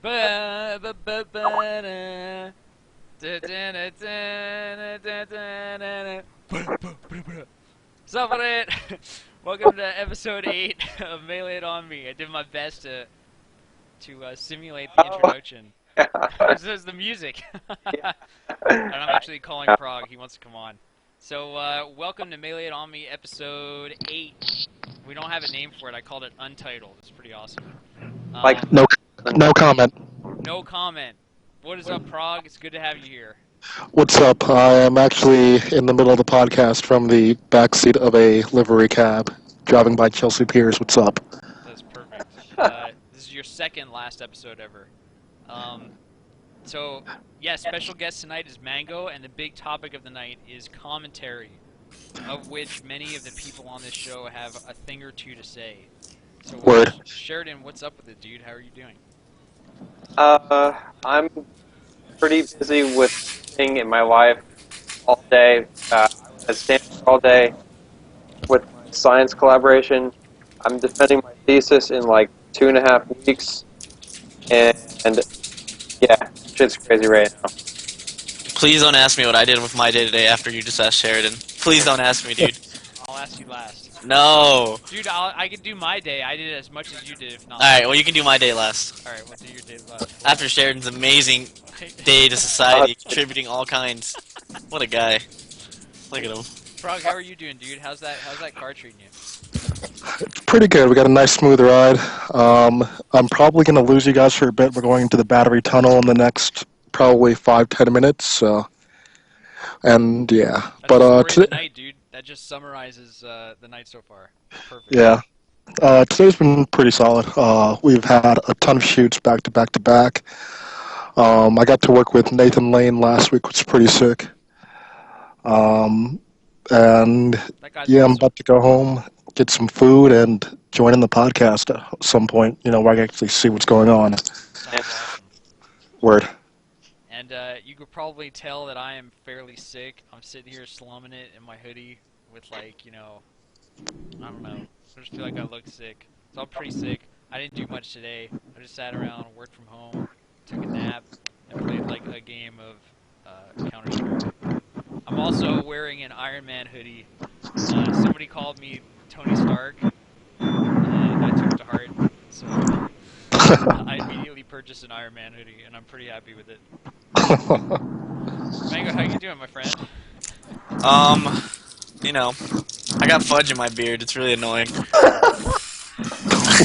Ba-ba-ba-ba-da. Da-da-da-da-da-da-da-da. Sup with it? Welcome to episode 8 of Melee It On Me. I did my best to simulate the Oh, introduction. yeah. This is the music. Yeah. And I'm actually calling Prague. He wants to come on. So, welcome to Melee It On Me episode 8. We don't have a name for it. I called it Untitled. It's pretty awesome. Like, Um, No comment. no comment. What is up, Prague? It's good to have you here. What's up? I am actually in the middle of the podcast from the backseat of a livery cab, driving by Chelsea Piers. What's up? That's perfect. This is your second last episode ever. Um, so, yeah, special guest tonight is Mango, and the big topic of the night is commentary, of which many of the people on this show have a thing or two to say. So, Word. Sheridan, what's up with it, dude? How are you doing? I'm pretty busy with thing in my life all day. I was at Stanford all day with science collaboration. I'm defending my thesis in like 2.5 weeks, and yeah, shit's crazy right now. Please don't ask me what I did with my day today after you just asked Sheridan. Please don't ask me, dude. I'll ask you last. No. Dude, I can do my day. I did as much as you did, if not Alright, less. well, you can do my day last. Alright, we'll do your day last. After Sheridan's amazing day to society, contributing all kinds. What a guy. Look at him. Frog, how are you doing, dude? How's that car treating you? It's pretty good. We got a nice smooth ride. I'm probably going to lose you guys for a bit. We're going into the battery tunnel in the next probably 5-10 minutes. And yeah, That's but the story of the today, night, dude. That just summarizes the night so far. Perfect. yeah, today's been pretty solid. We've had a ton of shoots back to back to back. I got to work with Nathan Lane last week, which was pretty sick. And That guy's yeah, I'm awesome. about to go home, get some food, and join in the podcast at some point, where I can actually see what's going on. Sounds awesome. Word. And you could probably tell that I am fairly sick. I'm sitting here slumming it in my hoodie with, like, I don't know. I just feel like I look sick. So I'm pretty sick. I didn't do much today. I just sat around, worked from home, took a nap, and played, like, a game of Counter-Strike. I'm also wearing an Iron Man hoodie. Somebody called me Tony Stark, and I took it to heart. So I immediately purchased an Iron Man hoodie, and I'm pretty happy with it. Mango, how you doing, my friend? I got fudge in my beard. It's really annoying.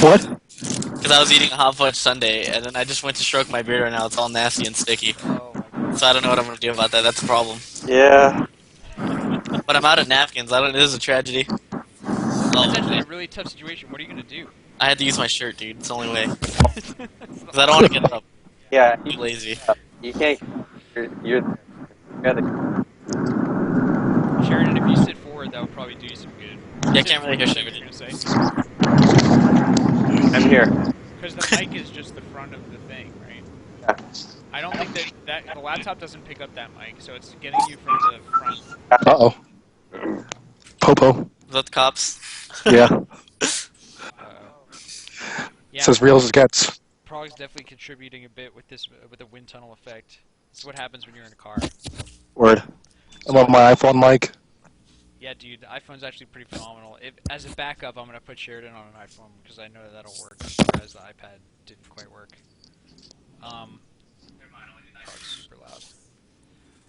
What? Because I was eating a hot fudge sundae, and then I just went to stroke my beard, and now it's all nasty and sticky. Oh my god. So I don't know what I'm going to do about that. That's a problem. Yeah. But I'm out of napkins. This is a tragedy. That's actually a really tough situation. What are you gonna do? I had to use my shirt, dude. It's the only way. Because I don't want to get up. Yeah. I'm lazy. You can't. You're the. Sheridan, if you sit forward, that would probably do you some good. Yeah, I can't really hear What Sheridan. you're gonna say. I'm here. Because the mic is just the front of the thing, right? Yeah. I don't think that the laptop doesn't pick up that mic, so it's getting you from the front. Uh-oh. Popo. Is that the cops? Yeah. Yeah, It's as real as it gets. Prague's definitely contributing a bit with this with the wind tunnel effect. This is what happens when you're in a car. Word. I'm on my iPhone mic. Yeah, dude, the iPhone's actually pretty phenomenal. As a backup, I'm gonna put Sheridan on an iPhone because I know that'll work, whereas the iPad didn't quite work. Prague's super loud.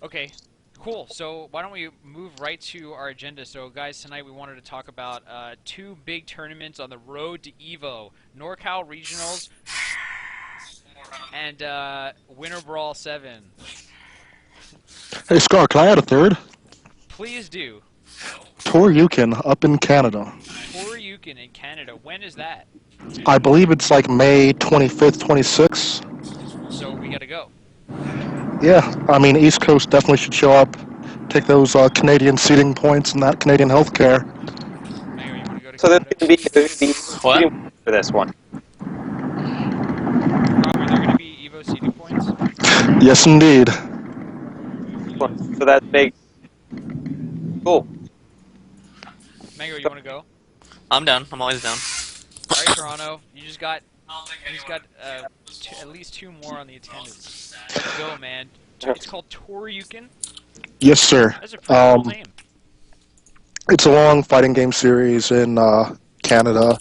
Okay, cool. So why don't we move right to our agenda? So, guys, tonight we wanted to talk about two big tournaments on the road to EVO: NorCal Regionals and Winter Brawl 7. Hey, Scar, can I add a third? Please do. Tor Yukon up in Canada. Toryukin in Canada. When is that? I believe it's like May 25th, 26th. So we gotta go. Yeah, I mean, East Coast definitely should show up, take those Canadian seating points and that Canadian healthcare. Mango, you wanna go to So Canada? there's gonna be What? for this one. Rob, are there gonna be EVO seating points? Yes, indeed. So that's big. Cool. Mango, you wanna go? I'm down. I'm always down. Alright, Toronto. You just got He's got at least 2 more on the attendance. Let's go, man. It's called Toryuken. Yes, sir. That's a pretty cool name. It's a long fighting game series in Canada,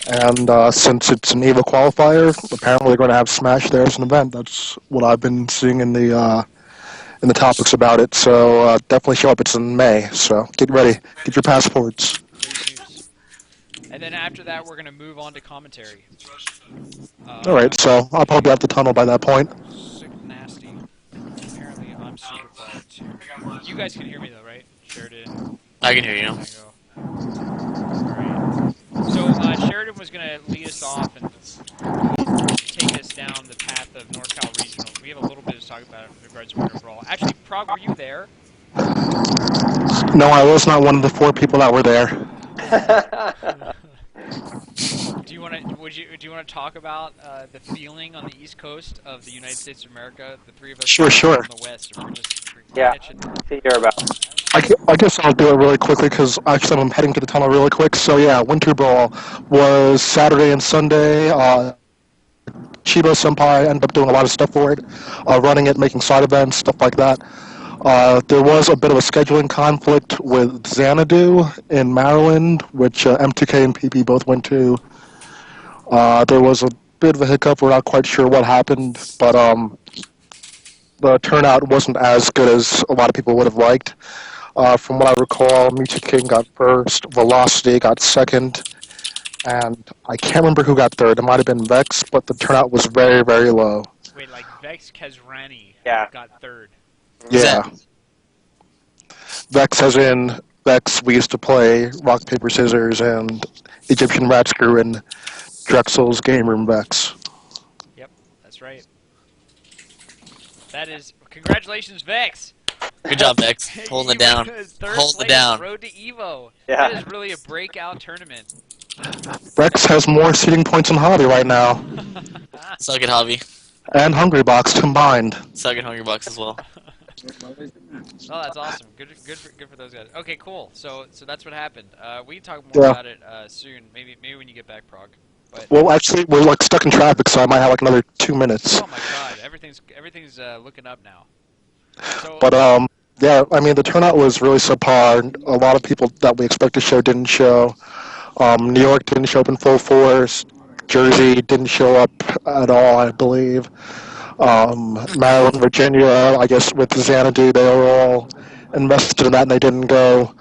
and since it's an EVO qualifier, apparently they're going to have Smash there as an event. That's what I've been seeing in the topics about it. So definitely show up. It's in May, so get ready. Get your passports. Great news. And then after that, we're going to move on to commentary. All right, so I'll probably be out the tunnel by that point. Sick nasty. Apparently, I'm super quiet too. You guys can hear me though, right? Sheridan. I can hear you. There you go. Alright. So, Sheridan was going to lead us off and take us down the path of NorCal Regional. We have a little bit to talk about in regards to Winter Brawl. Actually, Prague, were you there? No, I was not one of the 4 people that were there. Do you want to talk about the feeling on the East Coast of the United States of America? The 3 of us Sure. on the West. We're Yeah, catching. to hear about. I guess I'll do it really quickly because actually I'm heading to the tunnel really quick. So yeah, Winter Brawl was Saturday and Sunday. Chiba Senpai ended up doing a lot of stuff for it, running it, making side events, stuff like that. There was a bit of a scheduling conflict with Xanadu in Maryland, which M2K and PP both went to. There was a bit of a hiccup. We're not quite sure what happened, but the turnout wasn't as good as a lot of people would have liked. From what I recall, Michi King got first, Velocity got second, and I can't remember who got third. It might have been Vex, but the turnout was very, very low. Wait, like Vex Kazrani got third. Yeah. Vex as in Vex, we used to play Rock, Paper, Scissors, and Egyptian Rat Screw in Drexel's Game Room Vex. Yep, that's right. That is... Congratulations, Vex! Good job, Vex. Holding it down. Holding it down. Road to Evo. Yeah. That is really a breakout tournament. Vex has more seating points than Hobby right now, Suck it, Hobby. and Hungry Box combined. Suck it, Hungry Box as well. Oh, that's awesome. Good for those guys. Okay, cool. So that's what happened. We can talk more about it soon. Maybe when you get back, Prague. But Well, actually, we're like stuck in traffic, so I might have like another 2 minutes. oh my God, everything's looking up now. So But yeah, I mean the turnout was really subpar. A lot of people that we expect to show didn't show. New York didn't show up in full force. Jersey didn't show up at all, I believe. Maryland, Virginia, I guess with Xanadu, they were all invested in that and they didn't go.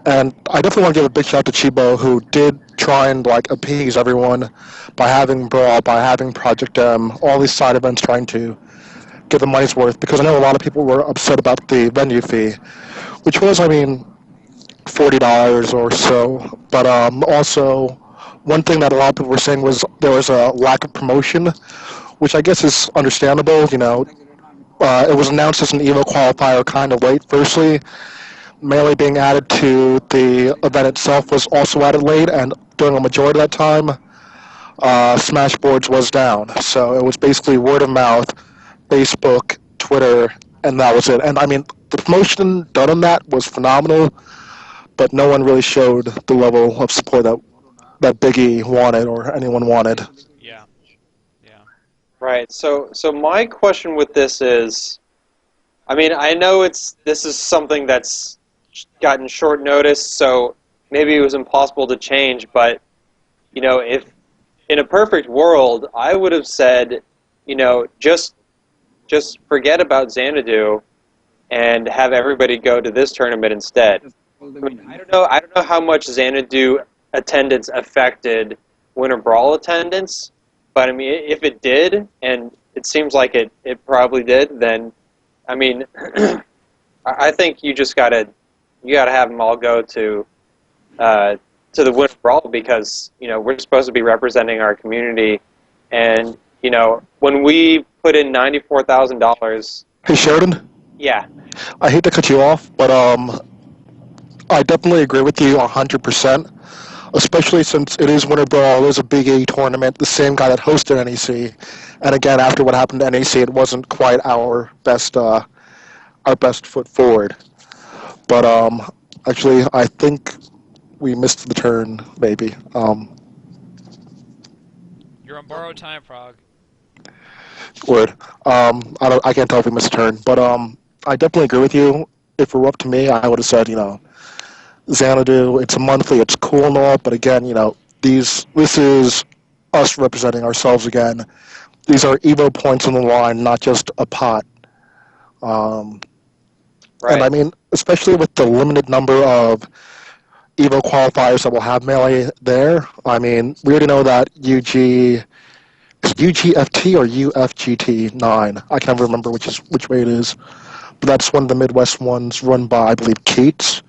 And I definitely want to give a big shout out to Chibo, who did try and like appease everyone by having Brawl, by having Project M, all these side events, trying to get the money's worth. Because I know a lot of people were upset about the venue fee, which was, I mean, $40 or so. But also, one thing that a lot of people were saying was there was a lack of promotion, which I guess is understandable. You know, it was announced as an EVO qualifier kind of late. Firstly, Melee being added to the event itself was also added late, and during a majority of that time, Smashboards was down. So it was basically word of mouth, Facebook, Twitter, and that was it. And I mean, the promotion done on that was phenomenal, but no one really showed the level of support that Biggie wanted or anyone wanted. yeah. Right. So my question with this is, I mean, I know this is something that's gotten short notice, so maybe it was impossible to change. But you know, if in a perfect world, I would have said, you know, just forget about Xanadu and have everybody go to this tournament instead. I mean, I don't know how much Xanadu attendance affected Winter Brawl attendance, but I mean, if it did, and it seems like it probably did, then I mean, I think you just gotta have them all go to the Winter Brawl, because you know we're supposed to be representing our community, and you know when we put in $94,000. Hey Sheridan, Yeah. I hate to cut you off, but I definitely agree with you 100%. Especially since it is Winter Brawl, it is a Big A tournament, the same guy that hosted NEC. And again, after what happened to NEC, it wasn't quite our best foot forward. But actually, I think we missed the turn, maybe. You're on borrowed time, Prague. Word. I can't tell if we missed a turn, but I definitely agree with you. If it were up to me, I would have said, Xanadu. It's a monthly. It's cool and all, but again, this is us representing ourselves again. These are Evo points on the line, not just a pot. Um, Right. And I mean, especially with the limited number of Evo qualifiers that will have Melee there, I mean, we already know that is it UGFT or UFGT9? I can't remember which way it is. But that's one of the Midwest ones run by, I believe, Keats.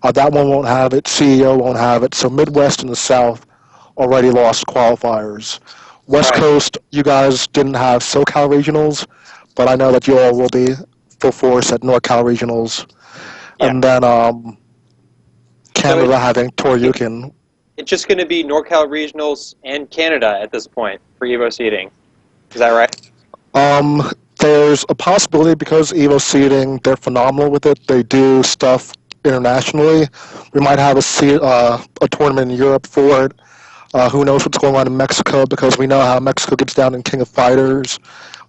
That one won't have it. CEO won't have it. So Midwest and the South already lost qualifiers. West Right. Coast, you guys didn't have SoCal regionals, but I know that you all will be full force at NorCal regionals. Yeah. And then Canada having Toryukin. It's just going to be NorCal regionals and Canada at this point for Evo seeding. Is that right? There's a possibility because Evo seeding, they're phenomenal with it. They do stuff internationally. We might have a tournament in Europe for it. Who knows what's going on in Mexico, because we know how Mexico gets down in King of Fighters.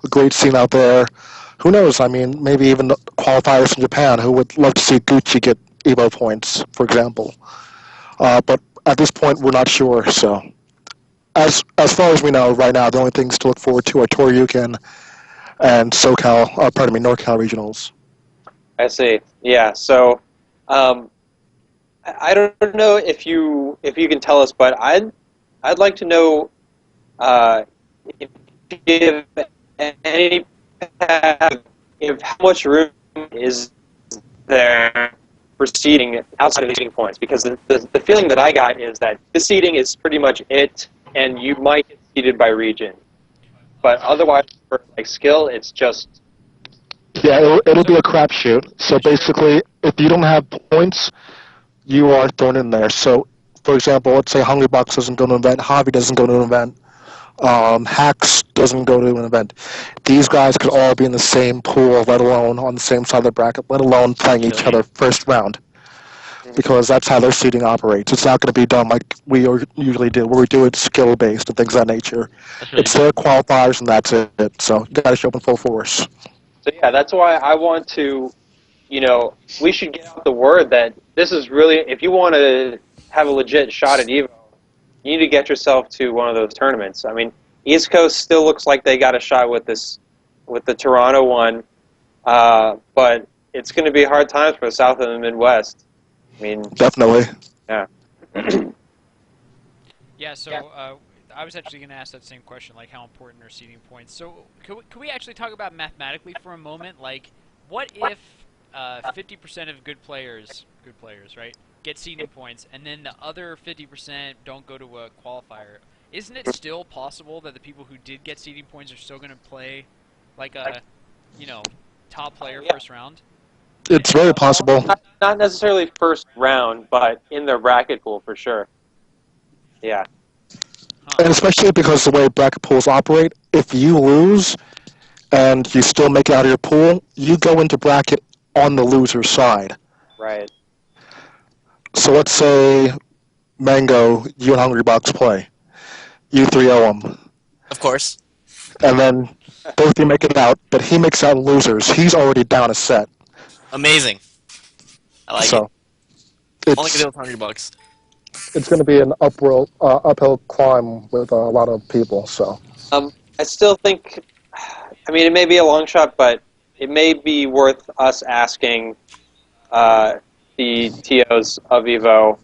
A great scene out there. Who knows? I mean, maybe even the qualifiers in Japan who would love to see Gucci get Evo points, for example. But at this point, we're not sure. So, as far as we know right now, the only things to look forward to are Toryukin and NorCal regionals. I see. Yeah. So, I don't know if you can tell us, but I'd like to know if you have any if how much room is there for seeding outside of the seeding points, because the feeling that I got is that the seeding is pretty much it, and you might get seeded by region, but otherwise for like skill, it's just Yeah, it'll be a crapshoot. So basically, if you don't have points, you are thrown in there. So, for example, let's say Hungrybox doesn't go to an event, Javi doesn't go to an event, Hacks doesn't go to an event. These guys could all be in the same pool, let alone on the same side of the bracket, let alone playing each other first round. Because that's how their seeding operates. It's not going to be done like we usually do, where we do it skill-based and things of that nature. It's their qualifiers and that's it. So you got to show up in full force. So yeah, that's why I want to, we should get out the word that this is really, if you want to have a legit shot at Evo, you need to get yourself to one of those tournaments. I mean, East Coast still looks like they got a shot with the Toronto one, but it's going to be hard times for the South and the Midwest. I mean, Definitely. yeah. Yeah, so I was actually going to ask that same question, like how important are seeding points. So could we actually talk about mathematically for a moment? Like, what if 50% of good players, right, get seeding points, and then the other 50% don't go to a qualifier? Isn't it still possible that the people who did get seeding points are still going to play like a, top player first round? It's very possible. Not necessarily first round, but in the bracket pool for sure. Yeah. And especially because the way bracket pools operate, if you lose and you still make it out of your pool, you go into bracket on the loser's side. Right. So let's say Mango, you and Hungrybox play. You 3-0 him. Of course. And then both of you make it out, but he makes out losers. He's already down a set. Amazing. I like So it. Only it's, can do with Hungrybox. it's going to be an uphill climb with a lot of people. So I still think, I mean, it may be a long shot, but it may be worth us asking the TOs of Evo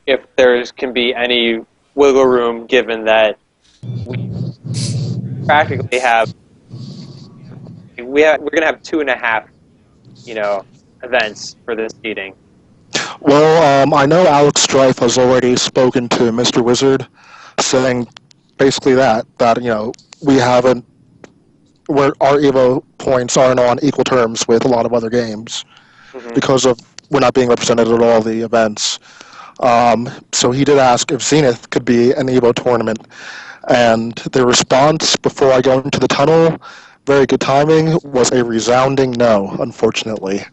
if there can be any wiggle room, given that we practically we're going to have 2.5, events for this seating. well, I know Alex Strife has already spoken to Mr. Wizard, saying basically that we haven't, where our Evo points aren't on equal terms with a lot of other games because of we're not being represented at all the events. So he did ask if Zenith could be an Evo tournament, and the response before I go into the tunnel, very good timing, was a resounding no, unfortunately.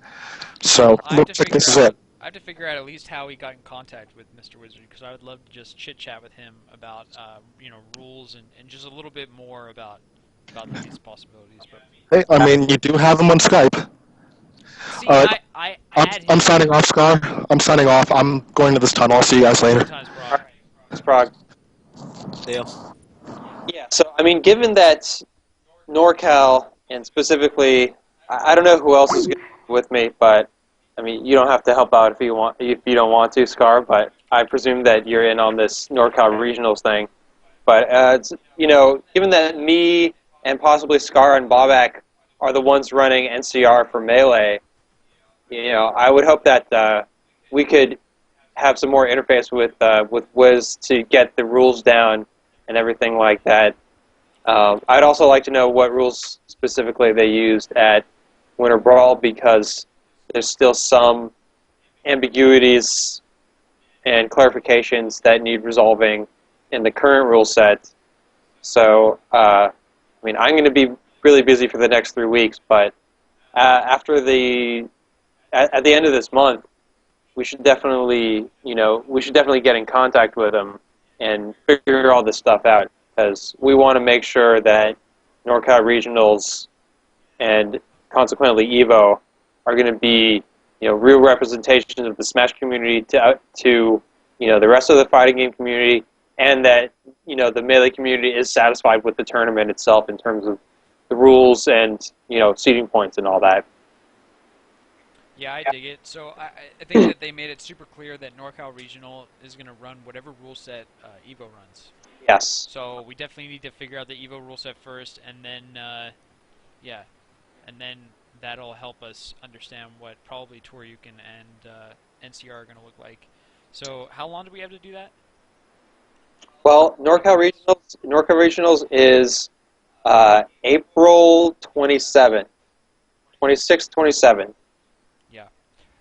So I have to looks like this is figure out it. I have to figure out at least how he got in contact with Mr. Wizard, because I would love to just chit chat with him about rules and just a little bit more about these possibilities. But Hey, I mean, you do have him on Skype. see, Uh, I I'm, had I'm him signing off, Scar. I'm signing off. I'm going to this tunnel. I'll see you guys later. sometimes, All Brock. right, thanks, Prague. Deal. Yeah. So I mean, given that NorCal and specifically, I don't know who else is going to be with me, but I mean, you don't have to help out if you don't want to, Scar. But I presume that you're in on this NorCal regionals thing. But given that me and possibly Scar and Bobak are the ones running NCR for Melee, I would hope that we could have some more interface with Wiz to get the rules down and everything like that. I'd also like to know what rules specifically they used at Winter Brawl, because there's still some ambiguities and clarifications that need resolving in the current rule set. So, I mean, I'm going to be really busy for the next 3 weeks, but at the end of this month, we should definitely get in contact with them and figure all this stuff out, because we want to make sure that NorCal Regionals and consequently EVO are going to be real representations of the Smash community to the rest of the fighting game community, and that the Melee community is satisfied with the tournament itself in terms of the rules and seeding points and all that. Yeah, I dig it. So I think that they made it super clear that NorCal Regional is going to run whatever rule set EVO runs. Yes. So we definitely need to figure out the EVO rule set first, and then that'll help us understand what probably Toryukin and NCR are going to look like. So how long do we have to do that? Well, NorCal Regionals is April 27th, 26th, 27th. Yeah.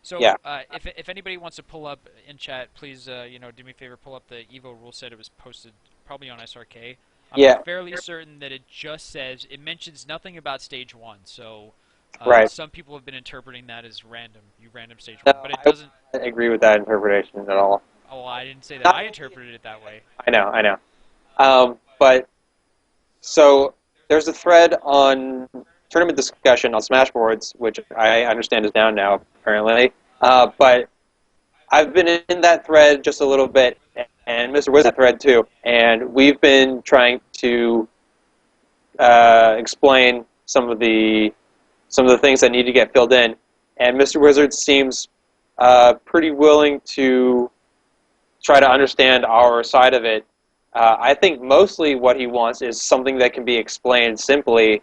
So Yeah. If anybody wants to pull up in chat, please do me a favor, pull up the EVO rule set. It was posted probably on SRK. I'm fairly certain that it just says, it mentions nothing about stage 1. So right. Some people have been interpreting that as random. You random stage 1, No, but it doesn't. I don't agree with that interpretation at all. Oh, I didn't say that. I interpreted it that way. I know. But so there's a thread on tournament discussion on Smashboards, which I understand is down now apparently. But I've been in that thread just a little bit, and Mr. Wiz in that thread too, and we've been trying to explain some of the things that need to get filled in, and Mr. Wizard seems pretty willing to try to understand our side of it. I think mostly what he wants is something that can be explained simply,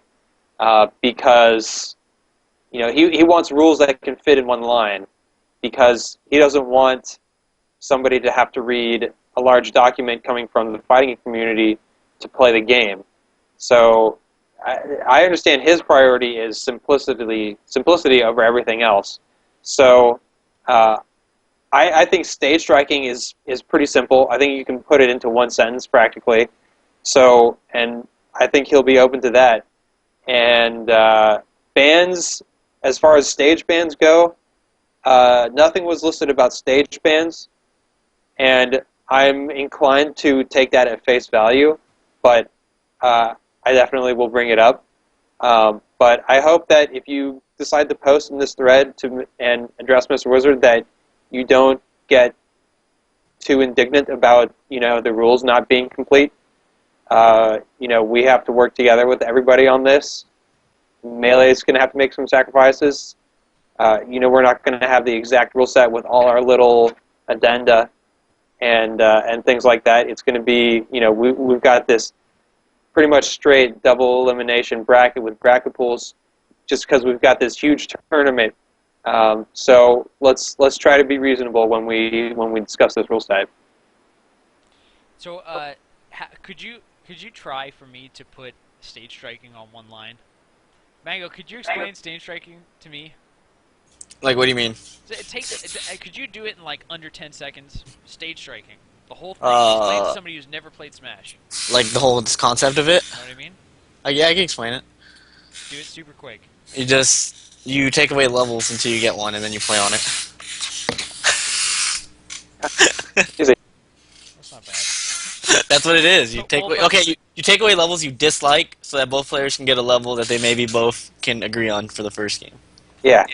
because he wants rules that can fit in one line, because he doesn't want somebody to have to read a large document coming from the fighting community to play the game. So I understand his priority is simplicity over everything else. So I think stage striking is pretty simple. I think you can put it into one sentence practically. So, and I think he'll be open to that. And bans, as far as stage bans go, nothing was listed about stage bans, and I'm inclined to take that at face value, but I definitely will bring it up. But I hope that if you decide to post in this thread and address Mr. Wizard, that you don't get too indignant about the rules not being complete. We have to work together with everybody on this. Melee is going to have to make some sacrifices. We're not going to have the exact rule set with all our little addenda and things like that. It's going to be, we've got this pretty much straight double elimination bracket with bracket pools, just because we've got this huge tournament. So let's try to be reasonable when we discuss this rule set. So could you try for me to put stage striking on one line? Mango, could you explain stage striking to me? Like, what do you mean? So could you do it in like under 10 seconds? Stage striking. The whole thing. Explain to somebody who's never played Smash. Like the whole concept of it? You know what I mean? Yeah, I can explain it. Do it super quick. You take away levels until you get one, and then you play on it. Easy. That's not bad. That's what it is. You So, take well, away, but- okay, you take away levels you dislike, so that both players can get a level that they maybe both can agree on for the first game. Yeah.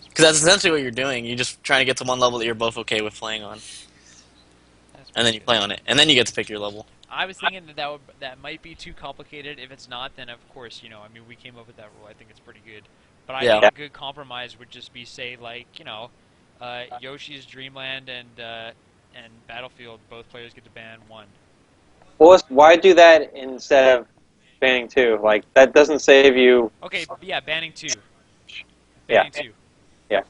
Because that's essentially what you're doing. You're just trying to get to one level that you're both okay with playing on, That's and then you pretty play good. on it, and then you get to pick your level. I was thinking that might be too complicated. If it's not, then of course, I mean, we came up with that rule. I think it's pretty good. But I Yeah. think a good compromise would just be, say, like, Yoshi's Dreamland and Battlefield, both players get to ban one. Well, why do that instead of banning 2? Like, that doesn't save you. Okay, yeah, banning 2. Yeah. Banning 2. Yeah.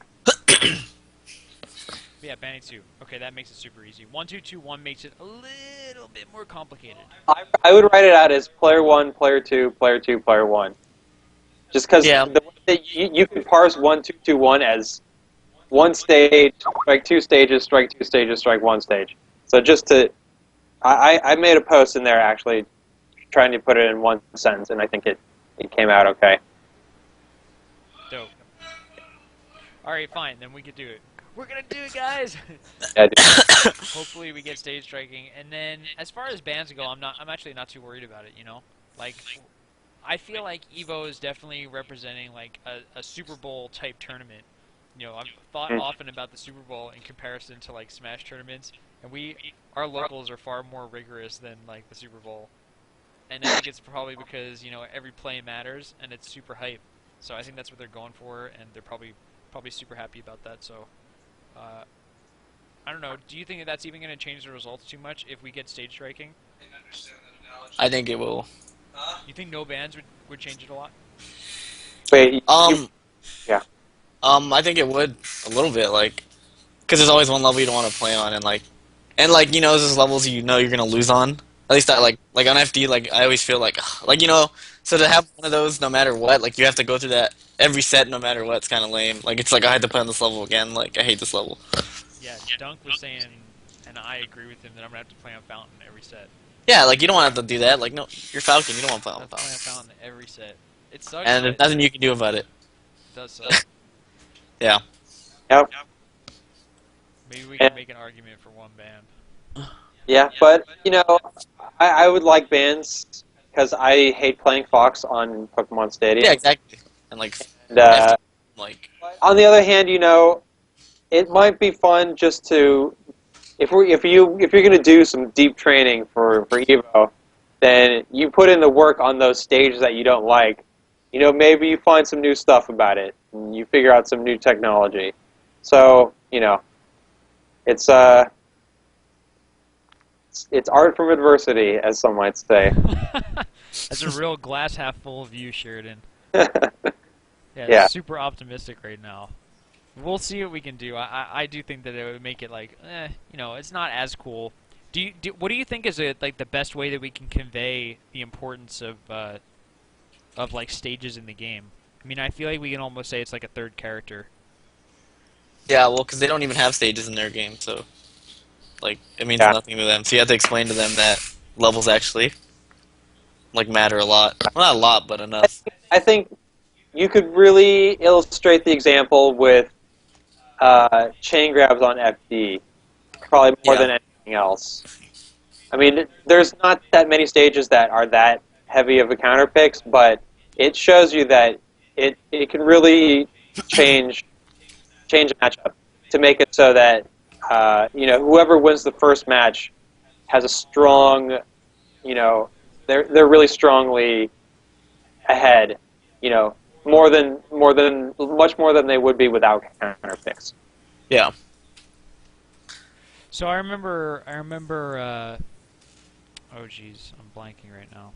Yeah, banning 2. Okay, that makes it super easy. 1, 2, 2, 1 makes it a little bit more complicated. I would write it out as player 1, player 2, player 2, player 1. Just because Yeah. you could parse 1, 2, 2, 1 as one stage, strike 2 stages, strike 2 stages, strike 1 stage. So just to, I made a post in there actually trying to put it in one sentence, and I think it came out okay. Dope. Alright, fine, then we could do it. We're gonna do it, guys! Yeah, dude. Hopefully we get stage striking, and then as far as bans go, I'm actually not too worried about it. Like, I feel like Evo is definitely representing like a Super Bowl type tournament. I've thought often about the Super Bowl in comparison to like Smash tournaments, and our locals are far more rigorous than like the Super Bowl. And I think it's probably because every play matters and it's super hype. So I think that's what they're going for, and they're probably super happy about that. So. I don't know. Do you think that that's even going to change the results too much if we get stage striking? I think it will. You think no bans would change it a lot? Wait, yeah. I think it would a little bit, like, because there's always one level you don't want to play on, and there's levels you're gonna lose on. At least I like on FD, like I always feel like, so to have one of those no matter what, like you have to go through that every set no matter what, it's kind of lame. Like it's like I had to play on this level again. Like I hate this level. Yeah, Dunk was saying, and I agree with him, that I'm going to have to play on Fountain every set. Yeah, like you don't want to have to do that. Like no, you're Falcon, you don't want to play I on have to play on Falcon. Fountain every set. It sucks, And but there's nothing you can do about it. it does suck. Yeah. Yep. Maybe we can make an argument for one ban. Yeah, but I would like bans because I hate playing Fox on Pokemon Stadium. Yeah, exactly. And like, And, like on the other hand, it might be fun just to if you're going to do some deep training for Evo, then you put in the work on those stages that you don't like. Maybe you find some new stuff about it and you figure out some new technology. So it's it's art from adversity, as some might say. That's a real glass half full view, Sheridan. Yeah, Yeah. super optimistic right now. We'll see what we can do. I do think that it would make it like, it's not as cool. What do you think is like the best way that we can convey the importance of like stages in the game? I mean, I feel like we can almost say it's like a third character. yeah, well, because they don't even have stages in their game, so like it means Yeah. nothing to them. So you have to explain to them that levels actually like matter a lot. Well, not a lot, but enough. I think you could really illustrate the example with chain grabs on FD, probably more Yeah. than anything else. I mean, there's not that many stages that are that heavy of a counter picks, but it shows you that it can really change a matchup to make it so that whoever wins the first match has a strong, they're really strongly ahead, much more than they would be without counter picks. Yeah. So I remember. Oh jeez, I'm blanking right now.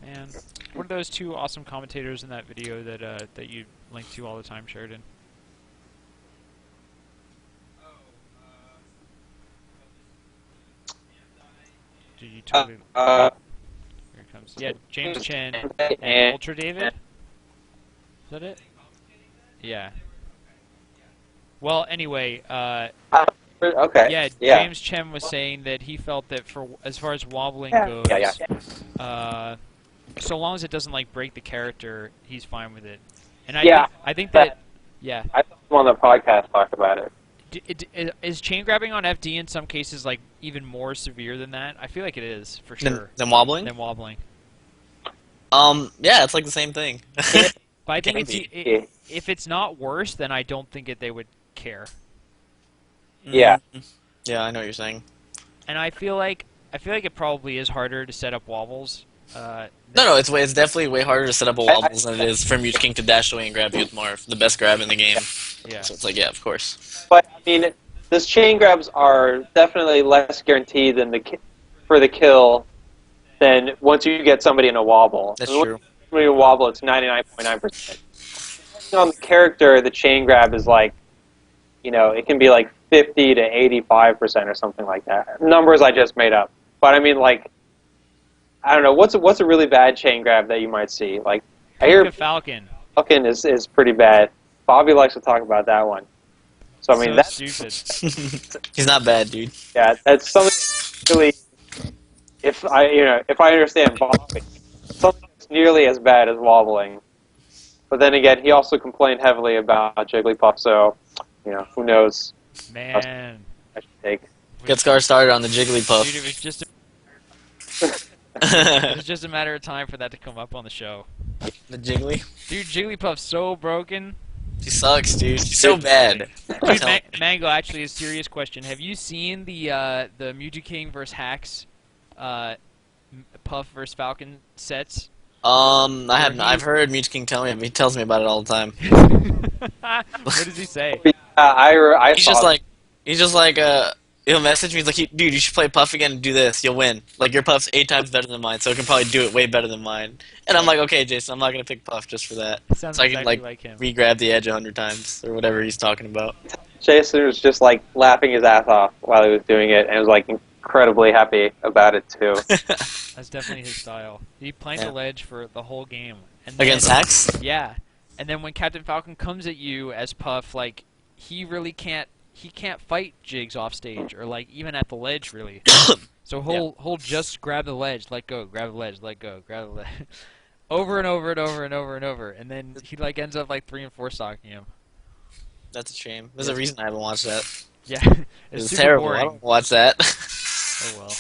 Man, what are those two awesome commentators in that video that you link to all the time, Sheridan? Dude, you totally. Here it comes. Yeah, James Chen and Ultra David. Is that it? Yeah. Well, anyway, Okay. yeah, Yeah. James Chen was saying that he felt that for as far as wobbling Yeah. goes, Yeah. so long as it doesn't like break the character, he's fine with it. And Yeah. I think that, yeah. I saw him on the podcast talk about it. Is chain grabbing on FD in some cases like even more severe than that? I feel like it is for sure. Than wobbling? Than wobbling. Yeah, it's like the same thing. But I think Can it's be. if it's not worse, then I don't think they would care. Yeah. Yeah, I know what you're saying. And I feel like it probably is harder to set up wobbles. No, it's definitely way harder to set up a wobbles than it is for Mute King to dash away and grab you with Marth, the best grab in the game. Yeah. So it's like, yeah, of course. But I mean, those chain grabs are definitely less guaranteed than for the kill than once you get somebody in a wobble. That's I mean, true. Once you get a wobble, it's 99.9%. Depending on the character, the chain grab is like, it can be like 50 to 85% or something like that. Numbers I just made up. But I mean, like, I don't know. What's a really bad chain grab that you might see? Like, I hear Falcon. Falcon is pretty bad. Bobby likes to talk about that one. So I mean, that's stupid. He's not bad, dude. Yeah, that's something really. If I understand Bobby, something that's nearly as bad as wobbling. But then again, he also complained heavily about Jigglypuff. So, who knows? Man. I should take. Get Scar started on the Jigglypuff. Dude, it was just a matter of time for that to come up on the show. The Jiggly? Dude, Jigglypuff's so broken. She sucks, dude. She's so bad. Dude, Mango, actually, a serious question. Have you seen the Mewtwo King vs. Hacks, Puff vs. Falcon sets? I haven't. I've heard Mewtwo King tell me. He tells me about it all the time. What does he say? I He's saw just like, he'll message me. He's like, dude, you should play Puff again and do this. You'll win. Like, your Puff's 8 times better than mine, so it can probably do it way better than mine. And I'm like, okay, Jason, I'm not gonna pick Puff just for that. Sounds So I can exactly like him. re-grab the edge 100 times or whatever he's talking about. Jason was just like laughing his ass off while he was doing it, and was like incredibly happy about it too. That's definitely his style. He planted the ledge for the whole game. And Against Hacks? Yeah. And then when Captain Falcon comes at you as Puff, like, he really can't fight Jigs off stage or like even at the ledge really. So he'll just grab the ledge, let go, grab the ledge, let go, grab the ledge. Over and over and over and over and over. And then he like ends up like 3 and 4 stocking him. That's a shame. There's a reason I haven't watched that. Yeah. It's super terrible. boring. I don't watch that. Oh well.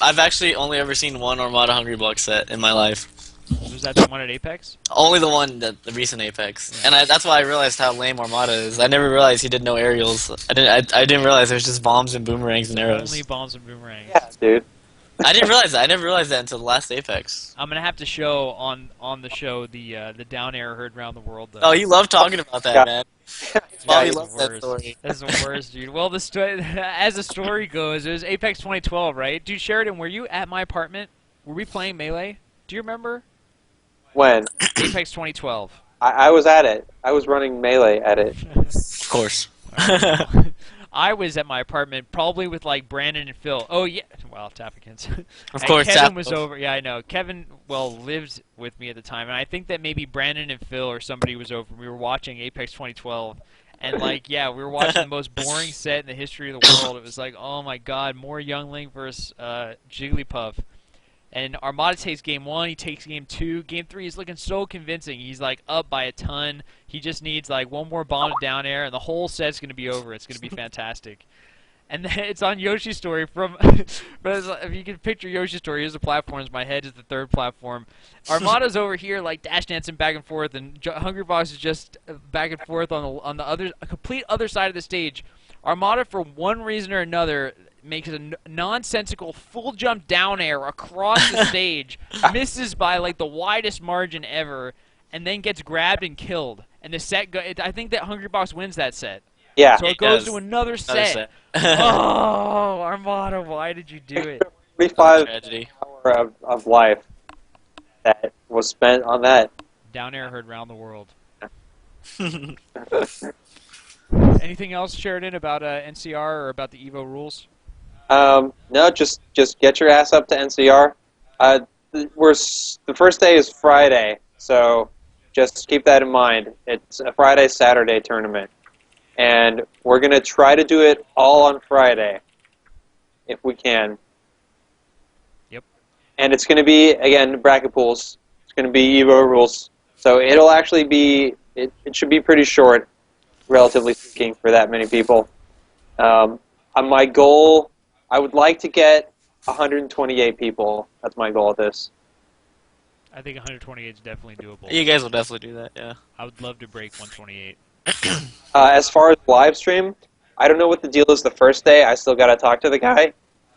I've actually only ever seen one Armada Hungry Buck set in my life. Was that the one at Apex? Only the one, the recent Apex, and that's why I realized how lame Armada is. I never realized he did no aerials. I didn't realize there's just bombs and boomerangs and arrows. Only bombs and boomerangs. Yeah, dude. I didn't realize that. I never realized that until the last Apex. I'm gonna have to show on the show the down air heard around the world though. Oh, you love talking about that, Yeah. man. That's Bobby the loves that worst. story. That's the worst, dude. Well, as the story goes, it was Apex 2012, right? Dude, Sheridan, were you at my apartment? Were we playing Melee? Do you remember? When Apex 2012. I was at it, I was running Melee at it. Of course. I was at my apartment, probably with like Brandon and Phil. Oh yeah, well, Tapikins. Of And course, Kevin was Tapikins. over. Yeah, I know. Kevin, lived with me at the time, and I think that maybe Brandon and Phil or somebody was over. We were watching Apex 2012, and like, yeah, we were watching the most boring set in the history of the world. It was like, oh my god, more Youngling versus Jigglypuff. And Armada takes game 1, he takes game 2. Game 3 is looking so convincing. He's like up by a ton. He just needs like one more bomb to down air, and the whole set's going to be over. It's going to be fantastic. And then it's on Yoshi's Story from. But if you can picture Yoshi's Story, here's the platforms. My head is the third platform. Armada's over here like dash dancing back and forth, and Hungrybox is just back and forth on the other, a complete other side of the stage. Armada, for one reason or another, makes a nonsensical full jump down air across the stage, misses by like the widest margin ever, and then gets grabbed and killed. And the set, I think that Hungrybox wins that set. Yeah. So it goes to another set. Oh, Armada, why did you do it? 45 Tragedy. hour of life that was spent on that. Down air heard round the world. Anything else, Sheridan, about NCR or about the EVO rules? No, just get your ass up to NCR. The first day is Friday, so just keep that in mind. It's a Friday-Saturday tournament, and we're gonna try to do it all on Friday, if we can. Yep. And it's gonna be again bracket pools. It's gonna be EVO rules, so it'll actually be it should be pretty short. relatively speaking, for that many people. My goal, I would like to get 128 people. That's my goal at this. I think 128 is definitely doable. You guys will definitely do that, yeah. I would love to break 128. As far as live stream, I don't know what the deal is the first day. I still got to talk to the guy.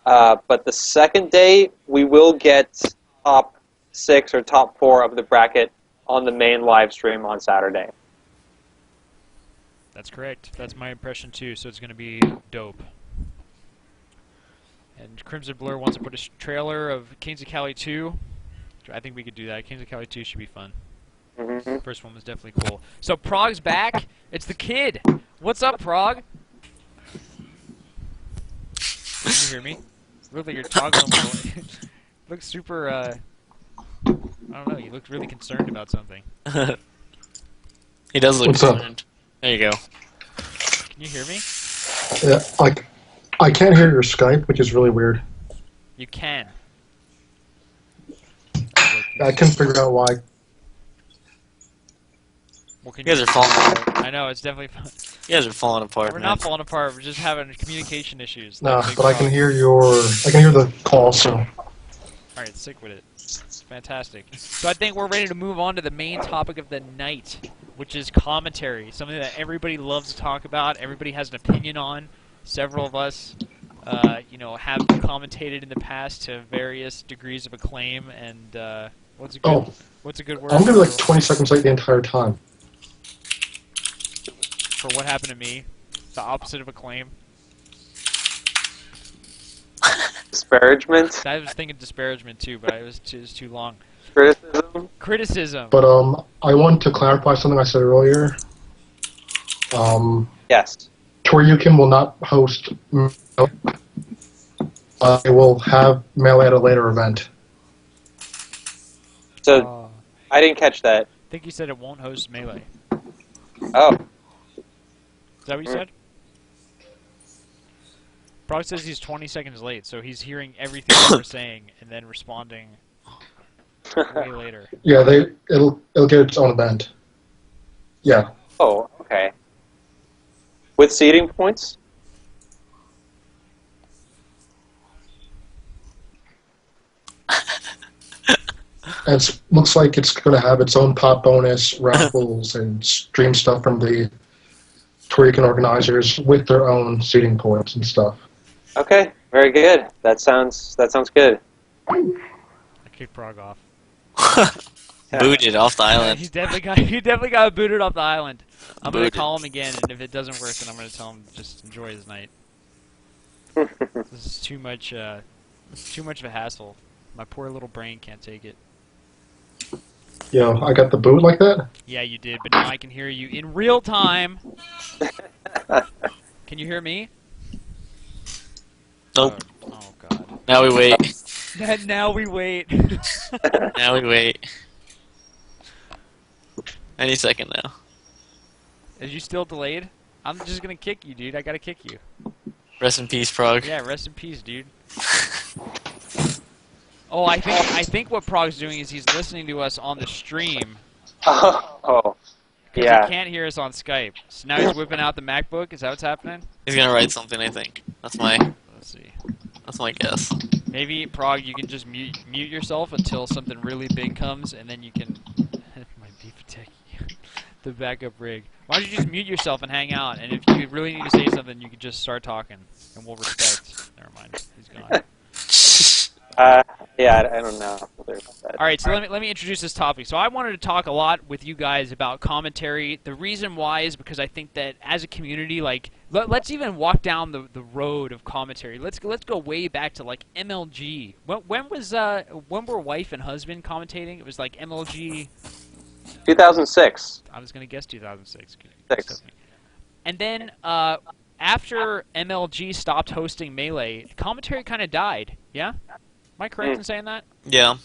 But the second day, we will get top 6 or top 4 of the bracket on the main live stream on Saturday. That's correct. That's my impression too, so it's going to be dope. And Crimson Blur wants to put a trailer of Kings of Cali 2. I think we could do that. Kings of Cali 2 should be fun. Mm-hmm. First one was definitely cool. So Prog's back. It's the kid. What's up, Prog? Can you hear me? Look like you're toggling. Looks super, I don't know, you look really concerned about something. He does look What's up? concerned. There you go. Can you hear me? Yeah, I can't hear your Skype, which is really weird. You can. I can't figure out why. Well, can You guys are falling apart. I know, it's definitely fun. You guys are falling apart, We're man. not falling apart, we're just having communication issues. No, like Big but I can Prog. hear the call. So Alright, sick with it. It's fantastic. So I think we're ready to move on to the main topic of the night, which is commentary. Something that everybody loves to talk about, everybody has an opinion on. Several of us, have commentated in the past to various degrees of acclaim. And what's a good word I'm gonna be like for 20 seconds late the entire time. what happened to me? The opposite of acclaim. Disparagement, I was thinking disparagement too, but it was too long. criticism. Criticism. But I want to clarify something I said earlier. Yes. Toryukin will not host. I will have Melee at a later event. So I didn't catch that. I think you said it won't host Melee. Oh, Is that what you said? Prog says he's 20 seconds late, so he's hearing everything we're saying and then responding way later. Yeah, it'll get its own event. Yeah. oh, okay. With seeding points. And it looks like it's going to have its own pop bonus, raffles, and stream stuff from the Toryukin organizers with their own seating points and stuff. Okay, very good. That sounds good. I kicked Prog off. Booted off the He island. definitely got booted off the island. I'm gonna Booted. call him again, and if it doesn't work, then I'm gonna tell him to just enjoy his night. This is too much of a hassle. My poor little brain can't take it. Yeah, I got the boot like that? Yeah, you did, but now I can hear you in real time. Can you hear me? Nope. Oh God. Now we wait. And now we wait. Now we wait. Any second now. Are you still delayed? I'm just gonna kick you, dude. I gotta kick you. Rest in peace, Prague. Yeah, rest in peace, dude. Oh, I think what Prog's doing is he's listening to us on the stream. Oh, 'Cause yeah. he can't hear us on Skype. So now he's whipping out the MacBook. Is that what's happening? He's gonna write something, I think. That's my see. That's my guess. Maybe, Prague, you can just mute yourself until something really big comes, and then you can... My beef techie. The backup rig. Why don't you just mute yourself and hang out, and if you really need to say something, you can just start talking, and we'll respect. Never mind. He's gone. Yeah, I don't know. Sorry about that. All right, so let me introduce this topic. So I wanted to talk a lot with you guys about commentary. The reason why is because I think that as a community, like, let's even walk down the road of commentary. Let's go way back to like MLG. When were wife and husband commentating? It was like MLG. 2006. I was gonna guess 2006. Six. And then after MLG stopped hosting Melee, commentary kind of died. Yeah, am I correct in saying that? Yeah,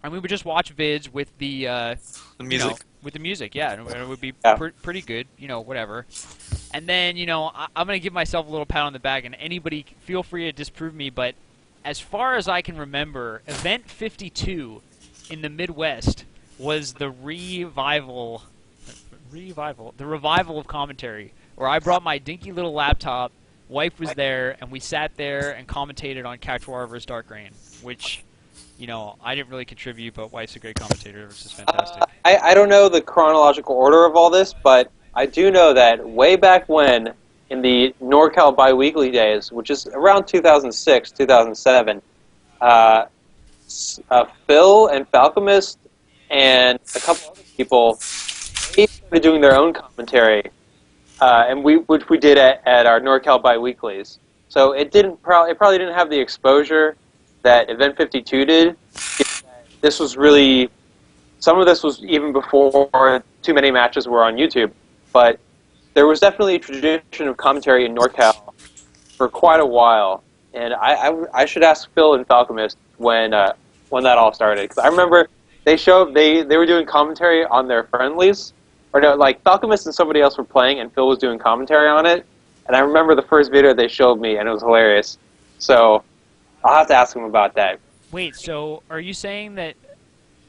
And we would just watch vids with the the music. with the music, yeah, and it would be Yeah. pretty good, whatever. And then, I'm going to give myself a little pat on the back, and anybody feel free to disprove me, but as far as I can remember, Event 52 in the Midwest was the The revival of commentary, where I brought my dinky little laptop, wife was there, and we sat there and commentated on Couch War vs. Dark Reign, which, you know, I didn't really contribute, but wife's a great commentator, which is fantastic. I don't know the chronological order of all this, but I do know that way back when, in the NorCal biweekly days, which is around 2006, 2007, Phil and Falcomist and a couple other people, they started doing their own commentary, and which we did at our NorCal biweeklies. So it probably didn't have the exposure that Event 52 did. This was really, some of this was even before too many matches were on YouTube, but there was definitely a tradition of commentary in NorCal for quite a while, and I should ask Phil and Falcomist when that all started, because I remember they were doing commentary on their friendlies, or no, like Falcomist and somebody else were playing, and Phil was doing commentary on it, and I remember the first video they showed me, and it was hilarious. So I'll have to ask him about that. Wait, so are you saying that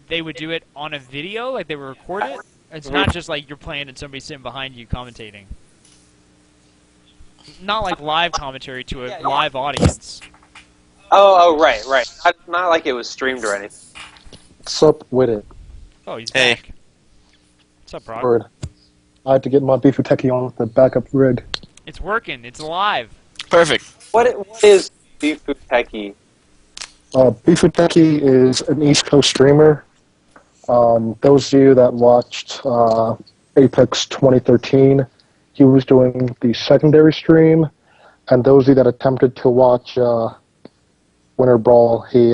they would do it on a video, like they would record it? It's not just like you're playing and somebody's sitting behind you commentating. Not like live commentary to a live audience. Oh, right. Not like it was streamed or anything. What's up with it? Oh, he's Hey. back. What's up, Brock? Word. I had to get my Beefuteki on with the backup rig. It's working. It's live. Perfect. What is Beefuteki? Beefuteki is an East Coast streamer. Those of you that watched Apex 2013, he was doing the secondary stream, and those of you that attempted to watch Winter Brawl, he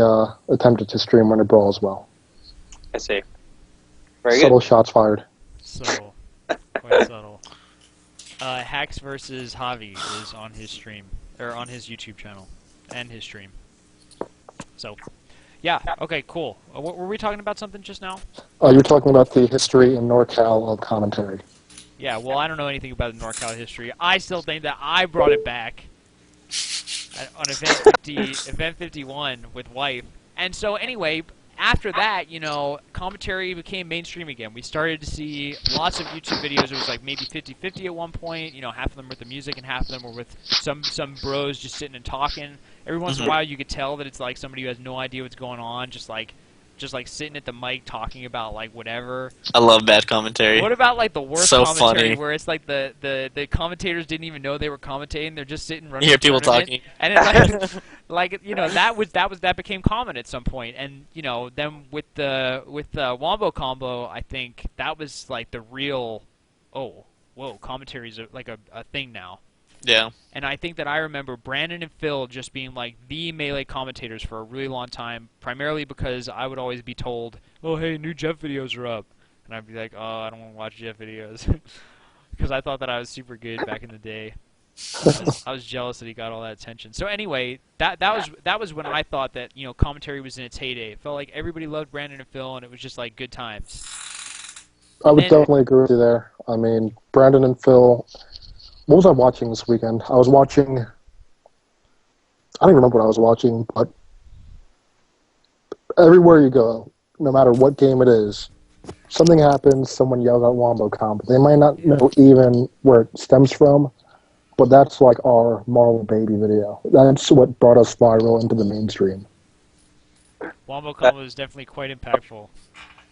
attempted to stream Winter Brawl as well. I see. Very Subtle good. shots fired. Subtle. Quite subtle. Hacks versus Javi is on his stream, or on his YouTube channel, and his stream. So, yeah, okay, cool. Were we talking about something just now? You're talking about the history in NorCal of commentary. Yeah, well, I don't know anything about the NorCal history. I still think that I brought it back on Event 51 with wife. And so anyway, after that, you know, commentary became mainstream again. We started to see lots of YouTube videos. It was like maybe 50-50 at one point. You know, half of them were with the music and half of them were with some bros just sitting and talking. Every once in a while, you could tell that it's like somebody who has no idea what's going on, just like sitting at the mic talking about like whatever. I love bad commentary. What about like the worst So commentary funny. where it's like the commentators didn't even know they were commentating, they're just sitting running You hear the people tournament, talking. and it's like you know that became common at some point. And you know, then with the Wombo combo, I think that was like the real commentary is like a thing now. Yeah. And I think that I remember Brandon and Phil just being like the Melee commentators for a really long time, primarily because I would always be told, oh, hey, new Jeff videos are up. And I'd be like, oh, I don't want to watch Jeff videos. Because I thought that I was super good back in the day. I was jealous that he got all that attention. So anyway, that was when I thought that, you know, commentary was in its heyday. It felt like everybody loved Brandon and Phil, and it was just like good times. I would And- definitely agree with you there. I mean, Brandon and Phil. What was I watching this weekend? I was watching. I don't even remember what I was watching, but everywhere you go, no matter what game it is, something happens, someone yells out Wombo combo. They might not know even where it stems from, but that's like our Marvel Baby video. That's what brought us viral into the mainstream. Wombo combo is definitely quite impactful.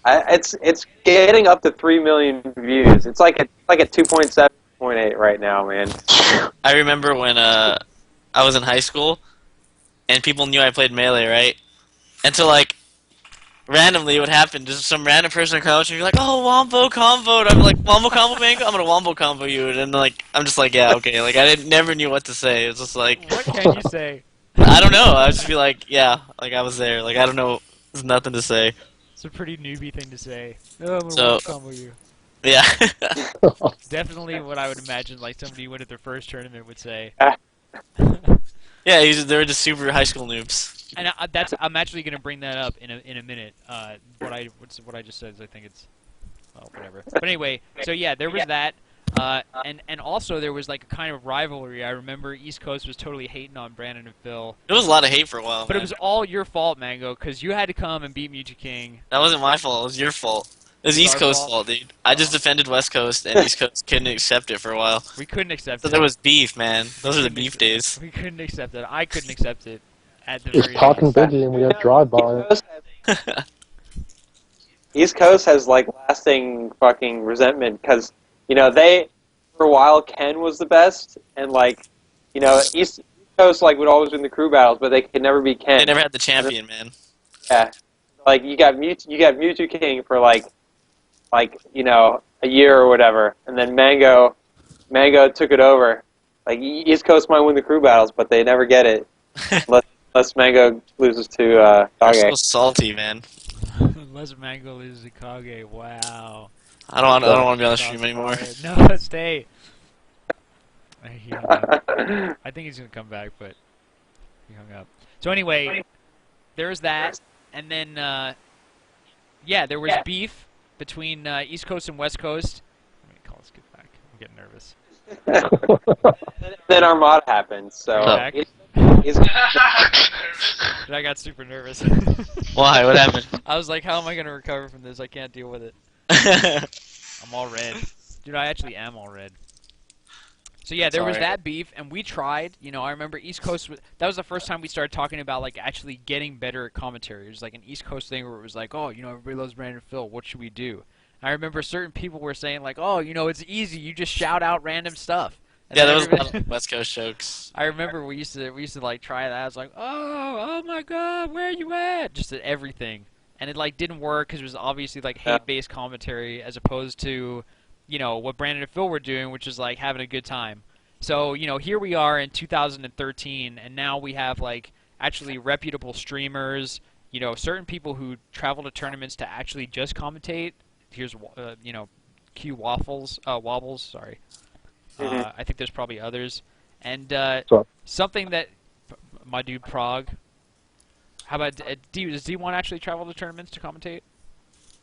It's getting up to 3 million views. It's like a 2.7, 0.8 right now, man. I remember when I was in high school, and people knew I played Melee, right? And so, like, randomly what happened, just some random person would come up to me, like, oh, Wombo combo, and I'm like, Wombo combo, man? I'm gonna Wombo combo you, and then, like, I'm just like, yeah, okay, like, I never knew what to say. It was just like, What can you say? I don't know, I would just be like, yeah, like, I was there, like, I don't know, there's nothing to say. It's a pretty newbie thing to say. Oh, I'm gonna So- combo you. Yeah. Definitely what I would imagine like somebody who went at their first tournament would say. Yeah, they were just super high school noobs. And I'm actually going to bring that up in a minute. What I just said is I think it's whatever. But anyway, so yeah, there was that. And also there was like a kind of rivalry. I remember East Coast was totally hating on Brandon and Phil. There was a lot of hate for a while, But man. it was all your fault, Mango, because you had to come and beat Mewtwo King. That wasn't my fault, it was your fault. was It's East our Coast fault. fault, dude. I just defended West Coast, and East Coast couldn't accept it for a while. We couldn't accept So it. there was beef, man. Those are the couldn't beef accept- days. We couldn't accept it. I couldn't accept it. At the It's very talking least. Biggie, and we had drive-by. East Coast has like lasting fucking resentment because they for a while Ken was the best and like East Coast like would always win the crew battles, but they could never be Ken. They never had the champion, man. Yeah, like you got Mewtwo King for like a year or whatever, and then Mango took it over. Like East Coast might win the crew battles, but they never get it unless Mango loses to They're Kage. so salty, man. Unless Mango loses to Kage. Wow. I don't want to be on the stream Shots anymore. fired. No, stay. He hung up. I think he's gonna come back, but he hung up. So anyway, there's that, and then yeah, there was beef between East Coast and West Coast. Let me call this kid back. I'm getting nervous. Then Armada happened, so Back. he's I got super nervous. Why? What happened? I was like, how am I gonna recover from this? I can't deal with it. I'm all red. Dude, I actually am all red. So yeah, there was Sorry. that beef, and we tried. I remember East Coast. That was the first time we started talking about like actually getting better at commentary. It was like an East Coast thing where it was like, oh, everybody loves Brandon Phil. What should we do? And I remember certain people were saying like, oh, it's easy. You just shout out random stuff. And Yeah, then there was a lot everybody- of West Coast jokes. I remember we used to like try that. I was like, oh my God, where you at? Just at everything, and it like didn't work because it was obviously like hate-based commentary as opposed to, what Brandon and Phil were doing, which is like having a good time. So here we are in 2013, and now we have like actually reputable streamers. Certain people who travel to tournaments to actually just commentate. Here's Q Wobbles. Sorry. I think there's probably others. And So- something that my dude Prague. How about does D1 actually travel to tournaments to commentate?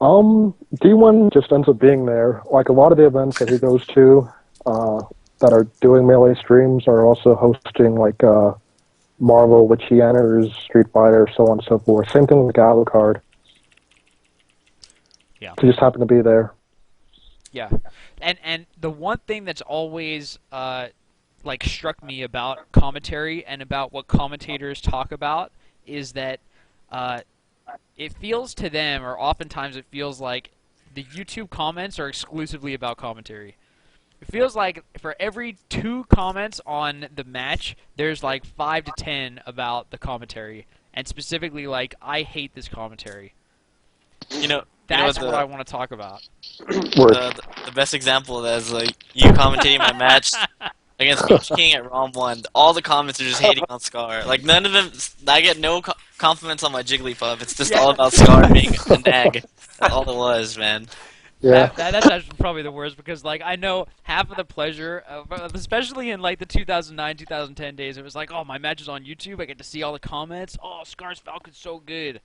D1 just ends up being there. Like a lot of the events that he goes to, that are doing Melee streams are also hosting like Marvel, which he enters, Street Fighter, so on and so forth. Same thing with Alucard. Yeah. He just happened to be there. Yeah, and the one thing that's always like struck me about commentary and about what commentators talk about is that it feels to them, or oftentimes it feels like the YouTube comments are exclusively about commentary. It feels like for every 2 comments on the match, there's like 5 to 10 about the commentary, and specifically like I hate this commentary. That's what I want to talk about. The best example of that is like you commentating my match against Peach King at ROM 1. All the comments are just hating on Scar. Like none of them. I get no compliments on my Jigglypuff. It's just all about Scar being a nag. That's all it was, man. Yeah. That's actually probably the worst because like I know half of the pleasure, especially in like the 2009, 2010 days, it was like, oh, my match is on YouTube. I get to see all the comments. Oh, Scar's Falcon's so good.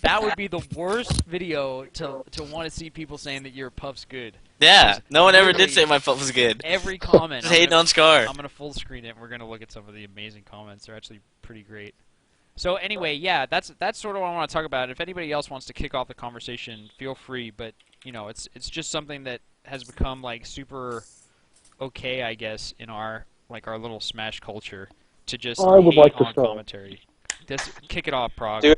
That would be the worst video to want to see people saying that your Puff's good. Yeah, no one ever literally did say my Puff was good. Every comment. Just hating on Scar. I'm gonna full screen it, and we're gonna look at some of the amazing comments. They're actually pretty great. So anyway, yeah, that's sort of what I want to talk about. If anybody else wants to kick off the conversation, feel free. But it's just something that has become like super okay, I guess, in our little Smash culture to just I would hate like to on start. commentary. Just kick it off, Prague. Dude.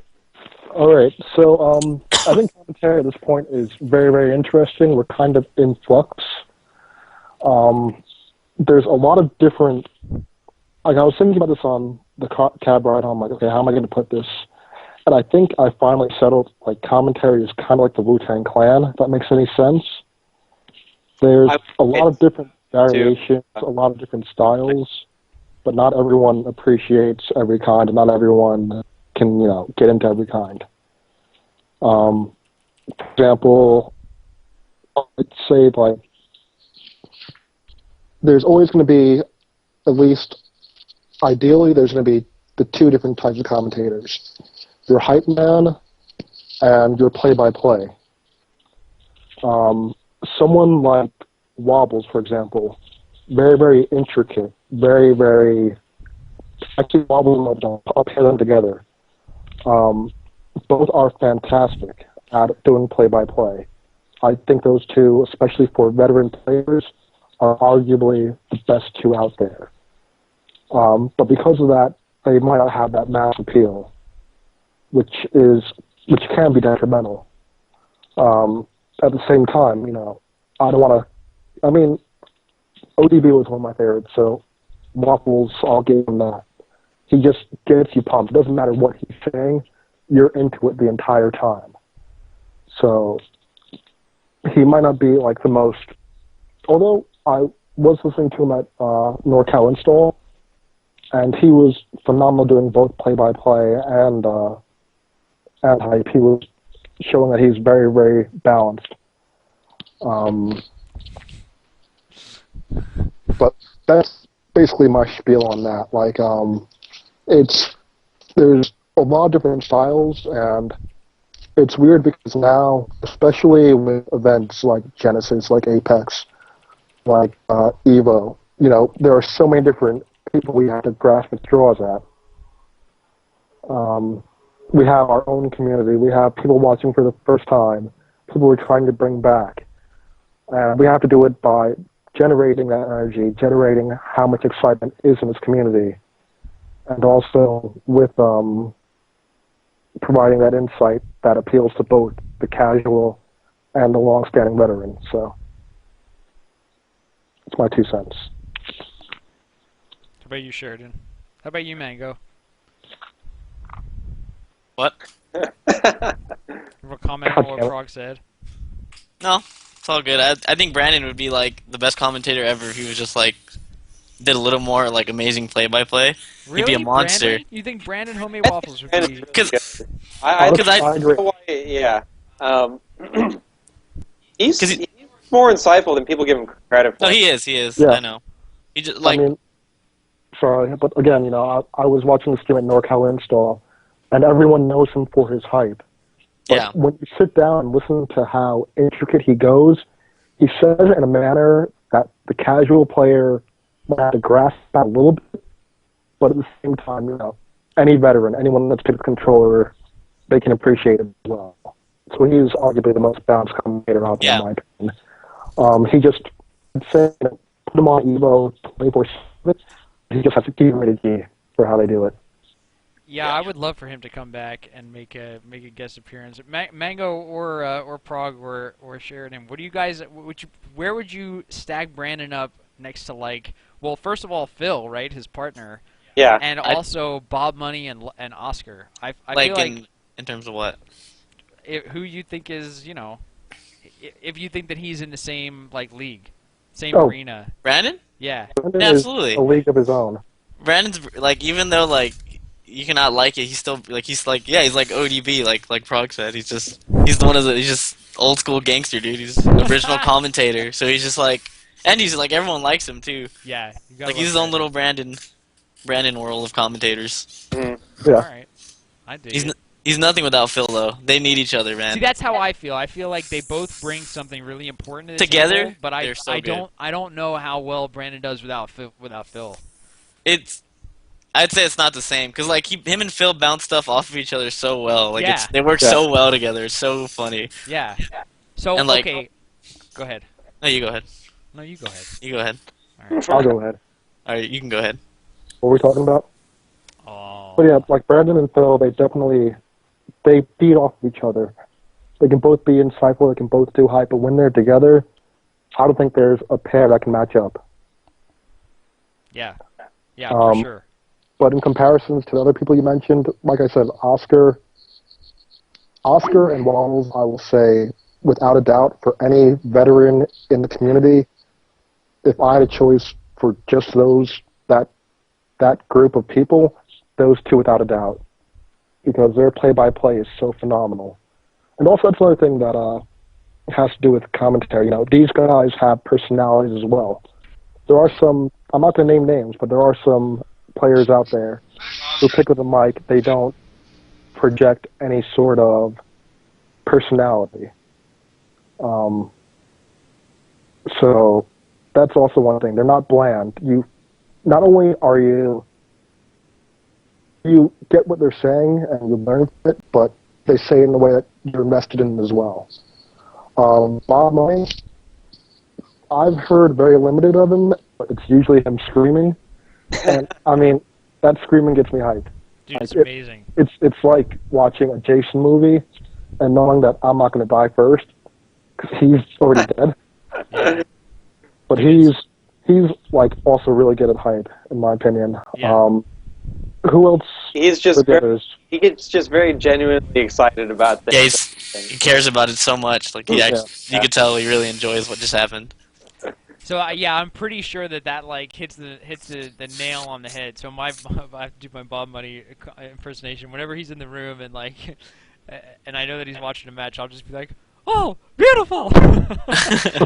All right. So I think commentary at this point is very, very interesting. We're kind of in flux. There's a lot of different. Like I was thinking about this on the cab ride home. Like, okay, how am I going to put this? And I think I finally settled. Like commentary is kind of like the Wu-Tang Clan. If that makes any sense. There's a lot of different variations, a lot of different styles, but not everyone appreciates every kind, and not everyone can get into every kind. For example, I'd say like there's always going to be, at least ideally, there's going to be the 2 different types of commentators: your hype man and your play-by-play. Someone like Wobbles, for example, very, very intricate, very, very. Actually, Wobbles and I'll pair them together. Both are fantastic at doing play-by-play. I think those two, especially for veteran players, are arguably the best two out there. But because of that, they might not have that mass appeal, which can be detrimental. At the same time, I don't want to. I mean, ODB was one of my favorites, so Waffles, I'll give him that. He just gets you pumped. It doesn't matter what he's saying, you're into it the entire time. So he might not be like the most. Although I was listening to him at NorCal Install, and he was phenomenal doing both play-by-play and hype. He was showing that he's very, very balanced. But that's basically my spiel on that. Like, there's a lot of different styles, and it's weird because now, especially with events like Genesis, like Apex, like Evo, there are so many different people we have to grasp at straws at. We have our own community. We have people watching for the first time, people we're trying to bring back. And we have to do it by generating that energy, generating how much excitement is in this community, and also with providing that insight that appeals to both the casual and the long-standing veteran. So it's my 2 cents. How about you, Sheridan? How about you, Mango? What? You have a comment on what Frog said? No, it's all good. I think Brandon would be like the best commentator ever if he was just like did a little more like amazing play-by-play. Really? He'd be a monster. Brandon? You think Brandon Homemade Waffles would be... Because I agree. Yeah. He's more insightful than people give him credit for. No, he is. Yeah. I know. He just like. I mean, sorry, but again, I was watching the stream at NorCal Install, and everyone knows him for his hype. But Yeah. when you sit down and listen to how intricate he goes, he says it in a manner that the casual player might have to grasp that a little bit, but at the same time, any veteran, anyone that's picked a controller, they can appreciate it as well. So he's arguably the most balanced commentator out there, in my opinion. He just, put him on Evo 24/7, he just has to keep rated G for how they do it. Yeah, I would love for him to come back and make a guest appearance. Mango or Prague or Sheridan. What do you guys? Where would you stack Brandon up next to Well, first of all, Phil, right, his partner. Yeah. And also Bob Money and Oscar. I Like feel in terms of what? who you think is if you think that he's in the same like same Oh. arena. Brandon? Yeah. Brandon Yeah, is absolutely. a league of his own. Brandon's like even though like you cannot like it, he's still like he's like ODB like Prog said. He's just old school gangster dude. He's original commentator. So he's just like and he's like everyone likes him too. Yeah. Like he's his own little Brandon world of commentators. Yeah. All right. I dig. He's nothing without Phil though. They need each other, man. See, that's how I feel. I feel like they both bring something really important to the Together, table, but they're so good. I don't know how well Brandon does without Phil. I'd say it's not the same because like him and Phil bounce stuff off of each other so well. Like Yeah. they work so well together. It's so funny. Yeah. So And, like- okay, go ahead. No, you go ahead. No, you go ahead. You go ahead. All right. I'll go ahead. All right, you can go ahead. What were we talking about? Oh. But yeah, like Brandon and Phil, they feed off of each other. They can both be insightful, they can both do hype, but when they're together, I don't think there's a pair that can match up. Yeah. Yeah, for sure. But in comparisons to the other people you mentioned, like I said, Oscar and Waddles, I will say, without a doubt, for any veteran in the community, if I had a choice for just that group of people, those two without a doubt. Because their play-by-play is so phenomenal. And also that's another thing that has to do with commentary. These guys have personalities as well. There are some, I'm not going to name names, but there are some players out there who pick up the mic, they don't project any sort of personality. So that's also one thing. They're not bland. Not only are you get what they're saying and you learn from it, but they say it in a way that you're invested in as well. Bob Money, I've heard very limited of him, but it's usually him screaming. And, I mean, that screaming gets me hyped. Dude, it's Like, amazing. It's like watching a Jason movie and knowing that I'm not going to die first, because he's already dead. Yeah. But he's like also really good at hype, in my opinion. Yeah. Who else? He's just are the very, others? he gets just very genuinely excited about Yeah, things. he cares about it so much. Like he actually, you could tell he really enjoys what just happened. So yeah, I'm pretty sure that like hits the nail on the head. So I have to do my Bob Money impersonation whenever he's in the room and like, and I know that he's watching a match. I'll just be like, "Oh, beautiful!"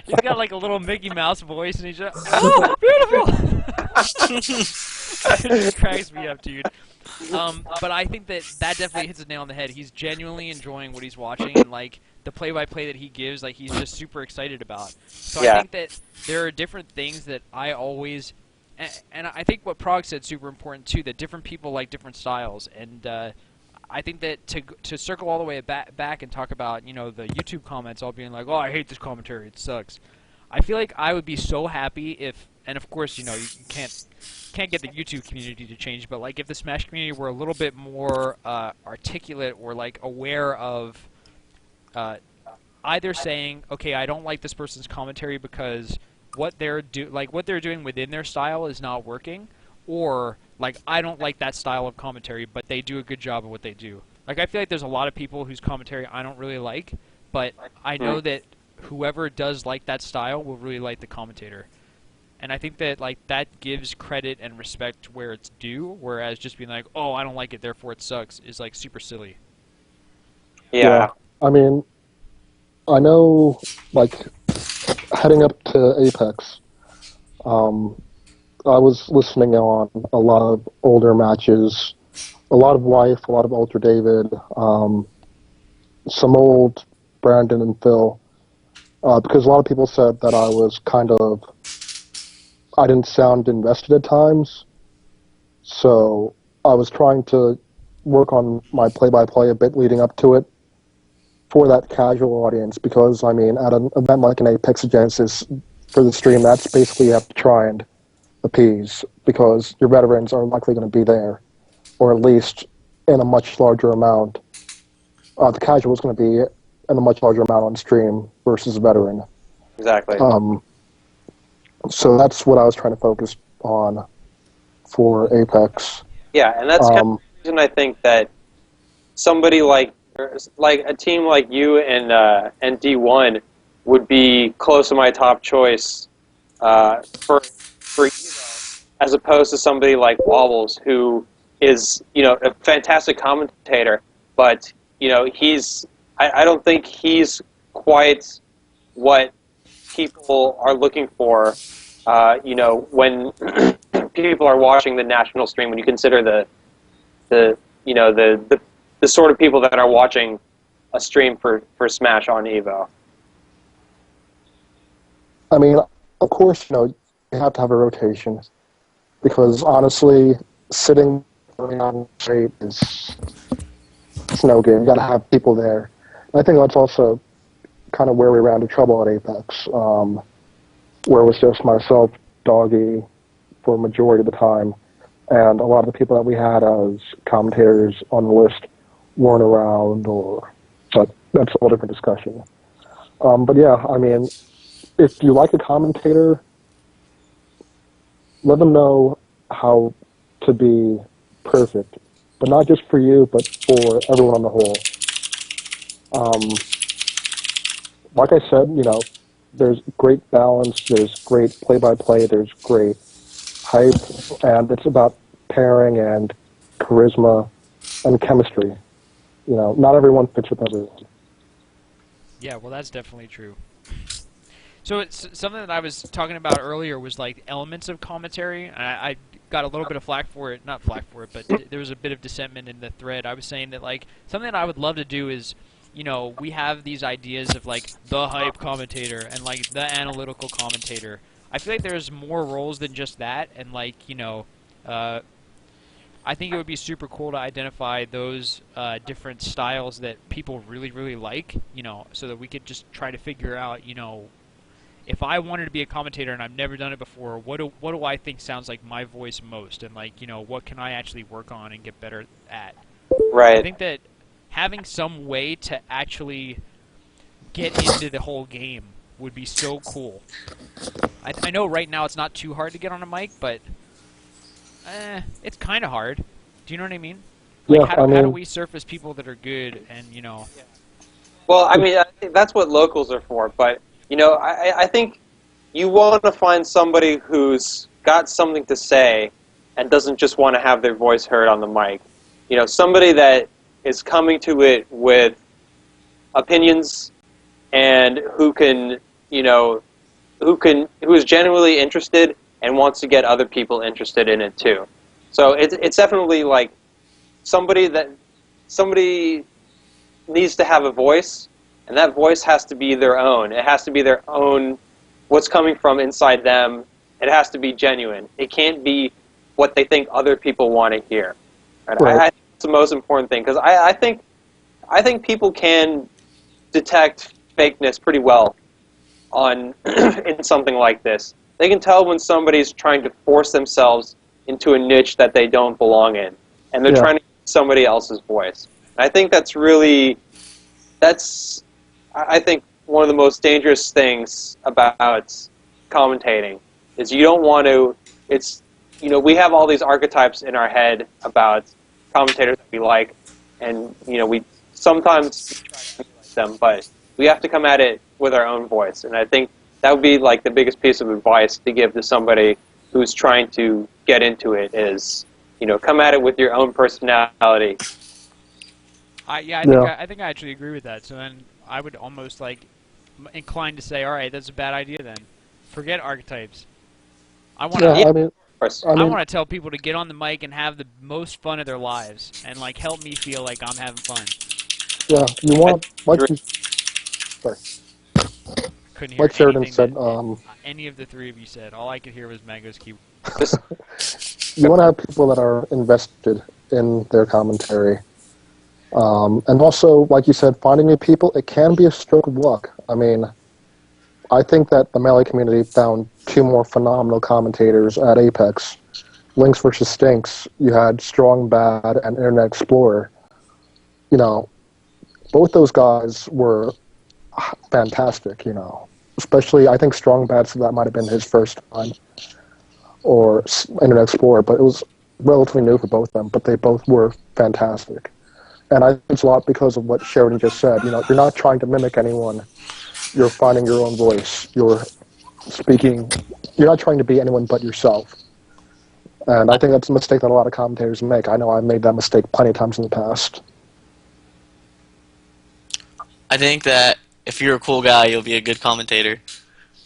He's got like a little Mickey Mouse voice, and he's just, "Oh, beautiful!" It just cracks me up, dude. But I think that definitely hits the nail on the head. He's genuinely enjoying what he's watching, and like the play-by-play that he gives, like he's just super excited about. So I think that there are different things that I always, and I think what Prague said super important too. That different people like different styles, and I think that to circle all the way back and talk about the YouTube comments all being like, "Oh, I hate this commentary, it sucks." I feel like I would be so happy if, and of course you can't get the YouTube community to change, but like if the Smash community were a little bit more articulate or like aware of either saying, okay, I don't like this person's commentary because what they're doing within their style is not working, or like I don't like that style of commentary, but they do a good job of what they do. Like I feel like there's a lot of people whose commentary I don't really like, but I know that whoever does like that style will really like the commentator. And I think that like that gives credit and respect where it's due, whereas just being like, "Oh, I don't like it, therefore it sucks," is like super silly. Yeah. I mean, I know, like, heading up to Apex, I was listening on a lot of older matches, a lot of Wife, a lot of Ultra David, some old Brandon and Phil, because a lot of people said that I didn't sound invested at times, so I was trying to work on my play-by-play a bit leading up to it for that casual audience, because, I mean, at an event like an Apex Genesis for the stream, that's basically you have to try and appease, because your veterans are likely going to be there, or at least in a much larger amount. The casual is going to be in a much larger amount on stream versus a veteran. Exactly. So that's what I was trying to focus on for Apex. Yeah, and that's kind of the reason I think that somebody like a team like you and D1 would be close to my top choice for Evo, as opposed to somebody like Wobbles, who is a fantastic commentator, but I don't think he's quite what people are looking for. When people are watching the national stream, when you consider the sort of people that are watching a stream for Smash on Evo. I mean, of course, you have to have a rotation, because honestly, sitting around straight it's no good. You got to have people there. And I think that's also kind of where we ran into trouble at Apex, where it was just myself, Doggy, for a majority of the time, and a lot of the people that we had as commentators on the list weren't around, but that's a whole different discussion. But yeah, I mean, if you like a commentator, let them know how to be perfect, but not just for you, but for everyone on the whole. Like I said, there's great balance, there's great play-by-play, there's great hype, and it's about pairing and charisma and chemistry. Not everyone fits with everyone. Yeah, well, that's definitely true. So it's something that I was talking about earlier was like elements of commentary. I got a little bit of flack for it, not flack for it, but there was a bit of dissentment in the thread. I was saying that like something that I would love to do is, we have these ideas of like the hype commentator and like the analytical commentator. I feel like there's more roles than just that, and like I think it would be super cool to identify those different styles that people really, really like, so that we could just try to figure out, if I wanted to be a commentator and I've never done it before, what do I think sounds like my voice most, and what can I actually work on and get better at? Right. I think that having some way to actually get into the whole game would be so cool. I know right now it's not too hard to get on a mic, but it's kind of hard. Do you know what I mean? Yeah, how do we surface people that are good and, Well, I mean, I think that's what locals are for, but, I think you want to find somebody who's got something to say and doesn't just want to have their voice heard on the mic. Somebody that is coming to it with opinions and who is genuinely interested and wants to get other people interested in it too. So it's definitely like somebody needs to have a voice, and that voice has to be their own. It has to be their own, what's coming from inside them. It has to be genuine. It can't be what they think other people want to hear. Right? Right. I think it's the most important thing, because I think people can detect fakeness pretty well on in something like this. They can tell when somebody's trying to force themselves into a niche that they don't belong in, and they're trying to use somebody else's voice. And I think I think one of the most dangerous things about commentating is you don't want to. We have all these archetypes in our head about commentators that we like, and we sometimes try to emulate them, but we have to come at it with our own voice. And I think that would be like the biggest piece of advice to give to somebody who's trying to get into it is, come at it with your own personality. I think I actually agree with that. So then I would almost inclined to say, all right, that's a bad idea then. Forget archetypes. I want to. I want to tell people to get on the mic and have the most fun of their lives, and help me feel like I'm having fun. Yeah, you want Couldn't hear like Sheridan anything said. that any of the three of you said. All I could hear was Mango's keyboard. You want to have people that are invested in their commentary. And also, like you said, finding new people, it can be a stroke of luck. I mean, I think that the Melee community found two more phenomenal commentators at Apex. Lynx versus Stinks, you had Strong Bad and Internet Explorer. Both those guys were fantastic, Especially, I think Strong Bad, so that might have been his first time, or Internet Explorer, but it was relatively new for both of them, but they both were fantastic. And I think it's a lot because of what Sheridan just said. You're not trying to mimic anyone. You're finding your own voice. You're speaking. You're not trying to be anyone but yourself. And I think that's a mistake that a lot of commentators make. I know I've made that mistake plenty of times in the past. I think that if you're a cool guy, you'll be a good commentator.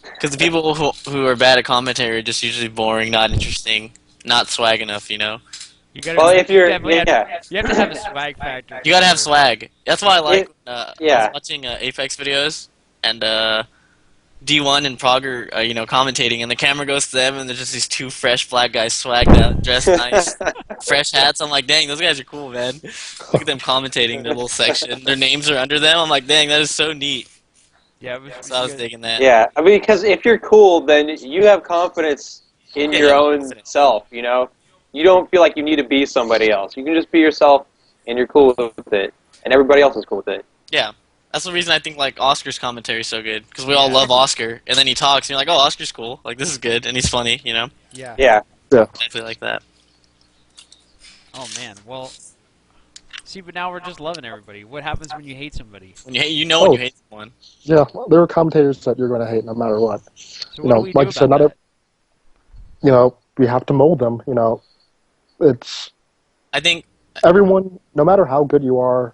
Because the people who are bad at commentary are just usually boring, not interesting, not swag enough, You gotta. Well, if you're, you have to have a swag factor. You gotta have swag. That's why I like. I yeah. was watching Apex videos and D1 and Progger, commentating, and the camera goes to them, and there's just these two fresh black guys swagged out, dressed nice, fresh hats. I'm like, dang, those guys are cool, man. Look at them commentating their little section. Their names are under them. I'm like, dang, that is so neat. Yeah, So I was digging that. Yeah, I mean, because if you're cool, then you have confidence in your own self, You don't feel like you need to be somebody else. You can just be yourself, and you're cool with it, and everybody else is cool with it. Yeah. That's the reason I think Oscar's commentary is so good, because we all love Oscar, and then he talks, and you're like, oh, Oscar's cool, this is good, and he's funny, Yeah. Yeah. Exactly like that. Oh man, well, see, but now we're just loving everybody. What happens when you hate somebody? When you hate, when you hate someone. Yeah, there are commentators that you're going to hate no matter what. So what do we do like you said, about that? We have to mold them. It's. I think everyone, no matter how good you are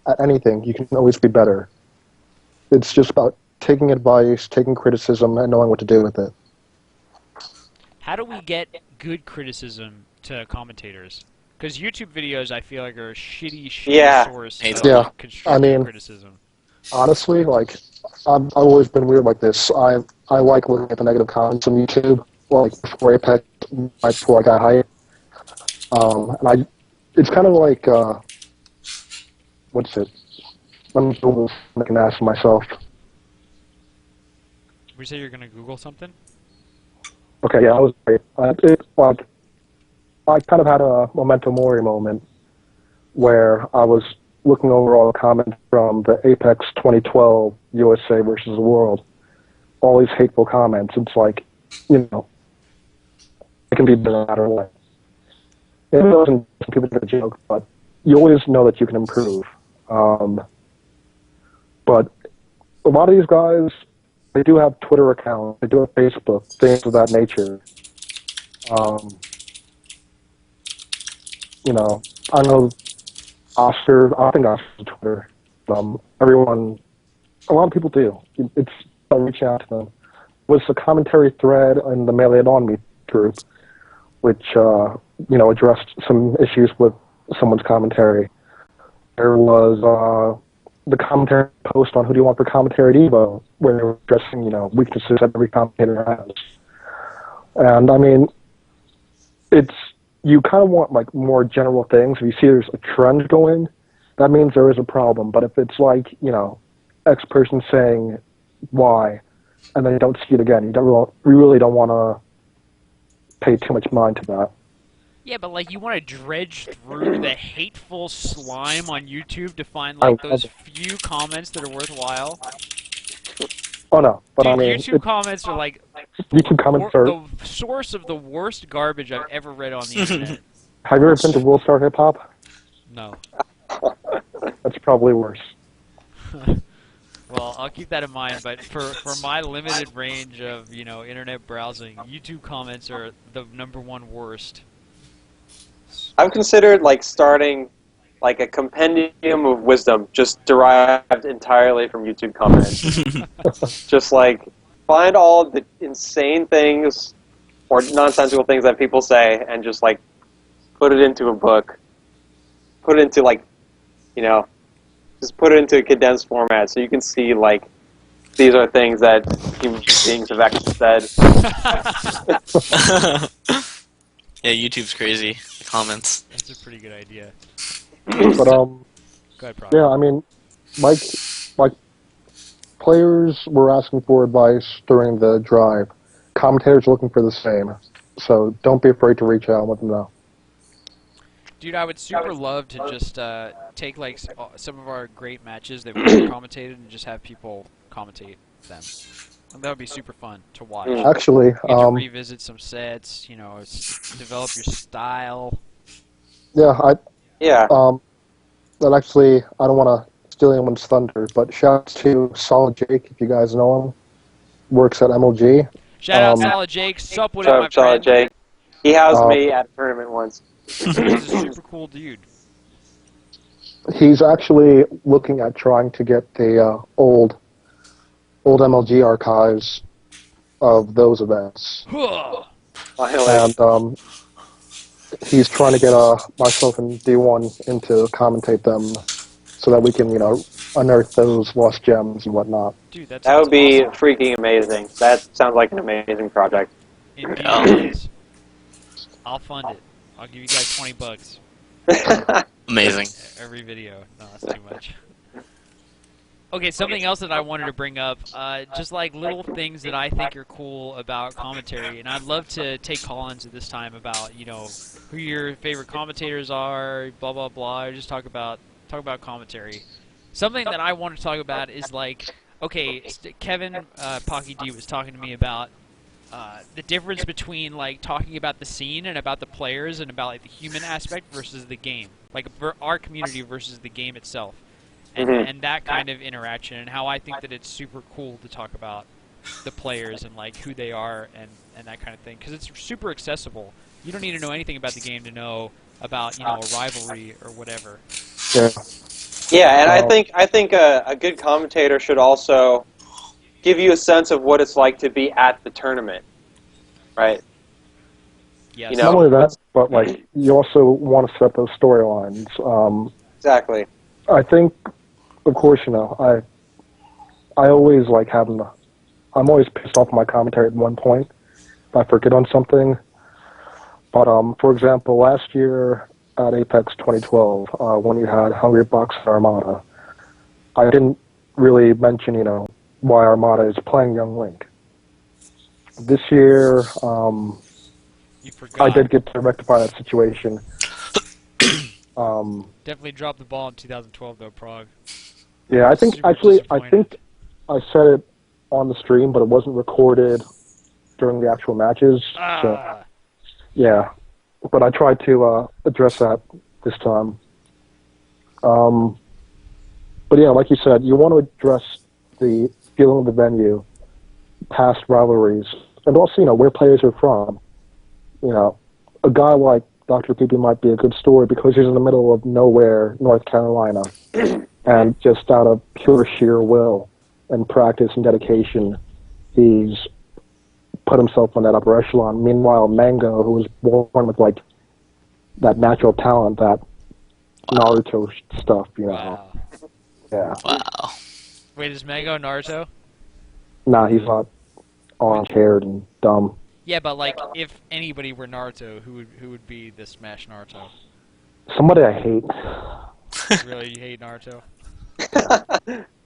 at anything, you can always be better. It's just about taking advice, taking criticism, and knowing what to do with it. How do we get good criticism to commentators? Because YouTube videos, I feel like, are a shitty source of constructive criticism. Honestly, I've always been weird like this. I like looking at the negative comments on YouTube, before Apex, before I got hyped. It's kind of like, what's it? Let me Google I can ask myself. We say you're gonna Google something? Okay, yeah, I was right. I kind of had a memento mori moment where I was looking over all the comments from the Apex 2012 USA versus the World. All these hateful comments. It's like, it can be no matter what. It wasn't people get a joke, but you always know that you can improve. But a lot of these guys, they do have Twitter accounts, they do have Facebook, things of that nature. I know Oscar, I think Oscar's Twitter. Everyone, a lot of people do. It's reaching out to them. Was a commentary thread in the Melee on Me group, which addressed some issues with someone's commentary. There was the commentary post on Who Do You Want for Commentary at Evo, where they were addressing weaknesses that every commentator has. And I mean, you kind of want like more general things. If you see there's a trend going, that means there is a problem. But if it's like X person saying Y, and then you don't see it again, we really don't want to pay too much mind to that. Yeah, but like you want to dredge through the hateful slime on YouTube to find like those few comments that are worthwhile. Oh no, but Dude, I mean, YouTube comments are like YouTube comments are the source of the worst garbage I've ever read on the internet. Have you ever been to World Star Hip Hop? No. That's probably worse. Well, I'll keep that in mind, but for my limited range of, internet browsing, YouTube comments are the #1 worst. I've considered starting a compendium of wisdom just derived entirely from YouTube comments. Just find all the insane things or nonsensical things that people say and just put it into a book. Put it into just put it into a condensed format so you can see these are things that human beings have actually said. Yeah, YouTube's crazy. The comments. That's a pretty good idea. But Go ahead, Brock. yeah, I mean, players were asking for advice during the drive. Commentators are looking for the same. So don't be afraid to reach out and let them know. Dude, I would super love to just take some of our great matches that we commentated and just have people commentate them. That would be super fun to watch. Actually, You get to revisit some sets, develop your style. yeah, Yeah. that actually, I don't want to steal anyone's thunder, but shouts to Solid Jake, if you guys know him. Works at MLG. Shout out Solid Jake. Sup with it, So, my Solid friend. Jake. He housed me at a tournament once. He's a super cool dude. He's actually looking at trying to get the old MLG archives of those events. And he's trying to get myself and D1 in to commentate them so that we can, unearth those lost gems and whatnot. Dude, that That would be awesome. freaking amazing. That sounds like an amazing project. Indeed it is. I'll fund it. I'll give you guys $20. Amazing. Every video. No, that's too much. Okay, something else that I wanted to bring up, just little things that I think are cool about commentary, and I'd love to take call-ins at this time about, who your favorite commentators are, blah blah blah, or just talk about commentary. Something that I want to talk about is okay, Kevin Pocky D was talking to me about the difference between talking about the scene and about the players and about the human aspect versus the game, our community versus the game itself. And that kind of interaction, and how I think that it's super cool to talk about the players and who they are and that kind of thing, because it's super accessible. You don't need to know anything about the game to know about a rivalry or whatever. Yeah. Yeah, and I think a good commentator should also give you a sense of what it's like to be at the tournament, right? Yes. Not only that, but you also want to set those storylines. Exactly. I think, of course, I always I'm always pissed off at my commentary at one point if I forget on something. But for example, last year at Apex 2012, when you had Hungry Bucks and Armada, I didn't really mention, why Armada is playing Young Link. This year, You forgot. I did get to rectify that situation. Definitely dropped the ball in 2012 though, Prague. Yeah, I think Super I think I said it on the stream, but it wasn't recorded during the actual matches. So yeah, but I tried to address that this time. But yeah, like you said, you want to address the feeling of the venue, past rivalries, and also where players are from. A guy like Dr. Peepee might be a good story because he's in the middle of nowhere, North Carolina, and just out of pure sheer will and practice and dedication, he's put himself on that upper echelon. Meanwhile, Mango, who was born with that natural talent, that Naruto stuff, Wow. Yeah. Wow. Wait, is Mango Naruto? Nah, he's not orange-haired and dumb. Yeah, but if anybody were Naruto, who would be the Smash Naruto? Somebody I hate. Really, you hate Naruto?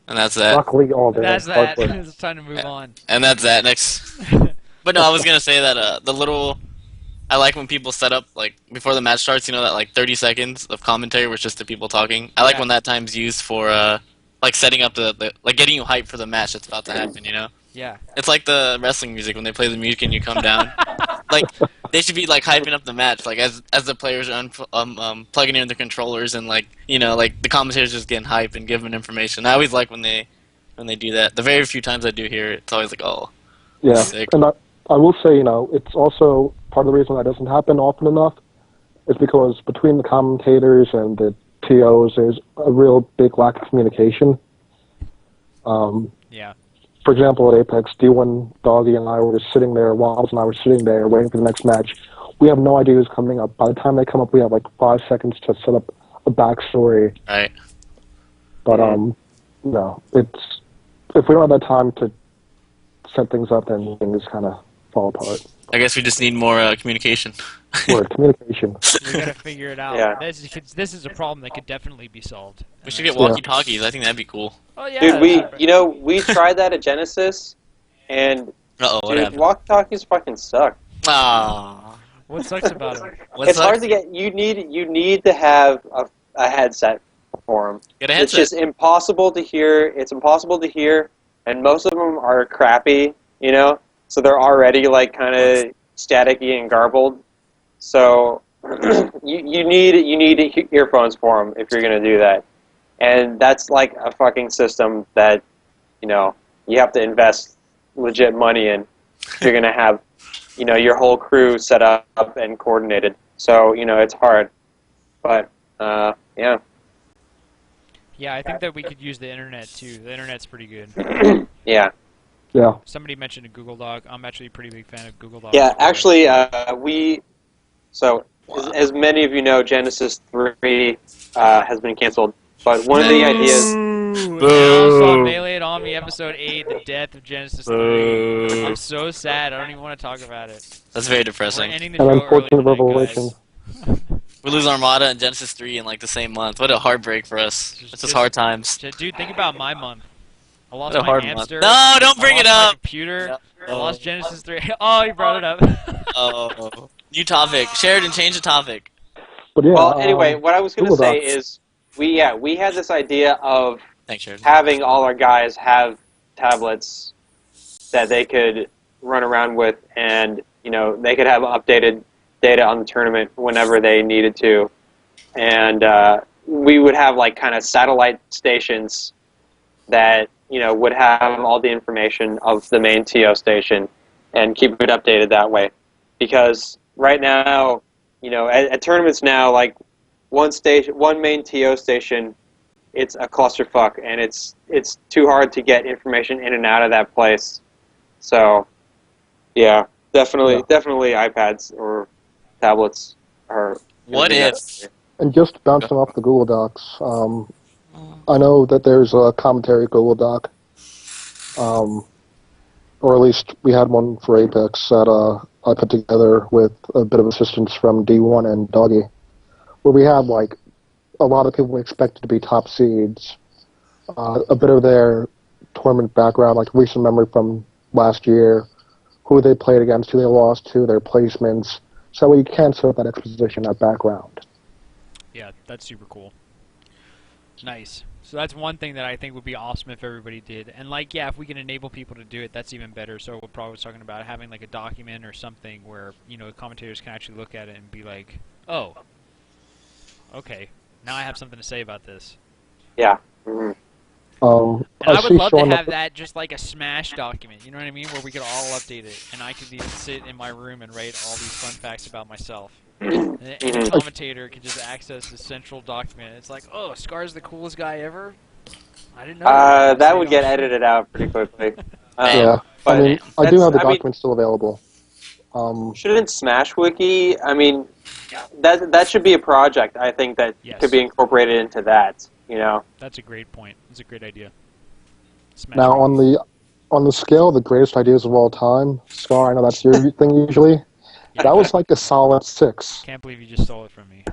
And that's that. Luckily, all day. That's that. It's time to move on. And that's that. Next. But no, I was gonna say that the little. I like when people set up before the match starts. That 30 seconds of commentary, where it's just the people talking. I like Yeah. when that time's used for setting up the getting you hyped for the match that's about to happen. Yeah. It's like the wrestling music when they play the music and you come down. They should be hyping up the match as the players are plugging in their controllers and the commentators just getting hype and giving information. I always like when they do that. The very few times I do hear it, it's always oh. Yeah, Sick. and I will say, it's also part of the reason that doesn't happen often enough is because between the commentators and the TOs, there's a real big lack of communication. Yeah. For example, at Apex, D1, Doggy, and I were just sitting there, Wobbs and I were sitting there waiting for the next match. We have no idea who's coming up. By the time they come up, we have 5 seconds to set up a backstory. Right. But, it's if we don't have that time to set things up, then things kind of fall apart. I guess we just need more communication. Word, communication. We gotta figure it out. Yeah. This is a problem that could definitely be solved. We should get walkie-talkies. I think that'd be cool. Oh yeah. Dude, we tried that at Genesis, and Uh-oh, what dude, happened? walkie-talkies fucking suck. Ah. What sucks about it? It's hard to get. You need to have a headset for them. Get a It's headset. just impossible to hear. It's impossible to hear, and most of them are crappy. So they're already kind of staticky and garbled. So you need earphones for them if you're gonna do that, and that's a fucking system that you have to invest legit money in if you're gonna have your whole crew set up and coordinated. So it's hard, but yeah. Yeah, I think that we could use the internet too. The internet's pretty good. Yeah. Yeah. Somebody mentioned a Google Doc. I'm actually a pretty big fan of Google Docs. Yeah, actually, as many of you know, Genesis 3 has been canceled. But one of the ideas... Announced on Melee and Omni Episode 8, the death of Genesis 3. I'm so sad. I don't even want to talk about it. That's very We're depressing. ending the An show early unfortunate tonight, revelation. guys. We lose Armada and Genesis 3 in the same month. What a heartbreak for us. It's just hard times. Dude, think about my month. I lost What a my hard hamster. month. No, don't bring I it lost my up. computer. I Oh. lost Genesis 3. Oh, you brought it up. Oh. New topic. Sheridan, change the topic. But yeah. Well, anyway, what I was going to Google say Docs. is we had this idea of Thanks, Sheridan. having all our guys have tablets that they could run around with, and they could have updated data on the tournament whenever they needed to, and we would have kind of satellite stations that would have all the information of the main TO station and keep it updated that way. Because right now, at tournaments now, one main TO station, it's a clusterfuck, and it's too hard to get information in and out of that place. So, yeah, definitely iPads or tablets are. What if? And just bouncing off the Google Docs, I know that there's a commentary Google Doc, or at least we had one for Apex that I put together with a bit of assistance from D1 and Doggy, where we had like a lot of people we expected to be top seeds, a bit of their tournament background, like recent memory from last year, who they played against, who they lost to, their placements, so we can set up that exposition, that background. Yeah, that's super cool. Nice. So that's one thing that I think would be awesome if everybody did. And like, yeah, if we can enable people to do it, that's even better. So what Prog was talking about, having like a document or something where, you know, commentators can actually look at it and be like, oh, okay, now I have something to say about this. Yeah. Mm-hmm. And I would see love to Sean have that just like a Smash document, you know what I mean? Where we could all update it, and I could even sit in my room and write all these fun facts about myself. And any commentator could just access this central document. It's like, oh, Scar's the coolest guy ever? I didn't know That would get edited out pretty quickly. Yeah, but I mean, I do have the I mean, document still available. shouldn't Smash Wiki? I mean, that should be a project. I think that Yes. could be incorporated into that. You know. That's a great point. That's a great idea. Smash Now, Wiki. on the scale of the greatest ideas of all time, Scar, I know that's your thing usually. Yeah, That was like a solid 6. can't believe you just stole it from me.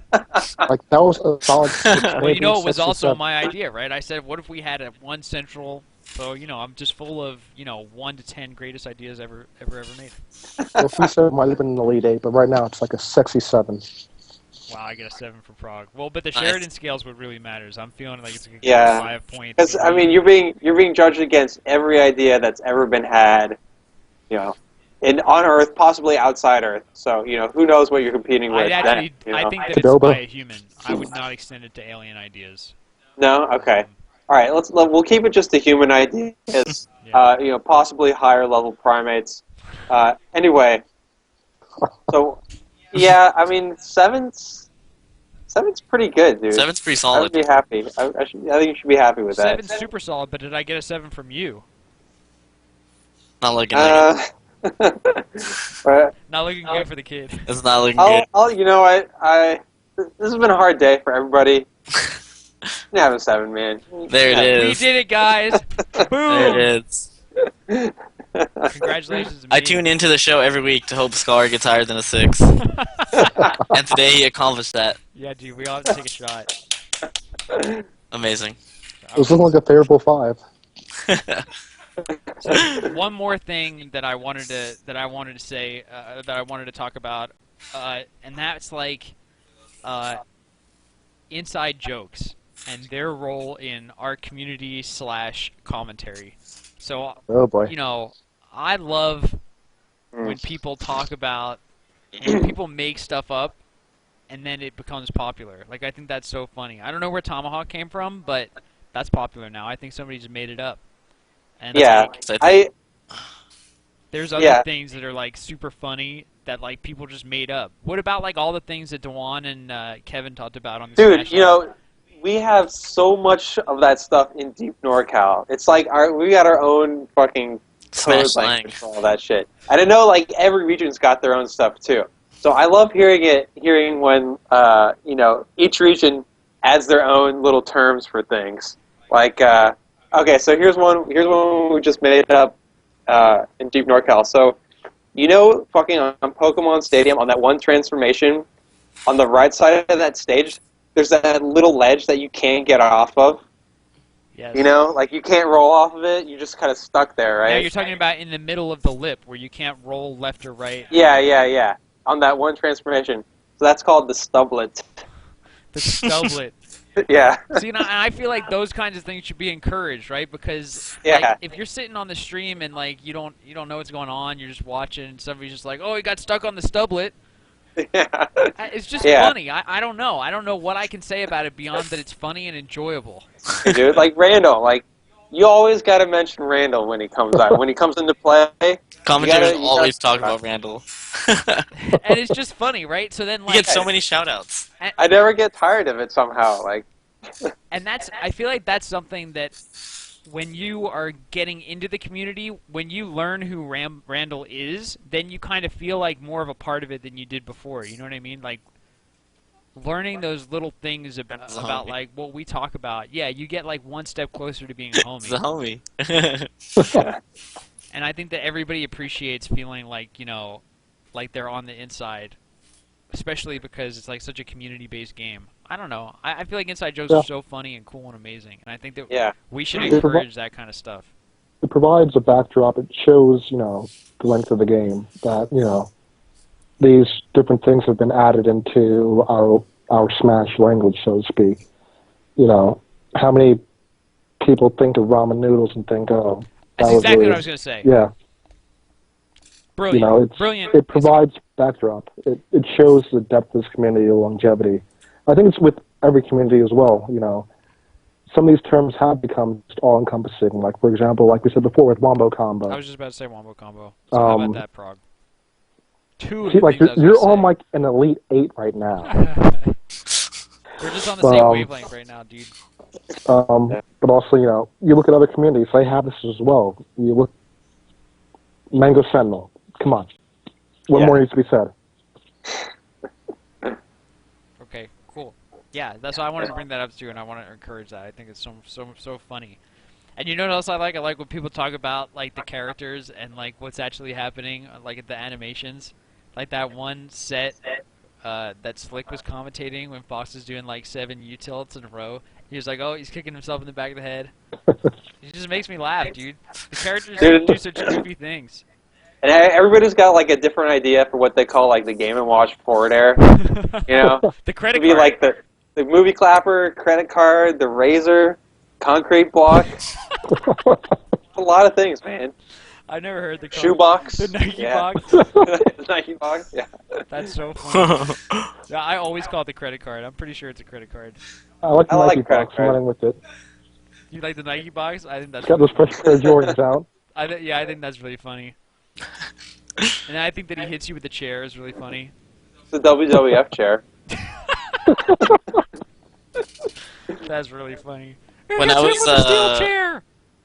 Like that was a solid 6. Well, you know, it was 6 or also 7. my idea, right? I said, what if we had one central? So, you know, I'm just full of, 1 to 10 greatest ideas ever made. Well, if you said it might have been an Elite 8, but right now it's like a sexy 7. Wow, I get a 7 for Prague. Well, but the Nice. Sheridan scale is what really matters. I'm feeling like it's a Yeah. 5 points. Because I mean, you're being judged against every idea that's ever been had. You know. On Earth, possibly outside Earth. So, you know, who knows what you're competing with. I then, think that it's Adobo. by a human. I would not extend it to alien ideas. No? Okay. All right, we'll keep it just to human ideas. Yeah. You know, possibly higher level primates. Anyway, so yeah, I mean, seven's pretty good, dude. 7's pretty I solid. would be happy. I think you should be happy with that. 7's super solid, but did I get a 7 from you? Not looking good. But Not looking good for the kid. It's not looking good. You know what? This has been a hard day for everybody. You have a 7, man. There it We is. did it, guys! There Boom! it is. Congratulations to me. I tune into the show every week to hope Scar gets higher than a 6. And today he accomplished that. Yeah, dude, we all have to take a shot. Amazing. It was looking like a favorable 5. So, one more thing that I wanted to say, that I wanted to talk about, and that's like inside jokes and their role in our community / commentary. So, Oh boy. you know, I love when people talk about, when people make stuff up and then it becomes popular. Like, I think that's so funny. I don't know where Tomahawk came from, but that's popular now. I think somebody just made it up. And Yeah, there's other things that are like super funny that like people just made up. What about like all the things that Dewan and Kevin talked about on the dude, Smash you know, we have so much of that stuff in Deep NorCal. It's like we got our own fucking Smash code slang. language for all that shit. I didn't know like every region's got their own stuff too. So I love hearing when you know, each region adds their own little terms for things. Like okay, so here's one we just made up in Deep NorCal. So you know, fucking on Pokemon Stadium, on that one transformation, on the right side of that stage, there's that little ledge that you can't get off of. Yes. You know, like you can't roll off of it. You're just kind of stuck there, right? Yeah, you're talking about in the middle of the lip where you can't roll left or right. Yeah. On that one transformation. So that's called the stublet. The stublet. Yeah. See, and I feel like those kinds of things should be encouraged, right? Because Yeah. like, if you're sitting on the stream and like you don't know what's going on, you're just watching, and somebody's just like, "Oh, he got stuck on the stublet." Yeah. It's just Yeah. funny. I don't know. I don't know what I can say about it beyond that it's funny and enjoyable. Hey, dude, like Randall, like you always got to mention Randall when he comes out. When he comes into play, Commentators you gotta always talk talk about Randall. And it's just funny, right? So then He like gets so many shoutouts. I never get tired of it somehow. Like, and I feel like that's something that when you are getting into the community, when you learn who Randall is, then you kind of feel like more of a part of it than you did before. You know what I mean? Like learning those little things about homie. like what we talk about. Yeah, you get like one step closer to being a It's the homie. homie. And I think that everybody appreciates feeling like, you know, like they're on the inside, especially because it's like such a community-based game. I don't know. I feel like inside jokes Yeah. are so funny and cool and amazing, and I think that Yeah. we should They provi- encourage that kind of stuff. It provides a backdrop. It shows, the length of the game that, these different things have been added into our Smash language, so to speak. How many people think of ramen noodles and think, oh, that That's was exactly really, what I was gonna say. yeah, Brilliant, brilliant. it provides backdrop. It shows the depth of this community, the longevity. I think it's with every community as well. Some of these terms have become just all-encompassing. Like, for example, like we said before with Wombo Combo. I was just about to say Wombo Combo. So how about that, Prog? Two of See, the like things I was you're gonna on say. like an Elite 8 right now. We're just on the same Um, wavelength right now, dude. But also, you look at other communities, they have this as well. You look, Mango Sentinel. Come on, what Yeah. more needs to be said? Okay, cool. Yeah, that's why I wanted to bring that up too, and I want to encourage that. I think it's so funny. And you know what else I like? I like when people talk about like the characters and like what's actually happening, like at the animations. Like that one set that Slick was commentating when Fox was doing like 7 U-tilts in a row. He was like, "Oh, he's kicking himself in the back of the head." It just makes me laugh, dude. The characters Dude. do such goofy things. And everybody's got like a different idea for what they call like the Game and Watch forward air. You know, The credit It'd be card. like the movie clapper, credit card, the razor, concrete block. A lot of things, man. I never heard the Shoebox. The Nike Yeah. box. The Nike box. Yeah. That's so funny. Yeah, I always call it the credit card. I'm pretty sure it's a credit card. I like the I like Nike credit box. I'm card. running with it. You like the Nike box? I think that's It's got really those fresh pair of Jordans out. yeah, I think that's really funny. And I think that he hits you with the chair is really funny. It's the WWF chair. That's really funny. When Hits I him was, with a steel chair.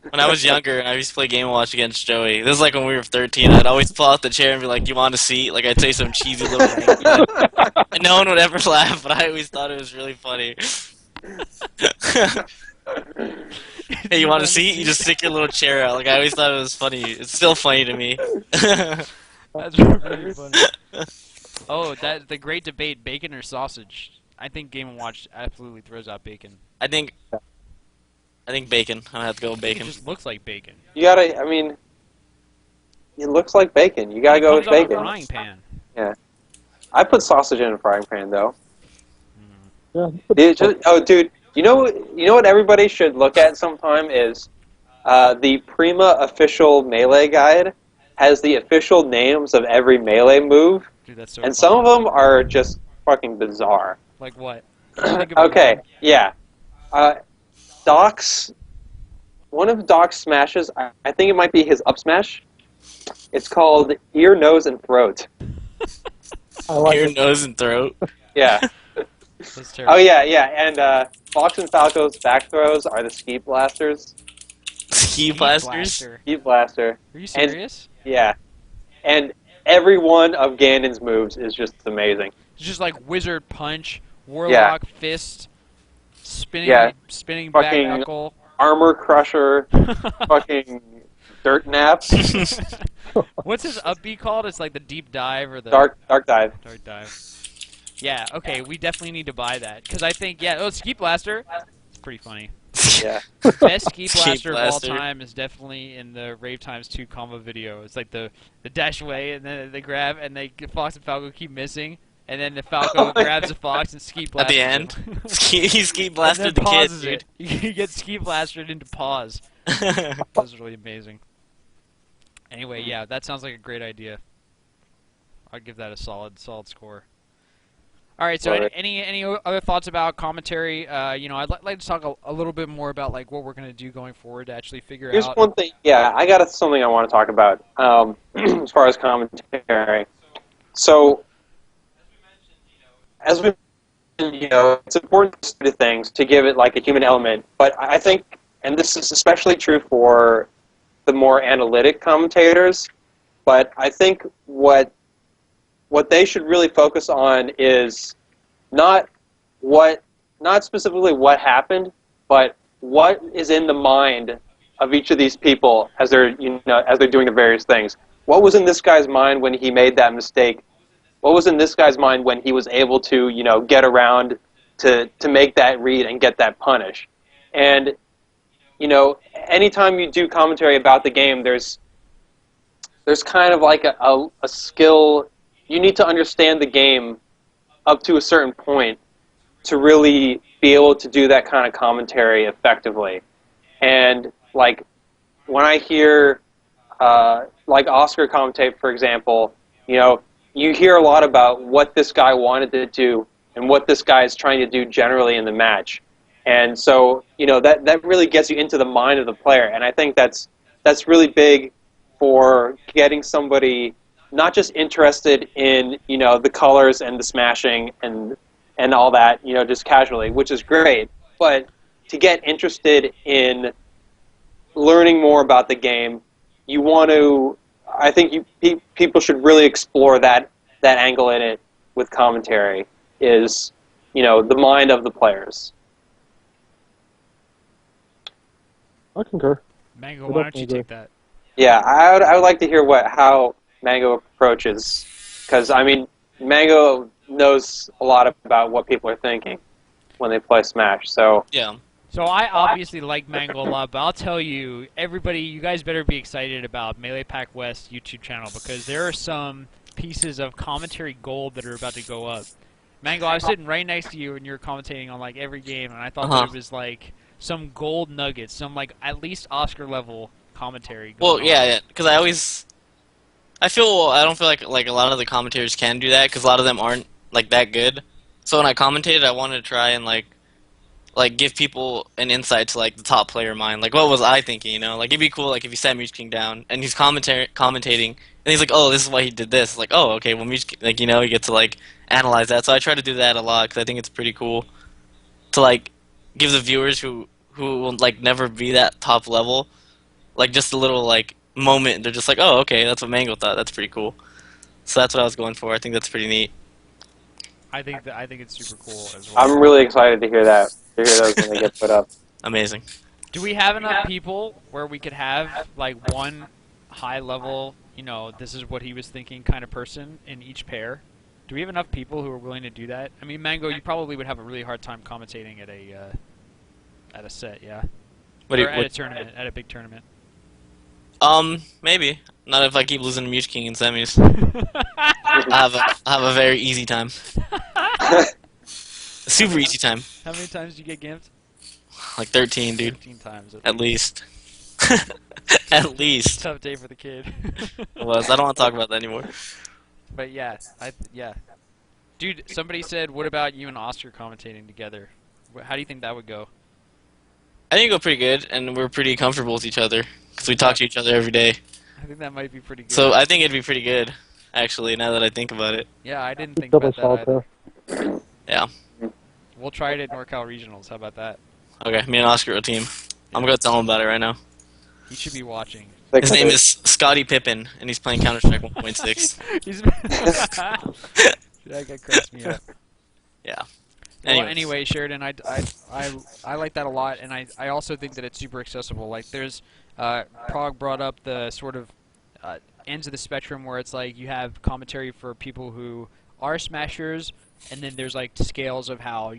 When I was younger and I used to play Game & Watch against Joey, this is like when we were 13, I'd always pull out the chair and be like, "You want a seat?" Like, I'd say some cheesy little thing. And no one would ever laugh, but I always thought it was really funny. Hey, you want a seat? You just stick your little chair out. Like, I always thought it was funny. It's still funny to me. That's really funny. Oh, the great debate: bacon or sausage. I think Game & Watch absolutely throws out bacon. I think bacon. I'm gonna have to go with It bacon. just looks like bacon. You gotta. I mean, it looks like bacon. You gotta It go with comes out of a bacon. frying pan. I put sausage in a frying pan though. Yeah. Dude, you know what everybody should look at sometime is the Prima official Melee guide has the official names of every Melee move, Dude, that's so and funny. some of them are just fucking bizarre. Like what? Think of a Okay, one. yeah. Doc's, one of Doc's smashes, I think it might be his up smash. It's called Ear, Nose, and Throat. I like Ear, it. nose, and throat. Yeah. That's terrible. Oh, yeah, and Fox and Falco's back throws are the Ski Blasters. Ski Heat blasters. blaster. Ski Blaster. Are you serious? Yeah. And every one of Ganon's moves is just amazing. It's just like wizard punch, warlock fist, spinning Yeah. spinning back Fucking- knuckle. Armor Crusher, fucking Dirt Nap, What's his up B called? It's like the deep dive or the Dark Dive. Dark dive. Yeah, okay, we definitely need to buy that because I think Ski Blaster. It's pretty funny. Yeah. Best Ski Ski Blaster of all Blaster. time is definitely in the Rave Times 2 combo video. It's like the dash away and then they grab and Fox and Falco keep missing and then the Falco Oh my grabs God. the Fox and Ski At Blaster. the end, ski and blastered then the kid, pauses dude. it. You get Ski Blastered into pause. That was really amazing. Anyway, yeah, that sounds like a great idea. I'd give that a solid score. All right, so Love it. any other thoughts about commentary? I'd like to talk a little bit more about like what we're gonna do going forward to actually figure Here's out. one thing. Yeah, I got something I want to talk about as far as commentary. So, as we mentioned, it's important to do things to give it like a human element. But I think, and this is especially true for the more analytic commentators, but I think what they should really focus on is not specifically what happened, but what is in the mind of each of these people as they're doing the various things. what was in this guy's mind when he made that mistake? What was in this guy's mind when he was able to, get around to make that read and get that punish? And, anytime you do commentary about the game, there's kind of like a skill. You need to understand the game up to a certain point to really be able to do that kind of commentary effectively. And, like, when I hear, like, Oscar commentate, for example, you hear a lot about what this guy wanted to do and what this guy is trying to do generally in the match. And so, that really gets you into the mind of the player. And I think that's really big for getting somebody not just interested in, the colors and the smashing and all that, just casually, which is great, but to get interested in learning more about the game, I think people should really explore that angle in it with commentary, is, the mind of the players. I concur. Mango, why don't you take that? Yeah, I would like to hear how Mango approaches, because, Mango knows a lot about what people are thinking when they play Smash, so... Yeah. So I obviously like Mango a lot, but I'll tell you, everybody, you guys better be excited about Melee Pack West YouTube channel, because there are some pieces of commentary gold that are about to go up. Mango, I was sitting right next to you and you were commentating on, like, every game, and I thought that it was, like, some gold nuggets, some, like, at least Oscar level commentary. Well, yeah, because I don't feel like a lot of the commentators can do that, because a lot of them aren't, like, that good. So when I commentated, I wanted to try and, like give people an insight to, like, the top player mind. Like, what was I thinking, Like, it'd be cool, like, if you sat Mewtwo King down, and he's commentating, and he's like, oh, this is why he did this. Like, oh, okay, well, Mewtwo, like, you get to, like, analyze that. So I try to do that a lot, because I think it's pretty cool to, like, give the viewers who will, like, never be that top level, like, just a little, like, moment. They're just like, oh, okay, that's what Mango thought. That's pretty cool. So that's what I was going for. I think that's pretty neat. I think it's super cool as well. I'm really excited to hear that. To hear those when they get put up. Amazing. Do we have enough people where we could have, like, one high level, this is what he was thinking kind of person in each pair? Do we have enough people who are willing to do that? I mean, Mango, you probably would have a really hard time commentating at a set, yeah? At a tournament, at a big tournament. Maybe. Not if I keep losing to Mewtwo King in semis. I have a very easy time. A super easy time. How many times do you get gimped? Like 13, dude. 13 times. At least. At least. Tough day for the kid. It was. I don't want to talk about that anymore. But yeah, yeah. Dude, somebody said, what about you and Oscar commentating together? How do you think that would go? I think it'll go pretty good, and we're pretty comfortable with each other, because we talk to each other every day. I think that might be pretty good. So I think it'd be pretty good, actually, now that I think about it. Yeah, I didn't think about that either. Yeah. We'll try it at NorCal Regionals. How about that? Okay, me and Oscar are a team. I'm going to tell him about it right now. He should be watching. His name is Scotty Pippen, and he's playing Counter-Strike 1.6. That guy cracks me up. Yeah. Well, anyway, Sheridan, I like that a lot, and I also think that it's super accessible. Like, there's Prague brought up the sort of ends of the spectrum where it's like you have commentary for people who are smashers, and then there's like scales of how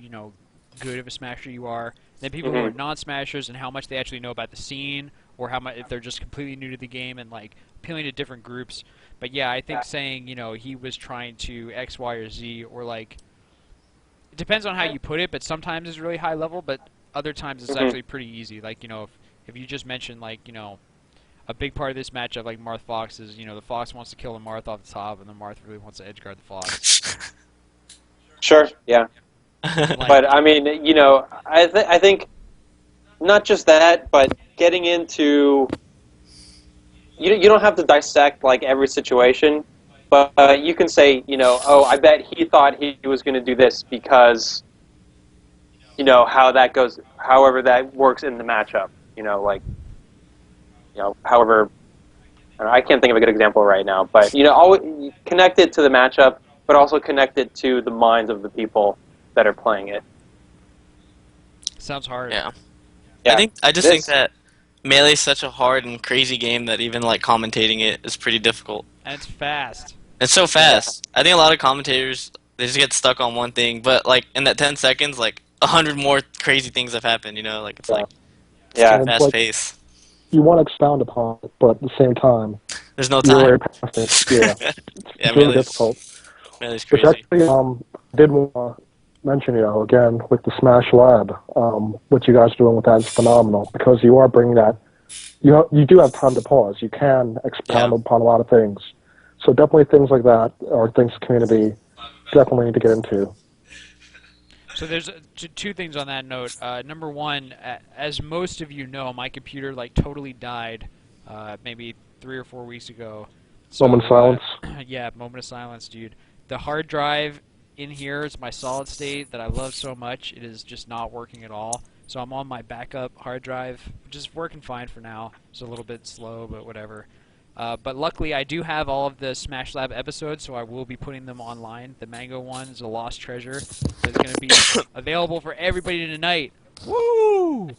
good of a smasher you are. Then people who are non-smashers and how much they actually know about the scene, or how much if they're just completely new to the game and like appealing to different groups. But yeah, I think saying he was trying to X, Y, or Z, or like it depends on how you put it. But sometimes it's really high level, but other times it's actually pretty easy. Like if you just mention like a big part of this matchup, like Marth Fox, is the Fox wants to kill the Marth off the top, and the Marth really wants to edgeguard the Fox. Sure, yeah. But I mean, I think not just that, but getting into you don't have to dissect like every situation, but you can say, oh, I bet he thought he was going to do this because how that goes, however that works in the matchup. However, I can't think of a good example right now, but always connect it to the matchup, but also connect it to the minds of the people that are playing it. Sounds hard. Yeah. Yeah. I just think that Melee's such a hard and crazy game that even like commentating it is pretty difficult. And it's fast. It's so fast. I think a lot of commentators they just get stuck on one thing, but like in that 10 seconds, like 100 more crazy things have happened. You know, like it's Yeah. like it's Yeah. too It's fast like paced. you want to expound upon it, but at the same time, There's no you're time. already past it. Yeah, Yeah, it's really Melee's difficult. Melee's Which crazy. actually, did want to mention, again with the Smash Lab, what you guys are doing with that is phenomenal because you are bringing that. You do have time to pause. You can expound Yeah. upon a lot of things. So definitely things like that are things the community definitely need to get into. So there's two things on that note. Number one, as most of you know, my computer like totally died, maybe 3 or 4 weeks ago. So, Moment of silence. Yeah, moment of silence, dude. The hard drive in here is my solid state that I love so much. It is just not working at all. So I'm on my backup hard drive, which is working fine for now. It's a little bit slow, but whatever. But luckily, I do have all of the Smash Lab episodes, so I will be putting them online. The Mango one is a lost treasure. So it's going to be available for everybody tonight. Woo!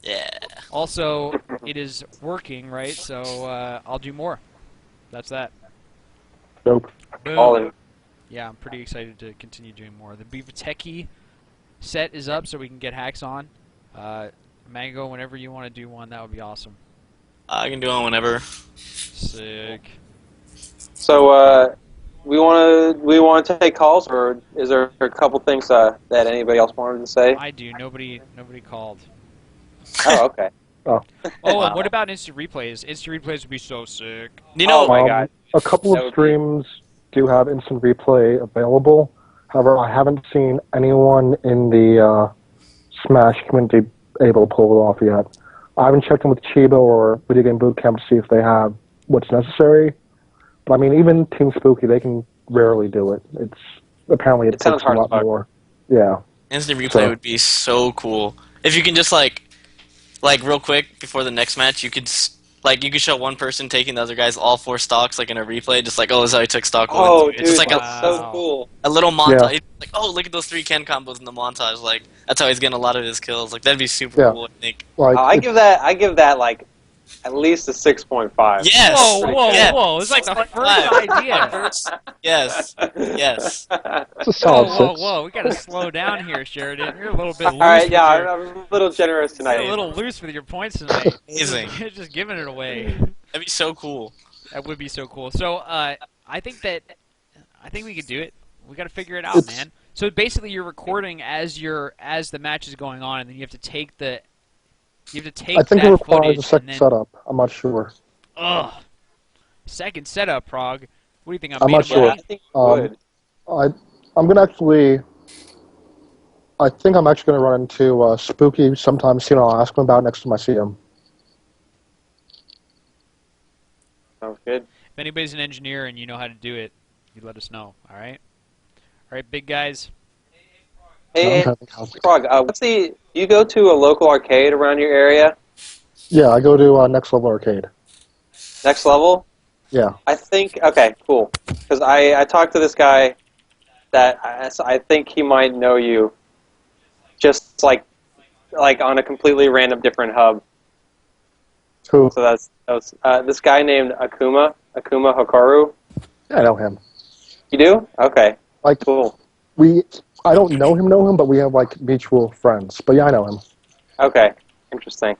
Yeah. Also, it is working, right? So I'll do more. That's that. Dope. Boom. All in. Yeah, I'm pretty excited to continue doing more. The Beavateki set is up, so we can get hacks on. Mango, whenever you want to do one, that would be awesome. I can do it whenever. Sick. So, we want to take calls, or is there a couple things that anybody else wanted to say? I do. Nobody called. Oh, okay. Oh, Wow. and what about instant replays? Instant replays would be so sick. You know, Oh my God. A couple That of would be- streams do have instant replay available. However, I haven't seen anyone in the Smash community able to pull it off yet. I haven't checked in with Chiba or Video Game Bootcamp to see if they have what's necessary. But I mean, even Team Spooky, they can rarely do it. It's apparently it It sounds takes a hard as lot fuck. more. Yeah. instant replay So- would be so cool. If you can just like real quick before the next match, you could you could show one person taking the other guy's all 4 stocks like in a replay, just like, oh, this is how he took stock one. Oh, It's just dude, like that's so Wow. cool. a little montage. Yeah. Like, oh, look at those 3 Ken combos in the montage. Like that's how he's getting a lot of his kills. Like that'd be super Yeah. cool. I think. Like I it's- give that like at least a 6.5. Yes. Whoa, Yeah. whoa! It's like the first Five. idea. First- yes. Yes. it's a solid Whoa, six. whoa! We gotta slow down here, Sheridan. You're a little bit loose. All right, with yeah, your, I'm a little generous you're tonight. a little loose with your points tonight. Amazing. You're just giving it away. That'd be so cool. That would be so cool. So, I think we could do it. We got to figure it out, It's- man. So basically, you're recording as the match is going on, and then you have to take I think that it requires footage a second and then, setup. I'm not sure. ugh, second setup, Prague. What do you think? I'm not made sure. Yeah, money? I think you would. I'm gonna actually. I think I'm actually gonna run into Spooky sometime soon. I'll ask him about it next time I see him. Sounds good. If anybody's an engineer and you know how to do it, you let us know. All right. All right, big guys. Hey, I'm having conflict. Frog, you go to a local arcade around your area? Yeah, I go to Next Level Arcade. Next Level? Yeah. I think, okay, cool. Because I talked to this guy that I think he might know you. Just like on a completely random different hub. Who? So that was this guy named Akuma Hokaru. I know him. You do? Okay, Like cool. I don't know him, but we have like mutual friends. But yeah, I know him. Okay, interesting.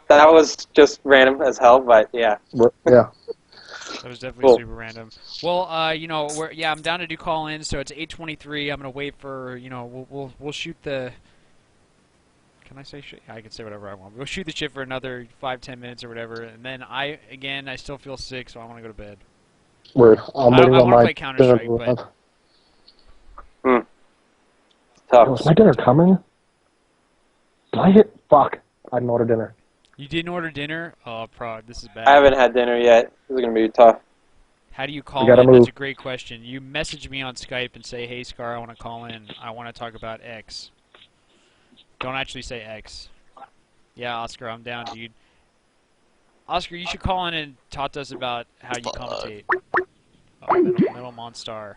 That was just random as hell, but yeah. Yeah. That was definitely Cool. super random. Well, I'm down to do call-ins, so it's 8:23. I'm gonna wait for, we'll shoot the. Can I say shit? I can say whatever I want. We'll shoot the shit for another 5-10 minutes or whatever, and then I still feel sick, so I want to go to bed. Weird. I'm I waiting on wanna my play Counter-Strike, dinner. but- Tough. Was my dinner coming? Did I hit? Fuck. I didn't order dinner. You didn't order dinner? Oh, Prod, this is bad. I haven't had dinner yet. This is gonna be tough. How do you call gotta in? That's move. a great question. You message me on Skype and say, "Hey, Scar, I want to call in. I want to talk about X." Don't actually say X. Yeah, Oscar, I'm down, dude. Oscar, you should call in and talk to us about how you commentate. Oh, Metal Monstar.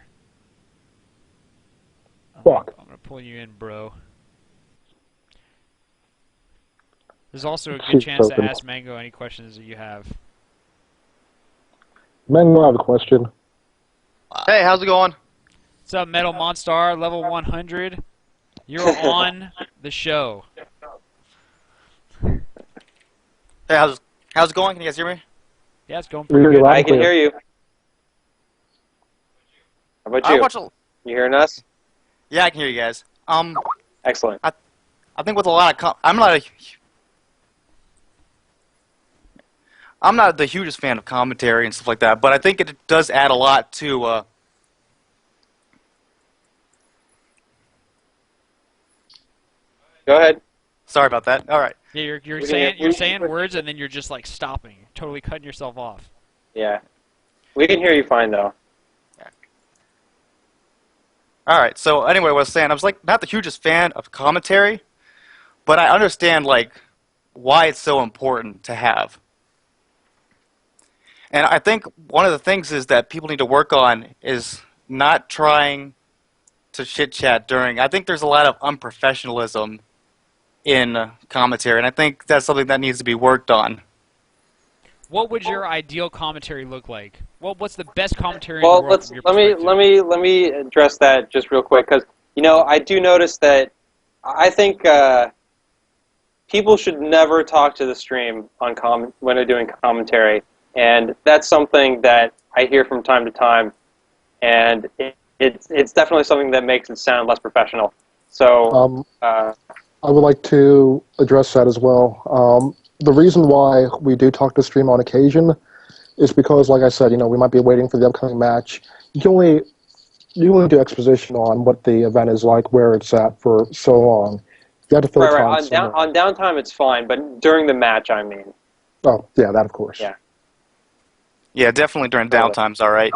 Fuck. I'm gonna pull you in, bro. There's also a good She's chance to open. ask Mango any questions that you have. Mango, I have a question. Hey, how's it going? What's up, Metal Monstar, level 100? You're on the show. Hey, how's it going? Can you guys hear me? Yeah, it's going We pretty hear you good. loud I and can clear. hear you. How about I you? watch. You hearing us? Yeah, I can hear you guys. Excellent. I think with a lot of I'm not the hugest fan of commentary and stuff like that, but I think it does add a lot to. Go ahead. Sorry about that. All right. Yeah, you're We can saying hear- you're saying words and then you're just like stopping, totally cutting yourself off. Yeah. We can hear you fine, though. All right. So anyway, what I was saying, I was like not the hugest fan of commentary, but I understand like why it's so important to have. And I think one of the things is that people need to work on is not trying to chit chat during. I think there's a lot of unprofessionalism in commentary, and I think that's something that needs to be worked on. What would your ideal commentary look like? What's the best commentary Well, in the world from your let perspective? me address that just real quick because I do notice that I think people should never talk to the stream on when they're doing commentary, and that's something that I hear from time to time, and it's definitely something that makes it sound less professional. So I would like to address that as well. The reason why we do talk to stream on occasion is because, like I said, we might be waiting for the upcoming match. You only do exposition on what the event is like, where it's at for so long. You have to fill time right somewhere. on downtime it's fine, but during the match, I mean. Oh, yeah, that of course. Yeah. Yeah, definitely during Totally. downtime's all right.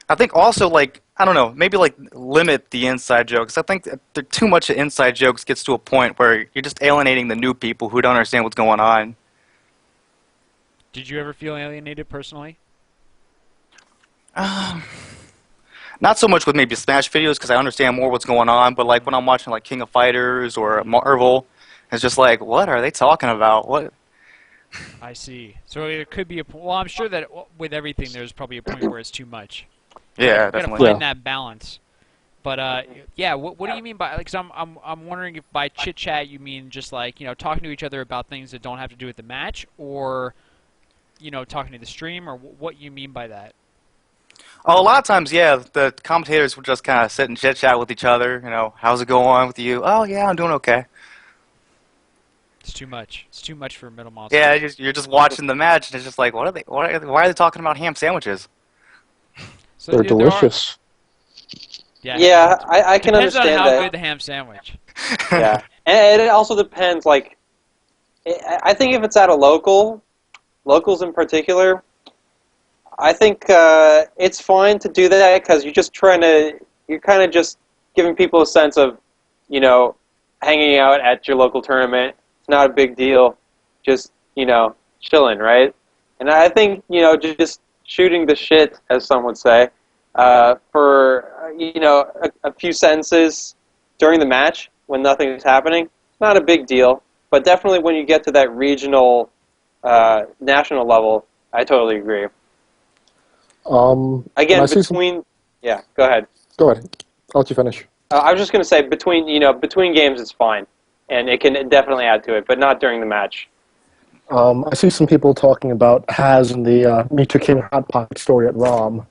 I think also like I don't know, maybe like limit the inside jokes. I think that too much of inside jokes gets to a point where you're just alienating the new people who don't understand what's going on. Did you ever feel alienated personally? Not so much with maybe Smash videos because I understand more what's going on, but like when I'm watching like King of Fighters or Marvel, it's just like, what are they talking about? What? I see. So it could be well, I'm sure that with everything, there's probably a point where it's too much. Yeah, You gotta definitely. find that balance. But yeah, what do you mean by like? Cause I'm wondering if by chit chat you mean just like talking to each other about things that don't have to do with the match, or talking to the stream, or what you mean by that? Oh, a lot of times, yeah, the commentators would just kind of sit and chit chat with each other. How's it going with you? Oh, yeah, I'm doing okay. It's too much. It's too much for Middle Monster. Yeah, you're just watching the match, and it's just like, why are they talking about ham sandwiches? So They're there delicious. Yeah, I can Depends understand on how that. good the ham sandwich. Yeah, and it also depends. Like, I think if it's at a locals in particular, I think it's fine to do that because you're kind of just giving people a sense of, hanging out at your local tournament. It's not a big deal, just chilling, right? And I think just shooting the shit, as some would say, for a few sentences during the match when nothing is happening, it's not a big deal. But definitely when you get to that regional, national level, I totally agree. And Again, I see some. yeah, go ahead. Go ahead. I'll let you finish. I was just going to say between games it's fine, and it can definitely add to it, but not during the match. I see some people talking about Haz and the Me Too King Hot Pocket story at ROM.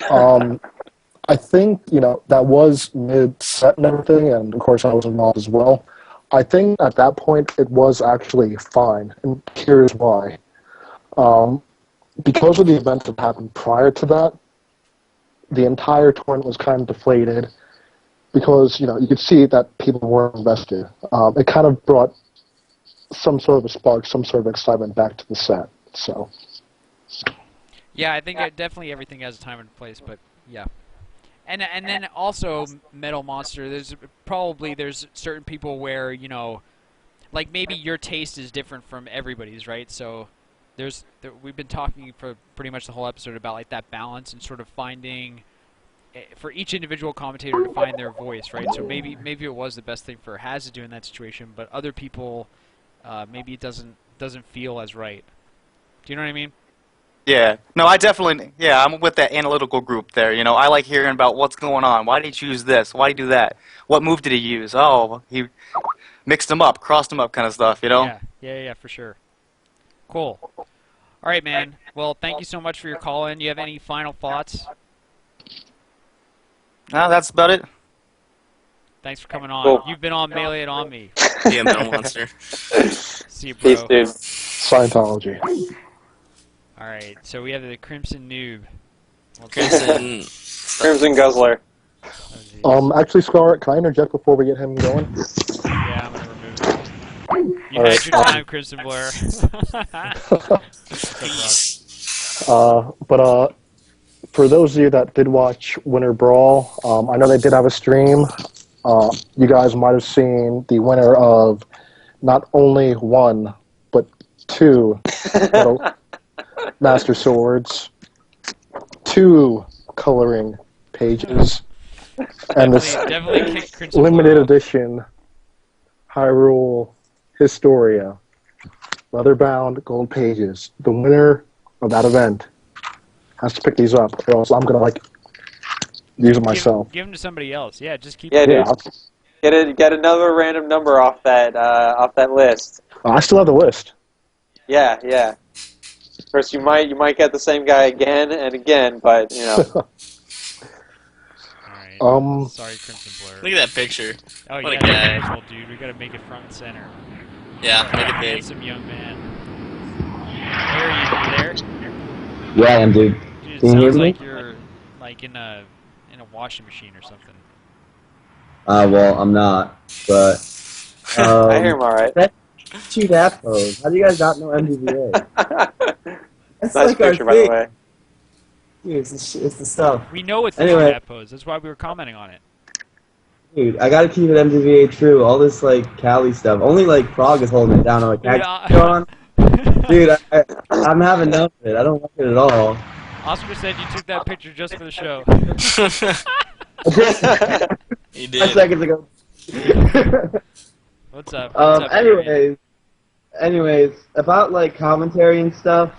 I think, that was mid-set and everything, and of course I was involved as well. I think at that point it was actually fine, and here's why. Because of the events that happened prior to that, the entire tournament was kind of deflated because, you could see that people weren't invested. It kind of brought some sort of a spark, some sort of excitement back to the set. So, Yeah, I think definitely everything has a time and place, but yeah. And then also Metal Monster, there's certain people where, like maybe your taste is different from everybody's, right? So we've been talking for pretty much the whole episode about like that balance and sort of finding for each individual commentator to find their voice, right? So maybe it was the best thing for Haz to do in that situation, but other people, maybe it doesn't feel as right. Do you know what I mean? Yeah. No, I definitely. Yeah, I'm with that analytical group there. You know, I like hearing about what's going on. Why did he choose this? Why did he do that? What move did he use? Oh, he mixed them up, crossed them up, kind of stuff. You know. Yeah, for sure. Cool. All right, man. Well, thank you so much for your call in. You have any final thoughts? No, that's about it. Thanks for coming on. Cool. You've been on Melee It On Me. Yeah, Metal Monster. See you, bro. Peace, dude. Scientology. All right, so we have the Crimson Noob. Crimson. Crimson Guzzler. Oh, geez. Actually, Scarlet, can I interject before we get him going? Yeah, I'm gonna remove it. You All had right. your time, Crimson Blur. But for those of you that did watch Winter Brawl, I know they did have a stream. You guys might have seen the winner of not only one, but two Metal Master Swords, 2 coloring pages, and this Definitely kick Crimson limited Blur off. edition Hyrule Historia, leather-bound gold pages. The winner of that event has to pick these up, or else I'm gonna use them myself. Give them to somebody else. Yeah, just keep. Yeah, dude. Yeah, Get another random number off that list. I still have the list. Yeah, yeah. Of course, you might get the same guy again and again, but you know. All right. Sorry, Crimson Blur. Look at that picture. Oh What a yeah, guy. that's well, dude. We gotta make it front and center. Yeah, make it big. Handsome young man. Harry, you there? Yeah, I am, dude. Dude, it Can you hear sounds me? like you're like in a washing machine or something. Well, I'm not, but I hear him all right. shoot that pose. How do you guys not know MDVA? That's Nice like our picture, by the thing. way. Dude, it's the stuff. We know it's the Anyway. that pose. That's why we were commenting on it. Dude, I gotta keep it MDVA true. All this Cali stuff. Only Frog is holding it down. I'm like, Dude, "Can I on?" Dude, I'm having none of it. I don't like it at all. Oscar said you took that picture just for the show. He 5 did. seconds ago. What's up? What's up, Harry? anyways, about commentary and stuff.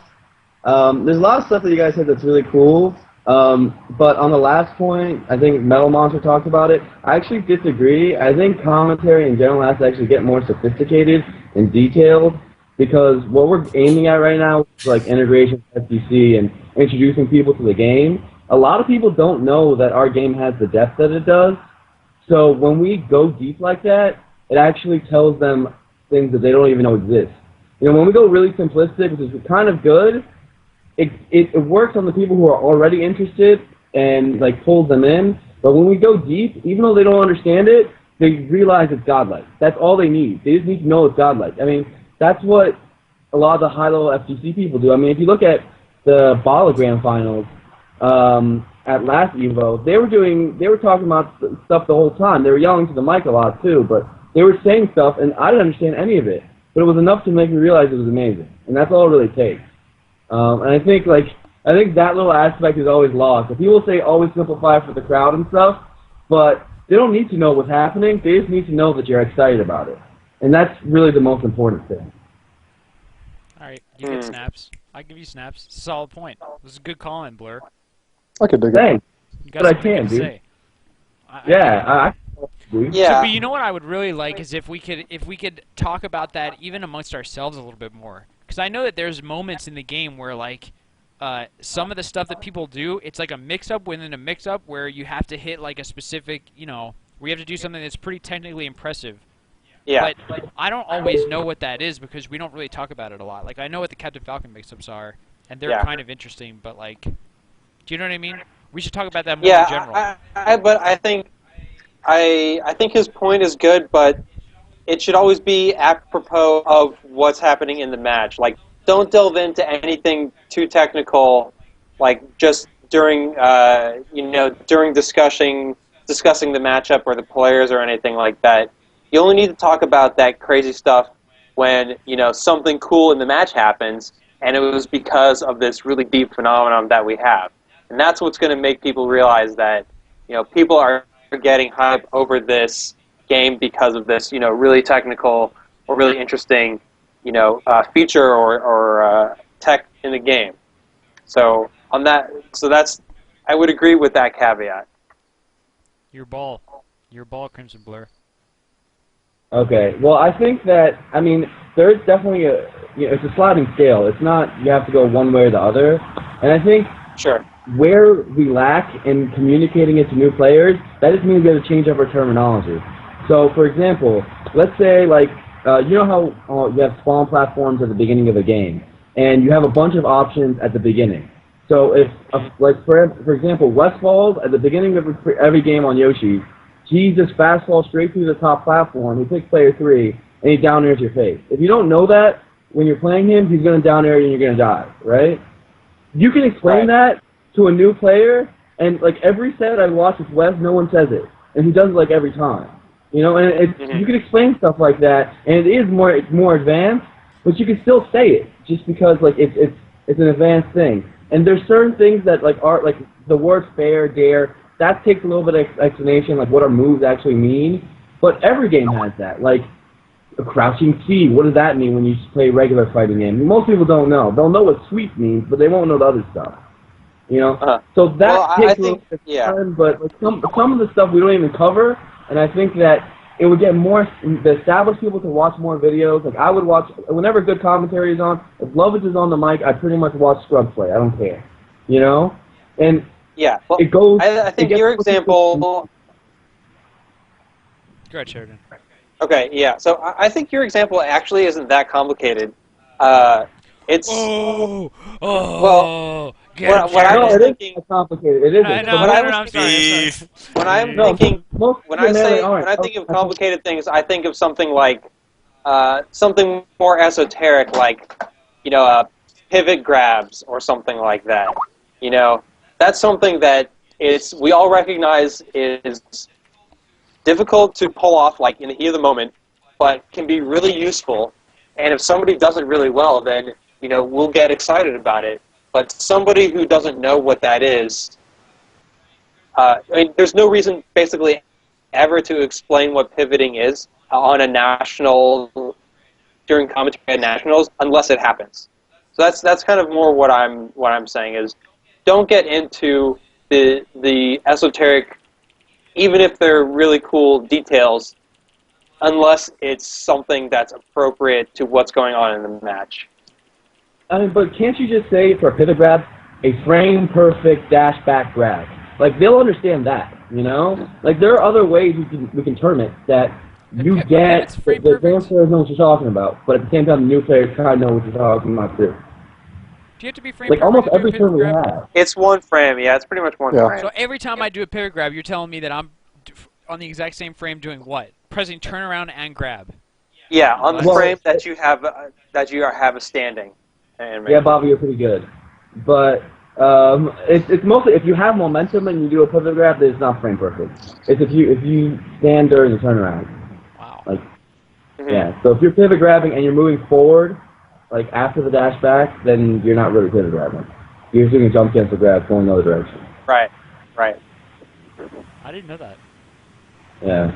There's a lot of stuff that you guys said that's really cool. But on the last point, I think Metal Monster talked about it. I actually disagree. I think commentary in general has to actually get more sophisticated and detailed, because what we're aiming at right now is integration with FTC and introducing people to the game. A lot of people don't know that our game has the depth that it does. So when we go deep like that, it actually tells them things that they don't even know exist. When we go really simplistic, which is kind of good, it works on the people who are already interested and pulls them in. But when we go deep, even though they don't understand it, they realize it's godlike. That's all they need. They just need to know it's godlike. I mean, that's what a lot of the high-level FGC people do. I mean, if you look at the Balogram finals at last Evo, they were talking about stuff the whole time. They were yelling to the mic a lot too, but they were saying stuff, and I didn't understand any of it. But it was enough to make me realize it was amazing, and that's all it really takes. And I think that little aspect is always lost. If people say always simplify for the crowd and stuff, but they don't need to know what's happening. They just need to know that you're excited about it, and that's really the most important thing. All right, you get snaps. I give you snaps. It's a solid point. This is a good call-in, Blur. I could dig it. Thanks. You got But I something can, to dude. say. Yeah, dude. Yeah. But you know what I would really like is if we could talk about that even amongst ourselves a little bit more. Because I know that there's moments in the game where some of the stuff that people do, it's like a mix-up within a mix-up where you have to hit a specific, where you have to do something that's pretty technically impressive. Yeah. But I don't always know what that is because we don't really talk about it a lot. I know what the Captain Falcon mix-ups are, and they're Yeah. kind of interesting, but do you know what I mean? We should talk about that more Yeah, in general. but I think his point is good, but it should always be apropos of what's happening in the match. Don't delve into anything too technical, just during during discussing the matchup or the players or anything like that. You only need to talk about that crazy stuff when something cool in the match happens, and it was because of this really deep phenomenon that we have. And that's what's going to make people realize that people are getting hype over this game because of this, really technical or really interesting, feature or tech in the game. So on that, I would agree with that caveat. Your ball, Crimson Blur. Okay. Well, I think that there's definitely it's a sliding scale. It's not you have to go one way or the other. And I think Sure. where we lack in communicating it to new players, that just means we have to change up our terminology. So, for example, let's say you know how you have spawn platforms at the beginning of a game, and you have a bunch of options at the beginning. So if for example, Westfalls at the beginning of every game on Yoshi, he just fast falls straight through the top platform. He picks player 3, and he down airs your face. If you don't know that when you're playing him, he's going to down air you and you're going to die, right? You can explain that to a new player, and every set I watch with Wes, no one says it, and he does it every time. And you can explain stuff like that, and it's more advanced, but you can still say it just because it's an advanced thing. And there's certain things that are the word fair, dare. That takes a little bit of explanation, what our moves actually mean. But every game has that. Like a crouching C, what does that mean when you play a regular fighting game? Most people don't know. They'll know what sweep means, but they won't know the other stuff. So that takes a little bit of time, but some of the stuff we don't even cover, and I think that it would get the established people to watch more videos. I would watch, whenever good commentary is on, if Lovitz is on the mic, I pretty much watch Scrub play. I don't care. And yeah, well, it goes. I think your example. Go ahead, Sheridan. Okay, yeah. So I think your example actually isn't that complicated. It's well. What I was thinking. It's complicated. It isn't. I'm sorry. When I think of complicated things, I think of something like something more esoteric, like pivot grabs or something like that. That's something that we all recognize is difficult to pull off, in the heat of the moment, but can be really useful. And if somebody does it really well, then we'll get excited about it. But somebody who doesn't know what that is, there's no reason basically ever to explain what pivoting is on a national during commentary at nationals unless it happens. So that's kind of more what I'm saying is, don't get into the esoteric, even if they're really cool details, unless it's something that's appropriate to what's going on in the match. But can't you just say for a pivot grab, a frame-perfect dash back grab? They'll understand that, there are other ways we can term it that you get. The advanced players know what you're talking about, but at the same time, the new players kind of know what you're talking about too. Do you have to be frame almost every term we have. It's one frame, yeah. It's pretty much one frame. So every time I do a pivot grab, you're telling me that I'm on the exact same frame doing what? Pressing turnaround and grab. Yeah, on the frame that you have a standing. Yeah, Bobby, you're pretty good. But it's mostly if you have momentum and you do a pivot grab, then it's not frame perfect. It's if you stand during the turnaround. Wow. Yeah. So if you're pivot grabbing and you're moving forward, after the dash back, then you're not really pivot grabbing. You're just doing a jump cancel grab going the other direction. Right. I didn't know that. Yeah.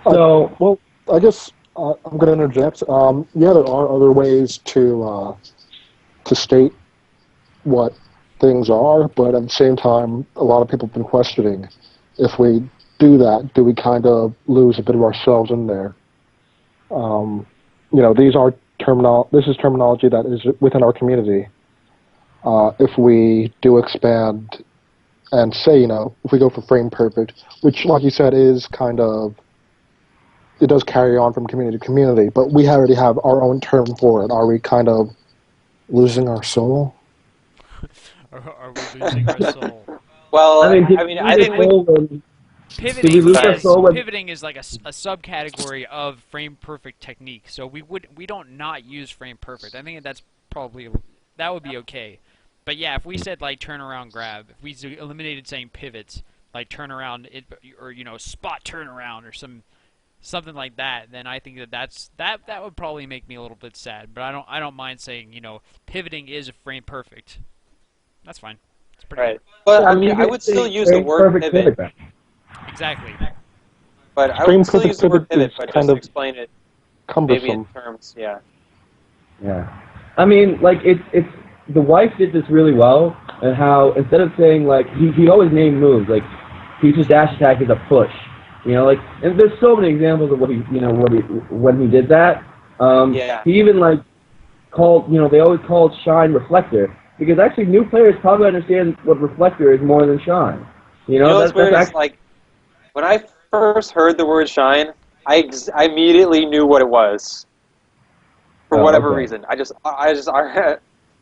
So well, I guess I'm going to interject. Yeah, there are other ways to state what things are, but at the same time, a lot of people have been questioning if we do that, do we kind of lose a bit of ourselves in there? This is terminology that is within our community. If we do expand and say, if we go for frame perfect, which, like you said, is kind of, it does carry on from community to community, but we already have our own term for it. Are we kind of losing our soul? Are we losing our soul? Well, I think pivoting is like a subcategory of frame perfect technique. So we don't not use frame perfect. I think that would be okay. But yeah, if we said turnaround grab, if we eliminated saying pivots, turnaround or spot turnaround or something like that, then I think that would probably make me a little bit sad. But I don't mind saying pivoting is frame perfect. That's fine. It's pretty Right. But I mean, you I could would say still use the Frame's word perfect pivot. back. good. Exactly. But I Frame would still perfect use the word pivot pivot, is but kind just of explain it maybe in cumbersome. terms. Yeah. Yeah. I mean, like, it's the wife did this really well, and how instead of saying, like, he always named moves, like, Peach's dash attack is a push. You know, like, and there's so many examples of when he did that. Yeah. He even, like, called, they always called Shine Reflector, because actually new players probably understand what Reflector is more than Shine. You know what's that's weird is actually, like when I first heard the word shine, I immediately knew what it was for Oh, whatever okay. reason.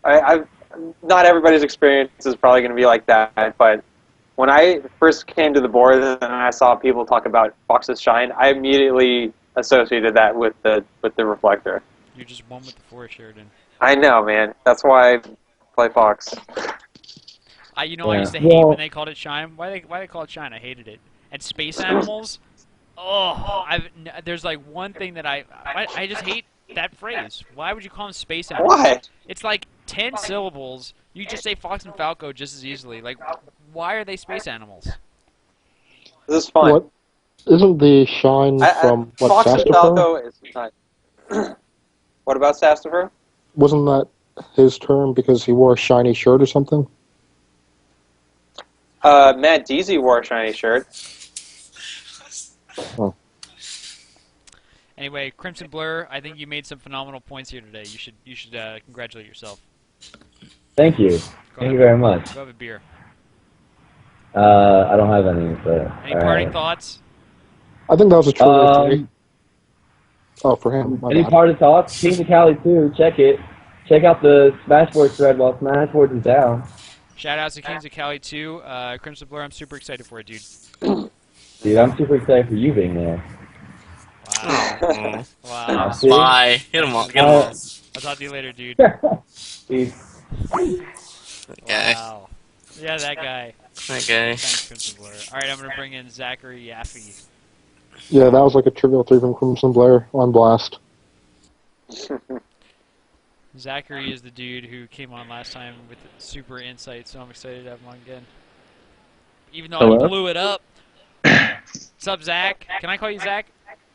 I not everybody's experience is probably going to be like that, but when I first came to the board and I saw people talk about Fox's shine, I immediately associated that with the reflector. You're just one with the forest, Sheridan. I know, man. That's why I play Fox. I Yeah. used to hate Well- when they called it Shine. Why they call it Shine? I hated it. And space animals. Oh, there's like one thing that I just hate that phrase. Why would you call them space animals? Why? It's like 10 syllables. You just say Fox and Falco just as easily. Like, why are they space animals? This is fun. What isn't the shine from what Fox and Sastifer? Falco is not. What about Sastifer? Wasn't that his term because he wore a shiny shirt or something? Matt Deasy wore a shiny shirt. Anyway, Crimson Blur, I think you made some phenomenal points here today. You should congratulate yourself. Thank you. Go Thank ahead. you very much. Go have a beer. I don't have any, but... Any all parting right. thoughts? I think that was a true victory. Oh, for him. My Any bad. parting thoughts? Kings of Cali 2, check it. Check out the Smashboard thread while Smashboard is down. Shout outs to Kings of Cali 2. Crimson Blur, I'm super excited for it, dude. Dude, I'm super excited for you being there. Wow. Wow. See? Bye. Hit him up. Get him up. I'll talk to you later, dude. Peace. Okay. Wow. Yeah, that guy. Okay. Thanks, Crimson Blur. Alright, I'm gonna bring in Zachary Yaffe. Yeah, that was like a trivial 3 from Crimson Blair on blast. Zachary is the dude who came on last time with super insight, so I'm excited to have him on again. Even though Hello? I blew it up. What's up, Zach? Can I call you Zach?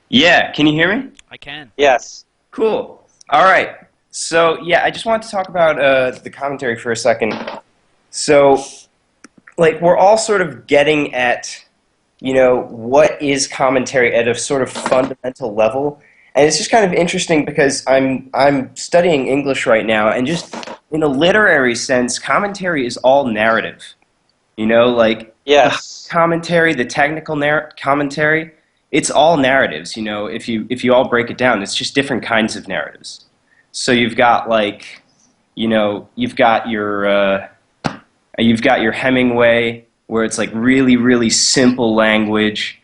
Yeah, can you hear me? I can. Yes. Cool. All right. So, yeah, I just wanted to talk about the commentary for a second. So, like, we're all sort of getting at, what is commentary at a sort of fundamental level. And it's just kind of interesting because I'm studying English right now, and just in a literary sense, commentary is all narrative. Like, Yes. the commentary, the technical commentary, it's all narratives. If you all break it down, it's just different kinds of narratives. So you've got you've got your Hemingway, where it's like really, really simple language,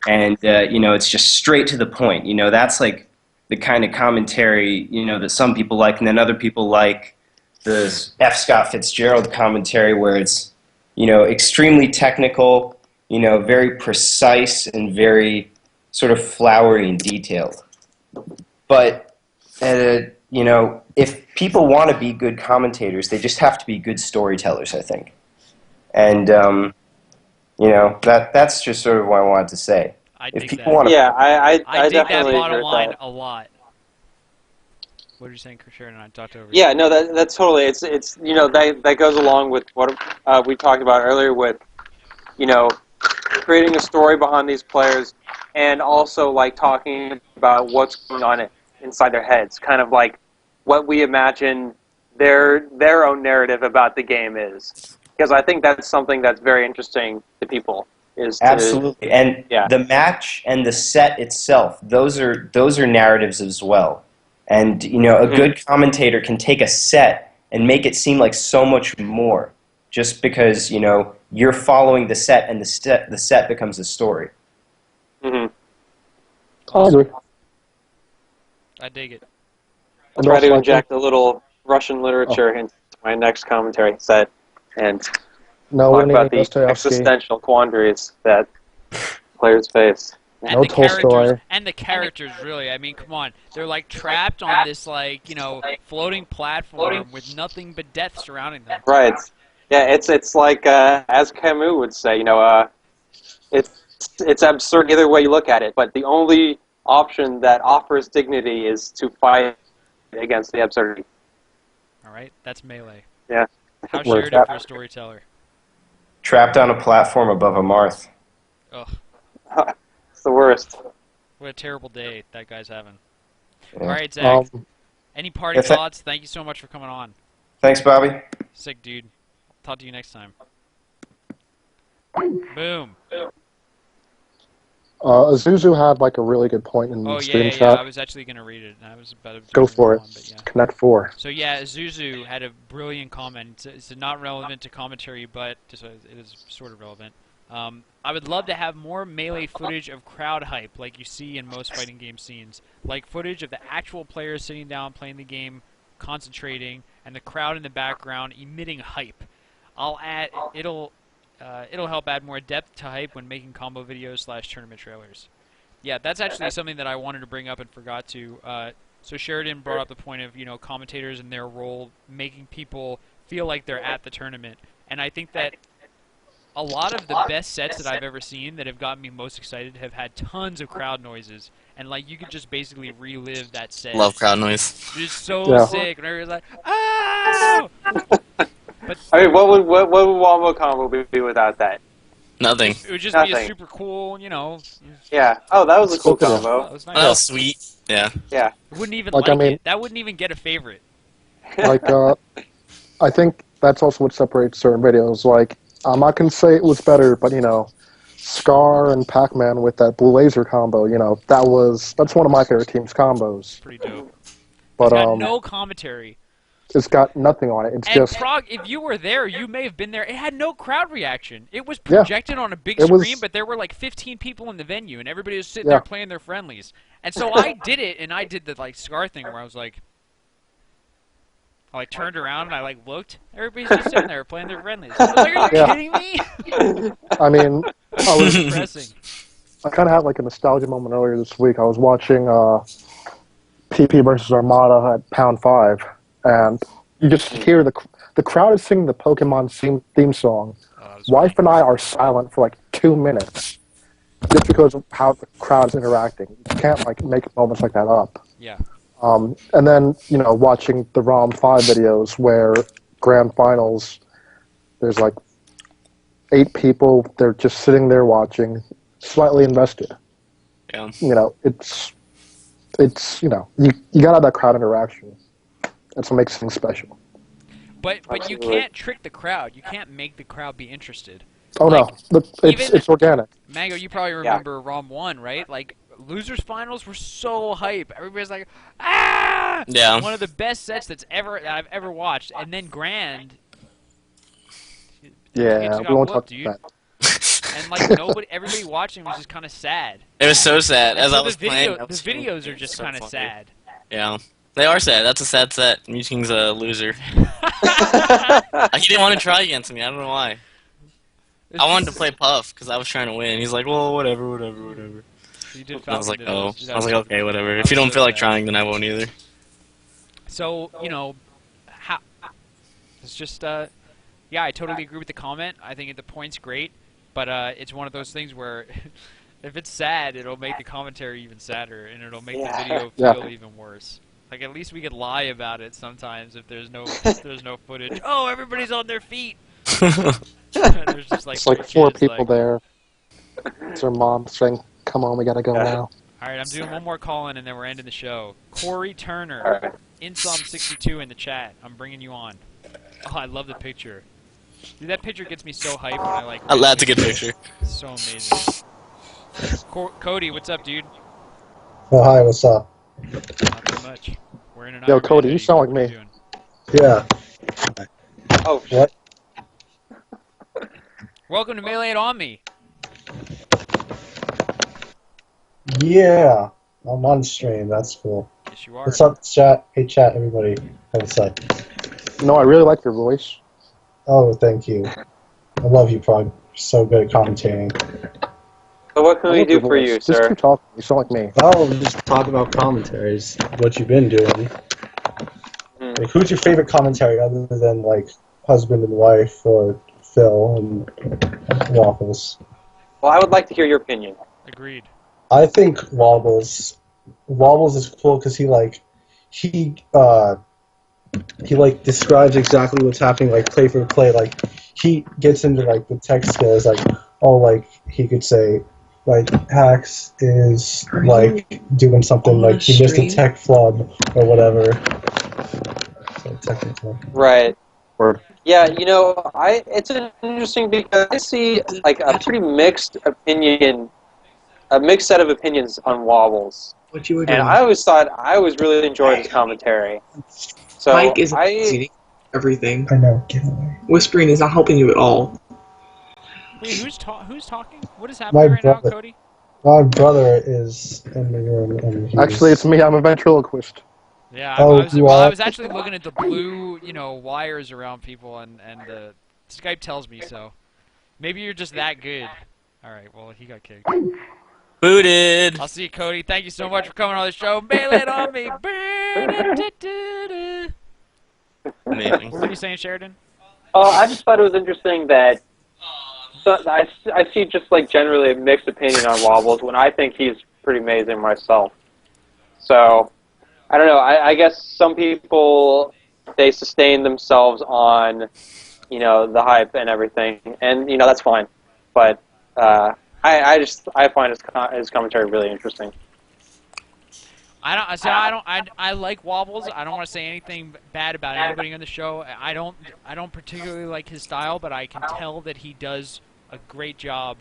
and it's just straight to the point. That's like the kind of commentary that some people like, and then other people like the F. Scott Fitzgerald commentary, where it's extremely technical, very precise and very sort of flowery and detailed. But if people want to be good commentators, they just have to be good storytellers, I think. And that's just sort of what I wanted to say. I If dig people that. want to, Yeah, I I dig that definitely agree bottom with line that. a lot. What are you saying, Sheridan? I talked over you. Yeah, no, that's totally. It's that goes along with what we talked about earlier with creating a story behind these players, and also like talking about what's going on inside their heads, kind of like what we imagine their own narrative about the game is. Because I think that's something that's very interesting to people. absolutely. And yeah. the match and the set itself, those are narratives as well. And a good commentator can take a set and make it seem like so much more, just because you're following the set, and the set becomes a story. Mm-hmm. I agree. I dig it. I'll try to inject a little Russian literature into my next commentary set and No, talk we about need the Dostoevsky. existential quandaries that players face. And No the characters, Tolstoy. and the characters, really. I mean, come on. They're like trapped on this, floating platform with nothing but death surrounding them. Right. Yeah, it's like as Camus would say, it's absurd either way you look at it. But the only option that offers dignity is to fight against the absurdity. All right, that's Melee. Yeah. How's We're Sheridan for a storyteller? Trapped on a platform above a Marth. Ugh, It's the worst. what a terrible day that guy's having. Yeah. All right, Zach. Um, Any party Yeah, thoughts? Thank you so much for coming on. Thanks, Bobby. Sick, dude. Talk to you next time. Boom. Azuzu had like a really good point in Oh the stream yeah. chat. I was actually gonna read it. I was about to Go for move it. on, but yeah. Connect 4. So yeah, Zuzu had a brilliant comment. It's not relevant to commentary, but it is sort of relevant. I would love to have more Melee footage of crowd hype like you see in most fighting game scenes. Like footage of the actual players sitting down playing the game, concentrating, and the crowd in the background emitting hype. It'll help add more depth to hype when making combo videos / tournament trailers. Yeah, that's actually something that I wanted to bring up and forgot to. So Sheridan brought up the point of, commentators and their role making people feel like they're at the tournament. And I think that a lot of the best sets that I've ever seen that have gotten me most excited have had tons of crowd noises. And, you could just basically relive that set. Love crowd noise. It's just so Yeah. sick. And everybody's like, oh! But I mean, what would Wombo Combo be without that? Nothing. it would just be a Nothing. super cool, Yeah. Oh, that was a cool Look at it. combo. That was nice. Oh, that was sweet. Yeah. Yeah. Wouldn't even Like, like, I mean- it. That wouldn't even get a favorite. Like, I think that's also what separates certain videos. Like, I'm not gonna say it was better, but Scar and Pac-Man with that blue laser combo, that's one of my favorite team's combos. Pretty dope. But It's got no commentary. it's got nothing on it. It's And just Frog, if you were there, you may have been there. It had no crowd reaction. It was Yeah. projected on a big It was- screen, but there were 15 people in the venue, and everybody was sitting Yeah. there playing their friendlies. And so I did it, and I did the Scar thing where I was like, I turned around and I looked. Everybody's just sitting there playing their friendlies. I was like, are you Yeah. kidding me? I mean, I was Depressing. I kind of had a nostalgia moment earlier this week. I was watching PP versus Armada at Pound 5, and you just hear the crowd is singing the Pokemon theme song. Wife and I are silent for 2 minutes just because of how the crowd is interacting. You can't make moments like that up. Yeah. And then watching the ROM 5 videos where grand finals, there's 8 people. They're just sitting there watching, slightly invested. Yeah. It's you gotta have that crowd interaction. That's what makes things special. But you Absolutely. can't trick the crowd. You can't make the crowd be interested. Oh no, even- it's organic. Mango, you probably remember ROM 1, right? Losers finals were so hype. Everybody's like, ah! Yeah. One of the best sets that I've ever watched. And then Grand. Yeah, it just we got won't whooped, talk about that. And everybody watching was just kind of sad. It was so sad. As So I was playing, I the was videos are just so kind of funny. sad. Yeah. They are sad. That's a sad set. Mewtwo's a loser. He didn't want to try against me. I don't know why. I wanted to play Puff because I was trying to win. He's like, well, whatever. You did And I was like, Falcon, oh. did it. I was like, okay, whatever. If you don't feel like trying, then I won't either. So, it's just, yeah, I totally agree with the comment. I think the point's great, but it's one of those things where if it's sad, it'll make the commentary even sadder, and it'll make the video Yeah. feel even worse. At least we could lie about it sometimes if there's no footage. Oh, everybody's on their feet. There's just It's three 4 kids, people there. It's their mom saying, "Come on, we gotta go now." All right, I'm doing one more call in, and then we're ending the show. Corey Turner, All right. Insom62 in the chat. I'm bringing you on. Oh, I love the picture. Dude, that picture gets me so hyped when I That's a good picture. It's so amazing. Cody, what's up, dude? Oh, hi, what's up? Not too much. We're in an Yo, Iron Cody, Man you hoodie. sound like What are me. you doing? Yeah. Oh, What? Welcome to Melee It On Me. Yeah. I'm on stream, that's cool. Yes, you are. What's up, chat? Hey, chat, everybody. What's up? No, I really like your voice. Oh, thank you. I love you, Prog. You're so good at commentating. so what can I we love do your for voice. you, Just sir? keep talking. You sound like me. Oh, we just talk about commentaries. What you've been doing. Hmm. Like, who's your favorite commentary other than, husband and wife for Phil and Waffles. Well, I would like to hear your opinion. Agreed. I think Wobbles is cool because he describes exactly what's happening, like play for play. Like he gets into like the tech skills, like he could say like Hacks is like doing something like he missed a tech flub or whatever. So technically. Right. Word. Yeah, it's interesting because I see like a pretty mixed opinion, a mixed set of opinions on Wobbles. What you were And doing. I always thought I always really enjoyed his commentary. So Mike is everything. I know. Get away. Whispering is not helping you at all. Wait, who's talking? What is happening right now, Cody? My brother is in the room, and Actually, it's me. I'm a ventriloquist. Yeah, Oh, I was actually looking at the blue, wires around people, and Skype tells me so. Maybe you're just that good. All right, well, he got kicked. Booted. I'll see you, Cody. Thank you so much for coming on the show. Melee it on me. Amazing. What were you saying, Sheridan? Oh, I just thought it was interesting that I see just like generally a mixed opinion on Wobbles when I think he's pretty amazing myself. So, I don't know. I guess some people, they sustain themselves on, the hype and everything, and that's fine. But I find his commentary really interesting. I like Wobbles. I don't want to say anything bad about anybody on the show. I don't particularly like his style, but I can tell that he does a great job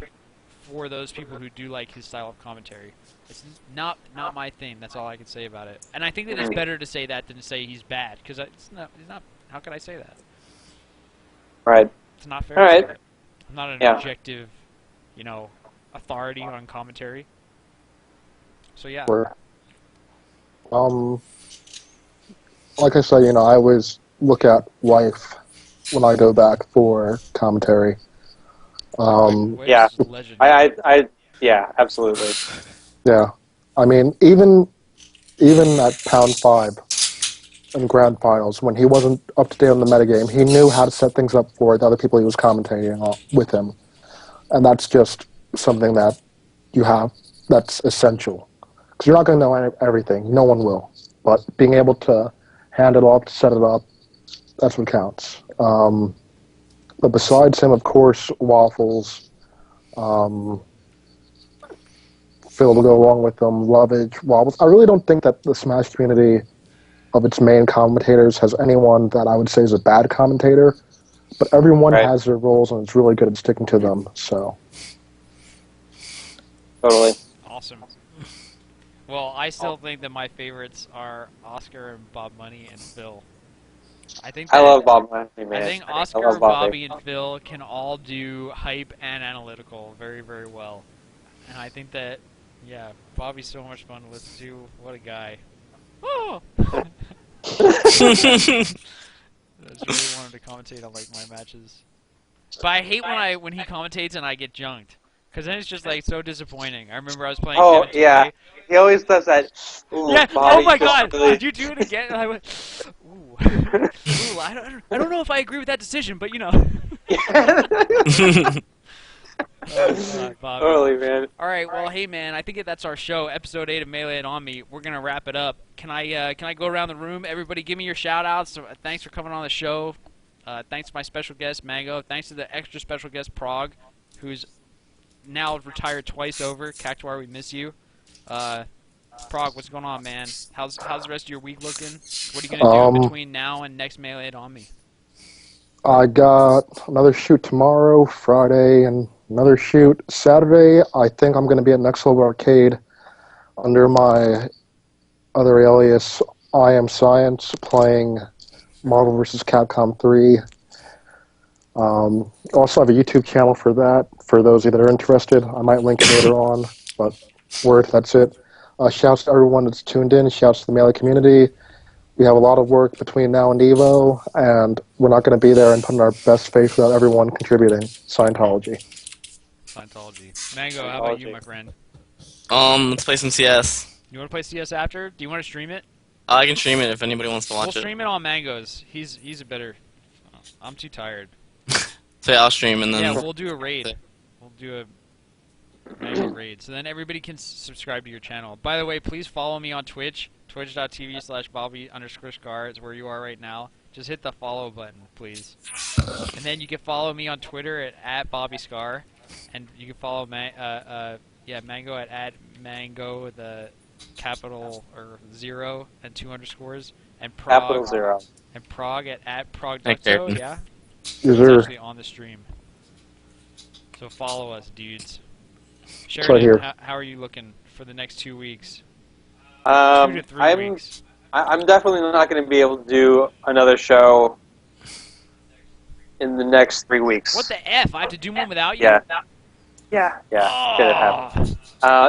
for those people who do like his style of commentary. It's not my thing. That's all I can say about it. And I think that it's better to say that than to say he's bad, because it's not. How could I say that? Right. It's not fair. All right. I'm not an objective, authority on commentary. So yeah. Like I said, I always look at wife when I go back for commentary. Yeah. Legend. Yeah, absolutely. Yeah. I mean, even at Pound 5 in Grand Finals, when he wasn't up to date on the metagame, he knew how to set things up for the other people he was commentating on with him. And that's just something that that's essential. Because you're not going to know everything. No one will. But being able to hand it off, to set it up, that's what counts. But besides him, of course, Waffles, Phil will go along with them, Lovage, Wobbles. I really don't think that the Smash community of its main commentators has anyone that I would say is a bad commentator. But everyone has their roles, and it's really good at sticking to them. So. Totally. Awesome. Well, I still think that my favorites are Oscar and Bob Money and Phil. I love Bob Money, man. I think Oscar, Bobby, and Phil can all do hype and analytical very, very well. And I think that, Bobby's so much fun to listen to. What a guy. Oh! I just really wanted to commentate on my matches. But I hate when he commentates and I get junked. Because then it's just so disappointing. I remember I was playing Kevin today. He always does that. Ooh, yeah. Bobby, Oh my God! really... Did you do it again? And I went, ooh. Ooh. I don't know if I agree with that decision, but Bobby. Totally, man. All right. Well, hey, man. I think that's our show, episode 8 of Melee It On Me. We're gonna wrap it up. Can I go around the room? Everybody, give me your shout outs. So, thanks for coming on the show. Thanks to my special guest Mango. Thanks to the extra special guest Prague, who's now retired twice over. Cactuar, we miss you. Prague, what's going on, man? How's the rest of your week looking? What are you gonna do between now and next Melee It On Me? I got another shoot tomorrow, Friday, and another shoot Saturday. I think I'm going to be at Next Level Arcade under my other alias, I Am Science, playing Marvel vs. Capcom 3. Also have a YouTube channel for that, for those that are interested. I might link it later on, but that's it. Shouts to everyone that's tuned in. Shouts to the Melee community. We have a lot of work between now and EVO, and we're not going to be there and put in our best face without everyone contributing. Scientology. Mango, how about you, my friend? Let's play some CS. You want to play CS after? Do you want to stream it? I can stream it if anybody wants to watch it. We'll stream it on Mango's. He's a better... I'm too tired. So yeah, I'll stream and then. Yeah, we'll do a raid. We'll do a mega raid. So then everybody can subscribe to your channel. By the way, please follow me on Twitch. Twitch.tv/Bobby_Scar is where you are right now. Just hit the follow button, please. And then you can follow me on Twitter at @BobbyScar. And you can follow Mango at @Mango, the capital or 0 and 2 underscores. And Prague, Capital 0. And Prague at Thanks, Darren. @ProgDucto, yeah? Yes, It's sir. actually on the stream. So follow us, dudes. right Sheridan, here. how are you looking for the next 2 weeks? 2 to 3 I'm weeks. I'm definitely not going to be able to do another show in the next 3 weeks. What the F? I have to do one without you? Yeah. Yeah. Oh. Could happen.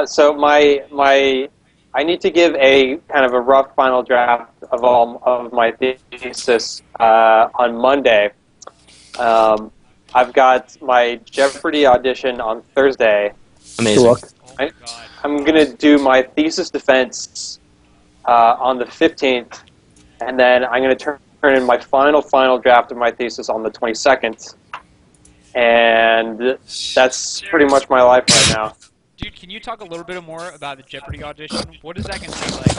So I need to give a kind of a rough final draft of all of my thesis on Monday. I've got my Jeopardy audition on Thursday. Amazing. Good luck. Oh my God. I'm going to do my thesis defense on the 15th, and then I'm going to turn in my final draft of my thesis on the 22nd. And that's pretty much my life right now. Dude, can you talk a little bit more about the Jeopardy audition? What is that going to be like?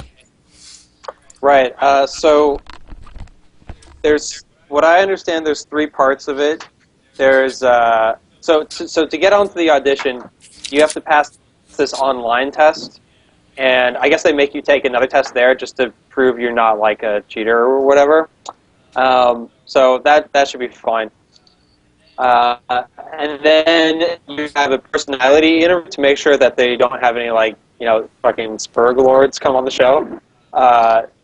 Right. So there's what I understand. There's 3 parts of it. There's so to get onto the audition, you have to pass this online test, and I guess they make you take another test there just to prove you're not like a cheater or whatever. So that should be fine. And then you have a personality interview to make sure that they don't have any fucking Spurg lords come on the show.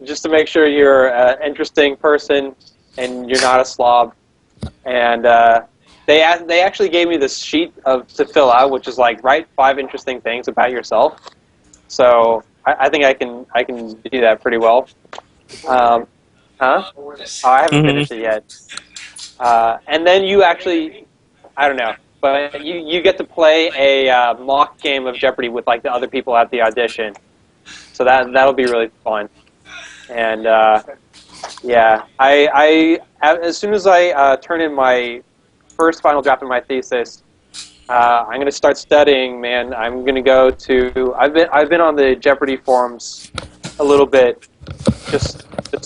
Just to make sure you're an interesting person and you're not a slob. And they actually gave me this sheet to fill out, which is write 5 interesting things about yourself. So I think I can do that pretty well. Huh? Oh, I haven't finished it yet. And then you actually, I don't know, but you get to play a mock game of Jeopardy with the other people at the audition. So that'll be really fun. And yeah, I as soon as I turn in my first final draft of my thesis, I'm going to start studying. Man, I'm going to go to. I've been on the Jeopardy forums a little bit, just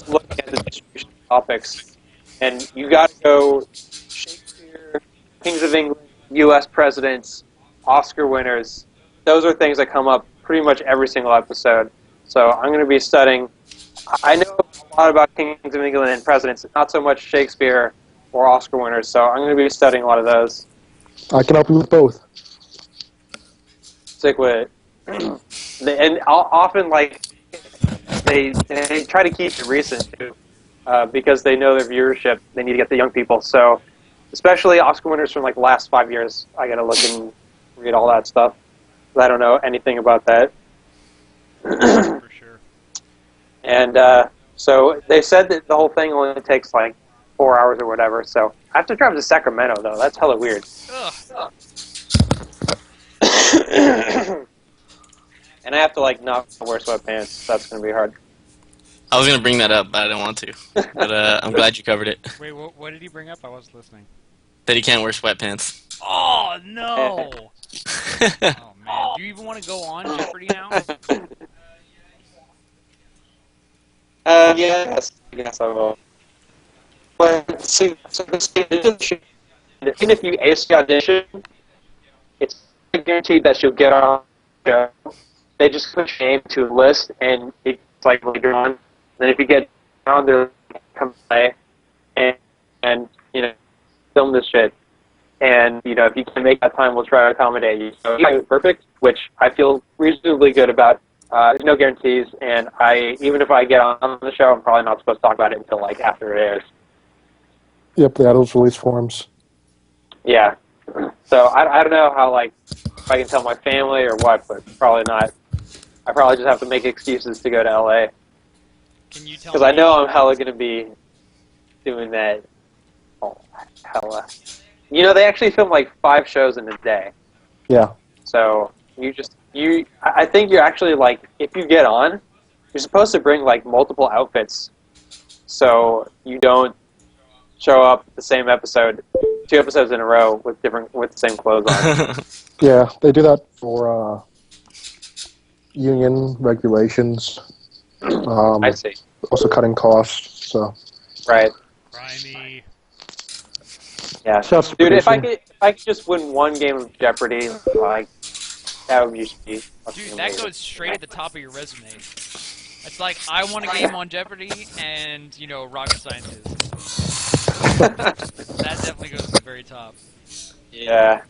looking at the distribution topics. And you got to go Shakespeare, Kings of England, U.S. presidents, Oscar winners. Those are things that come up pretty much every single episode. So I'm going to be studying. I know a lot about Kings of England and presidents, not so much Shakespeare or Oscar winners. So I'm going to be studying a lot of those. I can help you with both. Stick with it. And often, they try to keep it recent too. Because they know their viewership, they need to get the young people. So, especially Oscar winners from the last 5 years, I gotta look and read all that stuff. I don't know anything about that. For sure. And so they said that the whole thing only takes 4 hours or whatever. So I have to drive to Sacramento though. That's hella weird. Ugh. And I have to not wear sweatpants. That's gonna be hard. I was gonna bring that up, but I didn't want to. But I'm glad you covered it. Wait, what did he bring up? I was listening. That he can't wear sweatpants. Oh, no! Oh, man. Do you even want to go on Jeopardy now? Yes, I guess I will. But see, even if you ace the audition, it's guaranteed that you'll get on the show. They just push your name to a list, and it's later on. Then if you get on there, come play, and film this shit. And if you can make that time, we'll try to accommodate you. So perfect, which I feel reasonably good about. There's no guarantees, and even if I get on the show, I'm probably not supposed to talk about it until after it airs. Yep, they had those release forms. Yeah. So I don't know how if I can tell my family or what, but probably not. I probably just have to make excuses to go to LA. Can you tell Because I know I'm hella going to be doing that. Oh, hella. They actually film 5 shows in a day. Yeah. So I think you're actually if you get on, you're supposed to bring multiple outfits. So you don't show up the same episode, 2 episodes in a row with the same clothes on. Yeah, they do that for union regulations. I see. Also cutting costs. So Right. Grimy. Yeah. Shouts to Dude, if I producer. could just win one game of Jeopardy, like that would just be fucking Dude, that amazing. goes straight at the top of your resume. It's like, I won a game on Jeopardy, and, you know, rocket scientist. That definitely goes to the very top. Yeah.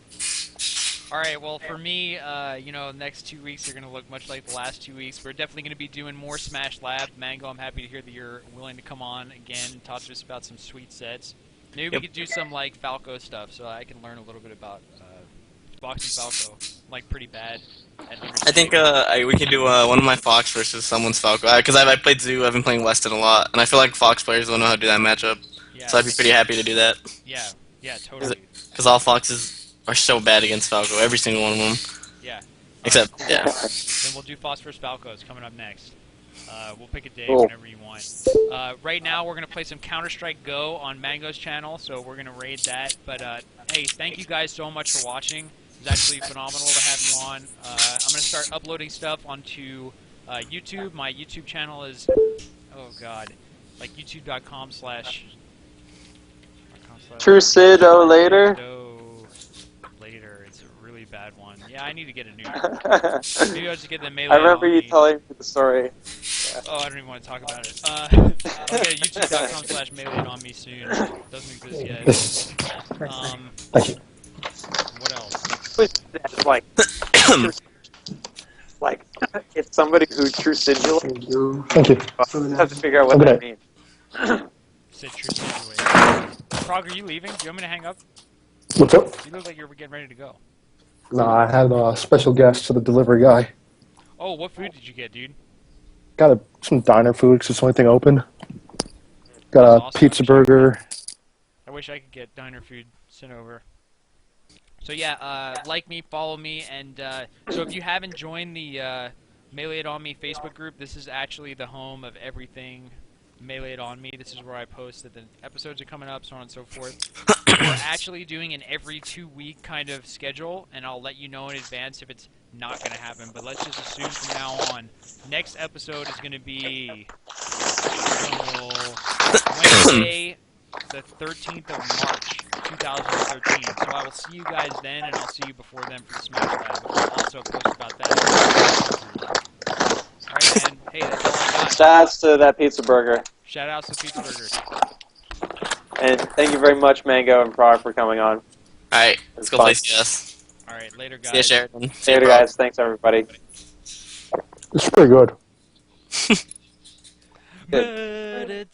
Alright, well, for me, you know, next 2 weeks are going to look much like the last 2 weeks. We're definitely going to be doing more Smash Lab. Mango, I'm happy to hear that you're willing to come on again and talk to us about some sweet sets. Maybe we could do some, like, Falco stuff, so I can learn a little bit about boxing Falco. I'm, like, pretty bad at I think we could do one of my Fox versus someone's Falco. Because I played Zoo, I've been playing Weston a lot, and I feel like Fox players don't know how to do that matchup. Yeah, So I'd be pretty happy to do that. yeah, totally. Because all Foxes are so bad against Falco, every single one of them. Yeah. Except, Alright, yeah. Then we'll do Phosphorus Falcos coming up next. We'll pick a day Cool. whenever you want. Right now, we're going to play some Counter-Strike Go on Mango's channel, so we're going to raid that. But, hey, thank you guys so much for watching. It was actually phenomenal to have you on. I'm going to start uploading stuff onto YouTube. My YouTube channel is, oh god, like youtube.com/. True Sid, later. Later. It's a really bad one. Yeah, I need to get a new one. Maybe I'll just get the Melee. I remember you on me. telling me the story. Oh, I don't even want to talk about it. I'll get youtube.com/melee on me soon. Doesn't exist yet. thank you. What else? It's like it's somebody who True Sigil. Thank you. I have to figure out what that means. Said true situation. Frog, are you leaving? Do you want me to hang up? What's up? You look like you're getting ready to go. No, I had a special guest to the delivery guy. Oh, what food did you get, dude? Got some diner food 'cause it's the only thing open. Got a Awesome. pizza burger. I wish I could get diner food sent over. So yeah, like me, follow me, and so if you haven't joined the Melee It On Me Facebook group, this is actually the home of everything Melee It On Me. This is where I post that the episodes are coming up, so on and so forth. We're actually doing an every 2-week kind of schedule, and I'll let you know in advance if it's not going to happen, but let's just assume from now on, next episode is going to be Wednesday, the 13th of March, 2013. So I will see you guys then, and I'll see you before then for the Smash Lab. I'll also post about that. Alright, man. Hey, that's all I got. Shoutouts to that pizza burger. Shoutouts to Pizza Burger. And thank you very much, Mango and Prague, for coming on. Alright, let's go Fun. play CS. Alright, later, guys. See ya, Sheridan. See Later, ya, bro. guys. Thanks, everybody. It's pretty good. Good.